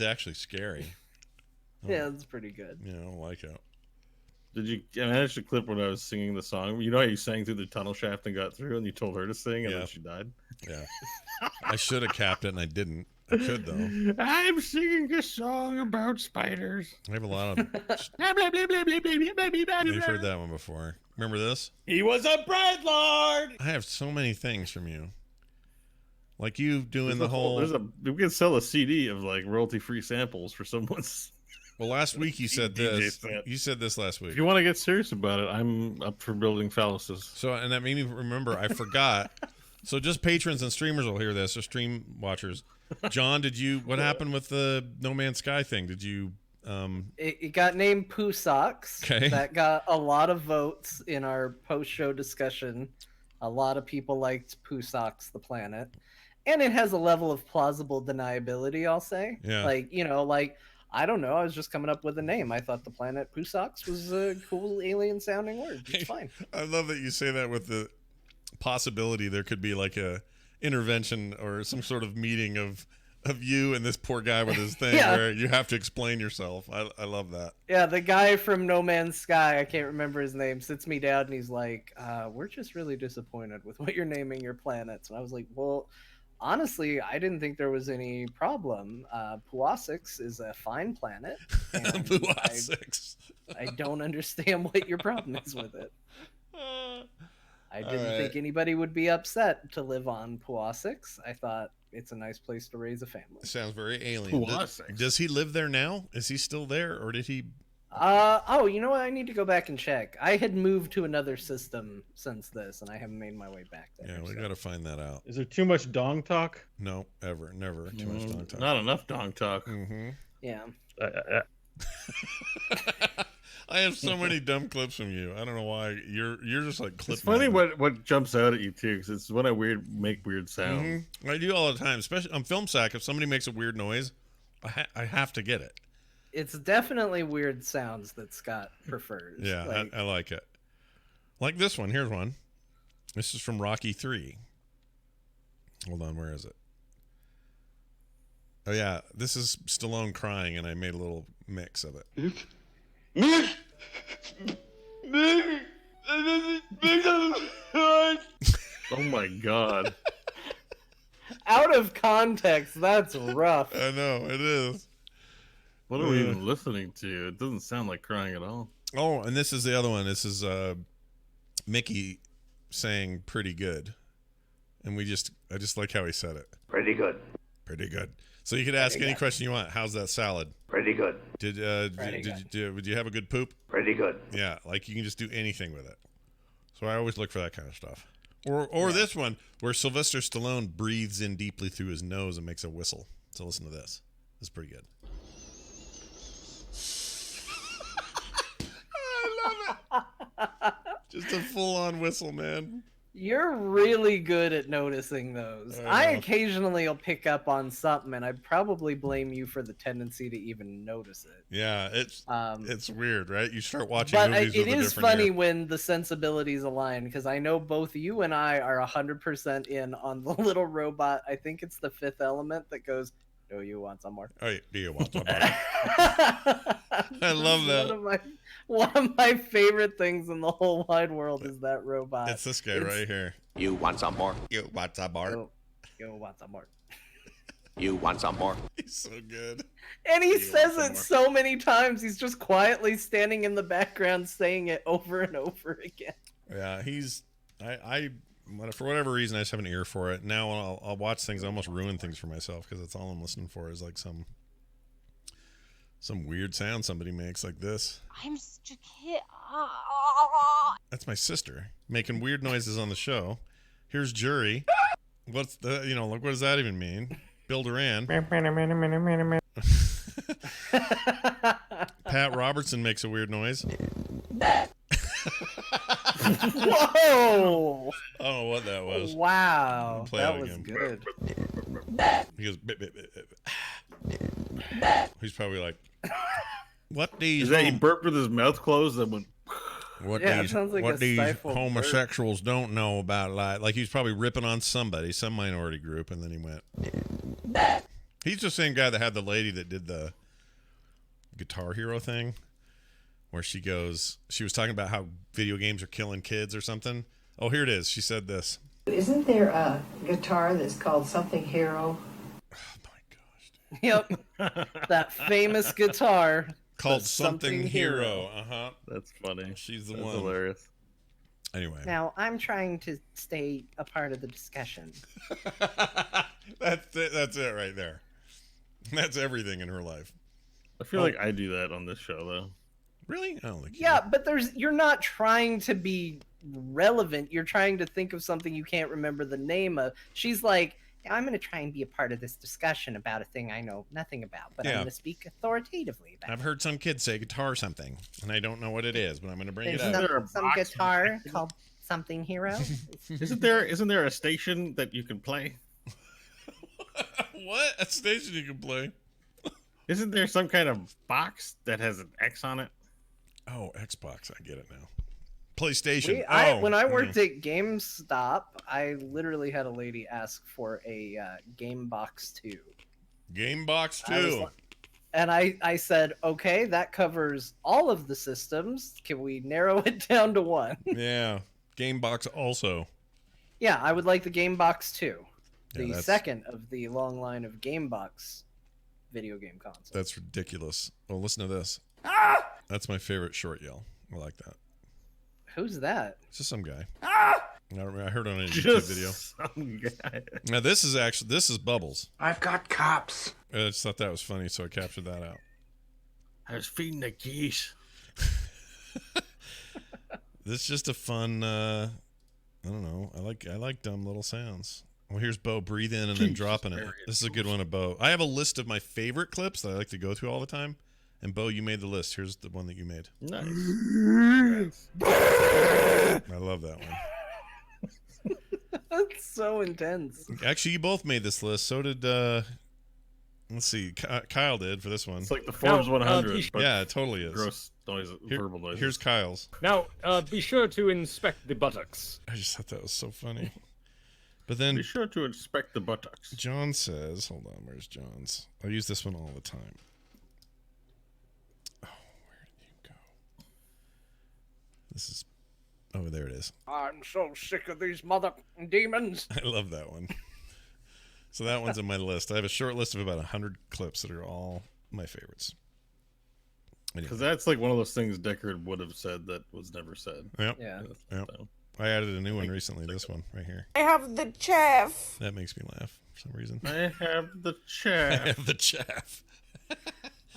actually scary. Yeah, that's pretty good. Yeah, I don't like it. Did you? I managed to clip when I was singing the song. You know how you sang through the tunnel shaft and got through, and you told her to sing, and then she died. Yeah, I should have capped it, and I didn't. I could though. I'm singing a song about spiders. I have a lot of. You've heard that one before. Remember this? He was a bread lord. I have so many things from you. Like you doing the whole. We can sell a CD of like royalty-free samples for someone's. Well, last week you said this. You said this last week. If you want to get serious about it, I'm up for building phalluses. So, and that made me remember. I forgot So just patrons and streamers will hear this, or stream watchers. John, what happened with the No Man's Sky thing? Did you... It got named Poo Socks. Okay. That got a lot of votes in our post-show discussion. A lot of people liked Poo Socks, the planet. And it has a level of plausible deniability, I'll say. Yeah. I don't know. I was just coming up with a name. I thought the planet Poo Socks was a cool alien-sounding word. It's fine. I love that you say that with the possibility there could be like a intervention or some sort of meeting of you and this poor guy with his thing where you have to explain yourself. I love that. Yeah, the guy from No Man's Sky, I can't remember his name, sits me down and he's like, we're just really disappointed with what you're naming your planets. And I was like, well, honestly, I didn't think there was any problem. Puasix is a fine planet. Puasix. I don't understand what your problem is with it. I didn't think anybody would be upset to live on Puasix. I thought it's a nice place to raise a family. Sounds very alien. Does he live there now? Is he still there, or did he? You know what? I need to go back and check. I had moved to another system since this, and I haven't made my way back there. Yeah, we got to find that out. Is there too much dong talk? No, never too much dong talk. Not enough dong talk. Mm-hmm. Yeah. I have so many dumb clips from you. I don't know why you're just like clip. It's funny what jumps out at you too, because it's when I make weird sounds. Mm-hmm. I do all the time, especially on Film Sack. If somebody makes a weird noise, I have to get it. It's definitely weird sounds that Scott prefers. Yeah, I like it. Like this one. Here's one. This is from Rocky 3. Hold on, where is it? Oh yeah, this is Stallone crying, and I made a little mix of it. Oh my god. Out of context, that's rough. I know, it is. What are we even listening to? It doesn't sound like crying at all. Oh, and this is the other one. This is Mickey saying pretty good. And I just like how he said it. Pretty good. Pretty good. So you could ask any question you want. How's that salad? Pretty good. Did you have a good poop? Pretty good. Yeah, like you can just do anything with it. So I always look for that kind of stuff. Or this one where Sylvester Stallone breathes in deeply through his nose and makes a whistle. So listen to this. This is pretty good. I love it. Just a full-on whistle, man. You're really good at noticing those. I occasionally will pick up on something, and I probably blame you for the tendency to even notice it. Yeah, it's weird, right? You start watching but movies with a different it is funny ear. when the sensibilities align, because I know both you and I are 100% in on the little robot. I think it's the Fifth Element that goes, "Do you want some more?" Oh, do you want some more? I love that. One of my favorite things in the whole wide world is that robot. It's this guy right here. You want some more? You want some more? You want some more? You want some more? He's so good. And he says it so many times. He's just quietly standing in the background saying it over and over again. Yeah, I for whatever reason, I just have an ear for it. Now I'll watch things, I almost ruin things for myself because that's all I'm listening for is like some weird sound somebody makes like this. I'm such a kid. That's my sister making weird noises on the show. Here's Jury. What's the, like, what does that even mean? Bill Duran. Pat Robertson makes a weird noise. Whoa! I don't know what that was. Wow, Play that it was again. good. He goes, bip, bip, bip, bip. He's probably like, what these... Is that he burped with his mouth closed and went... What Yeah, it these, sounds like what a these stifled homosexuals don't know about life. Like he's probably ripping on somebody, some minority group, and then he went. He's the same guy that had the lady that did the Guitar Hero thing, where she was talking about how video games are killing kids or something. Oh, here it is. She said this. Isn't there a guitar that's called something Hero? Oh my gosh, dude. Yep, that famous guitar Called Something Hero. Uh-huh. That's funny. She's the That's one. hilarious. Anyway. Now, I'm trying to stay a part of the discussion. That's it right there. That's everything in her life. I feel like I do that on this show, though. Really? I don't think. Yeah, but you're not trying to be relevant. You're trying to think of something you can't remember the name of. She's like, I'm going to try and be a part of this discussion about a thing I know nothing about, but I'm going to speak authoritatively about I've heard some kids say guitar something, and I don't know what it is, but I'm going to bring it There's up. some guitar called something hero. Isn't there a station that you can play? What? A station you can play? Isn't there some kind of box that has an X on it? Oh, Xbox. I get it now. PlayStation. When I worked at GameStop, I literally had a lady ask for a Game Box 2. Game Box 2. And I said, okay, that covers all of the systems. Can we narrow it down to one? Yeah. Game Box also. Yeah, I would like the Game Box 2. Yeah, The second of the long line of Game Box video game consoles. That's ridiculous. Well, listen to this. That's my favorite short yell. I like that. Who's that? It's just some guy. I heard on a YouTube video. Some guy. Now this is Bubbles. I've got cops. I just thought that was funny, so I captured that out. I was feeding the geese. This is just a fun. I don't know. I like dumb little sounds. Well, here's Bo breathing and then dropping it. This is a good one of Bo. I have a list of my favorite clips that I like to go through all the time. And Bo, you made the list. Here's the one that you made. Nice. I love that one. That's so intense. Actually, you both made this list. So did let's see, Kyle did for this one. It's like the Forbes 100. But yeah, it totally is. Gross noise, verbal noise. Here's Kyle's. Now, be sure to inspect the buttocks. I just thought that was so funny. But then Be sure to inspect the buttocks. John says, hold on, where's John's? I use this one all the time. Oh, where did you go? This is, oh, there it is. I'm so sick of these mother demons. I love that one. So that one's on my list. I have a short list of about 100 clips that are all my favorites. Because that's like one of those things Deckard would have said that was never said. Yep. Yeah. Yep. I added a new one recently, this one right here. I have the chaff. That makes me laugh for some reason. I have the chaff. I have the chaff.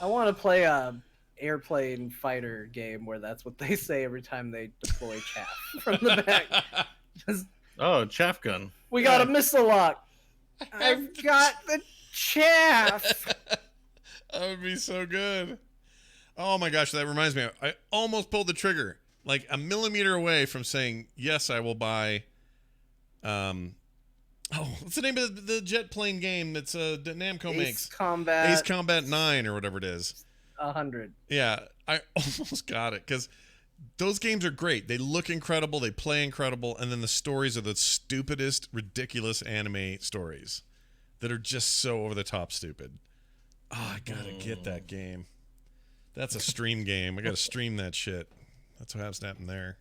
I want to play a airplane fighter game where that's what they say every time they deploy chaff from the back. Just, Oh, chaff gun. we got a missile lock. I've got the chaff. That would be so good. Oh my gosh, that reminds me. I almost pulled the trigger. Like a millimeter away from saying, yes, I will buy. What's the name of the jet plane game that's that Namco makes? Ace Combat 9 or whatever it is. 100. Yeah, I almost got it because those games are great. They look incredible. They play incredible. And then the stories are the stupidest, ridiculous anime stories that are just so over the top stupid. Oh, I got to get that game. That's a stream game. I got to stream that shit. That's what happened there.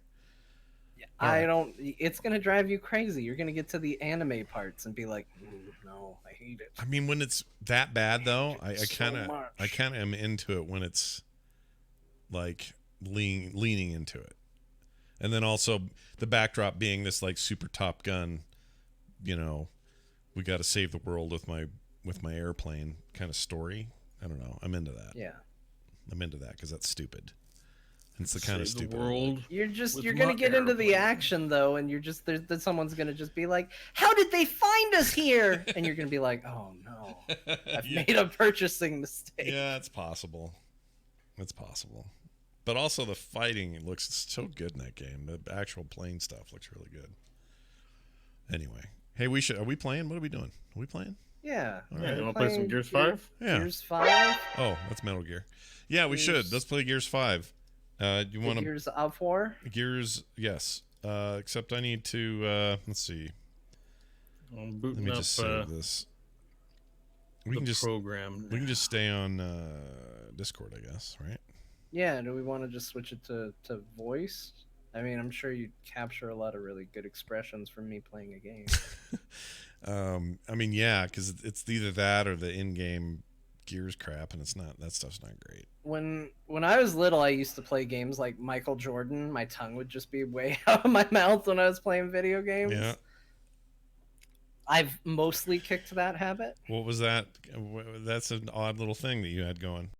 It's going to drive you crazy. You're going to get to the anime parts and be like, no, I hate it. I mean, when it's that bad though, I kind of am into it when it's like leaning into it. And then also the backdrop being this like super Top Gun, you know, we got to save the world with my airplane kind of story. I don't know. I'm into that. Yeah. I'm into that because that's stupid. It's the kind of stupid world. You're gonna get into the action though, and someone's gonna just be like, "How did they find us here?" And you're gonna be like, "Oh no, I've made a purchasing mistake." Yeah, it's possible. It's possible. But also the fighting looks so good in that game. The actual plane stuff looks really good. Anyway, hey, are we playing? What are we doing? Are we playing? Yeah. Yeah, you want to play some Gears 5? Yeah. Gears 5. Oh, that's Metal Gear. Yeah, we should. Let's play Gears 5. You want to Gears of War? Gears, yes. Except I need to let's see. Let me just save this. We can just program. We can just stay on Discord, I guess, right? Yeah. Do we want to just switch it to voice? I mean, I'm sure you capture a lot of really good expressions from me playing a game. I mean, yeah, because it's either that or the in-game Gears crap, and that stuff's not great. When I was little, I used to play games like Michael Jordan. My tongue would just be way out of my mouth when I was playing video games. Yeah. I've mostly kicked that habit. What was that? That's an odd little thing that you had going.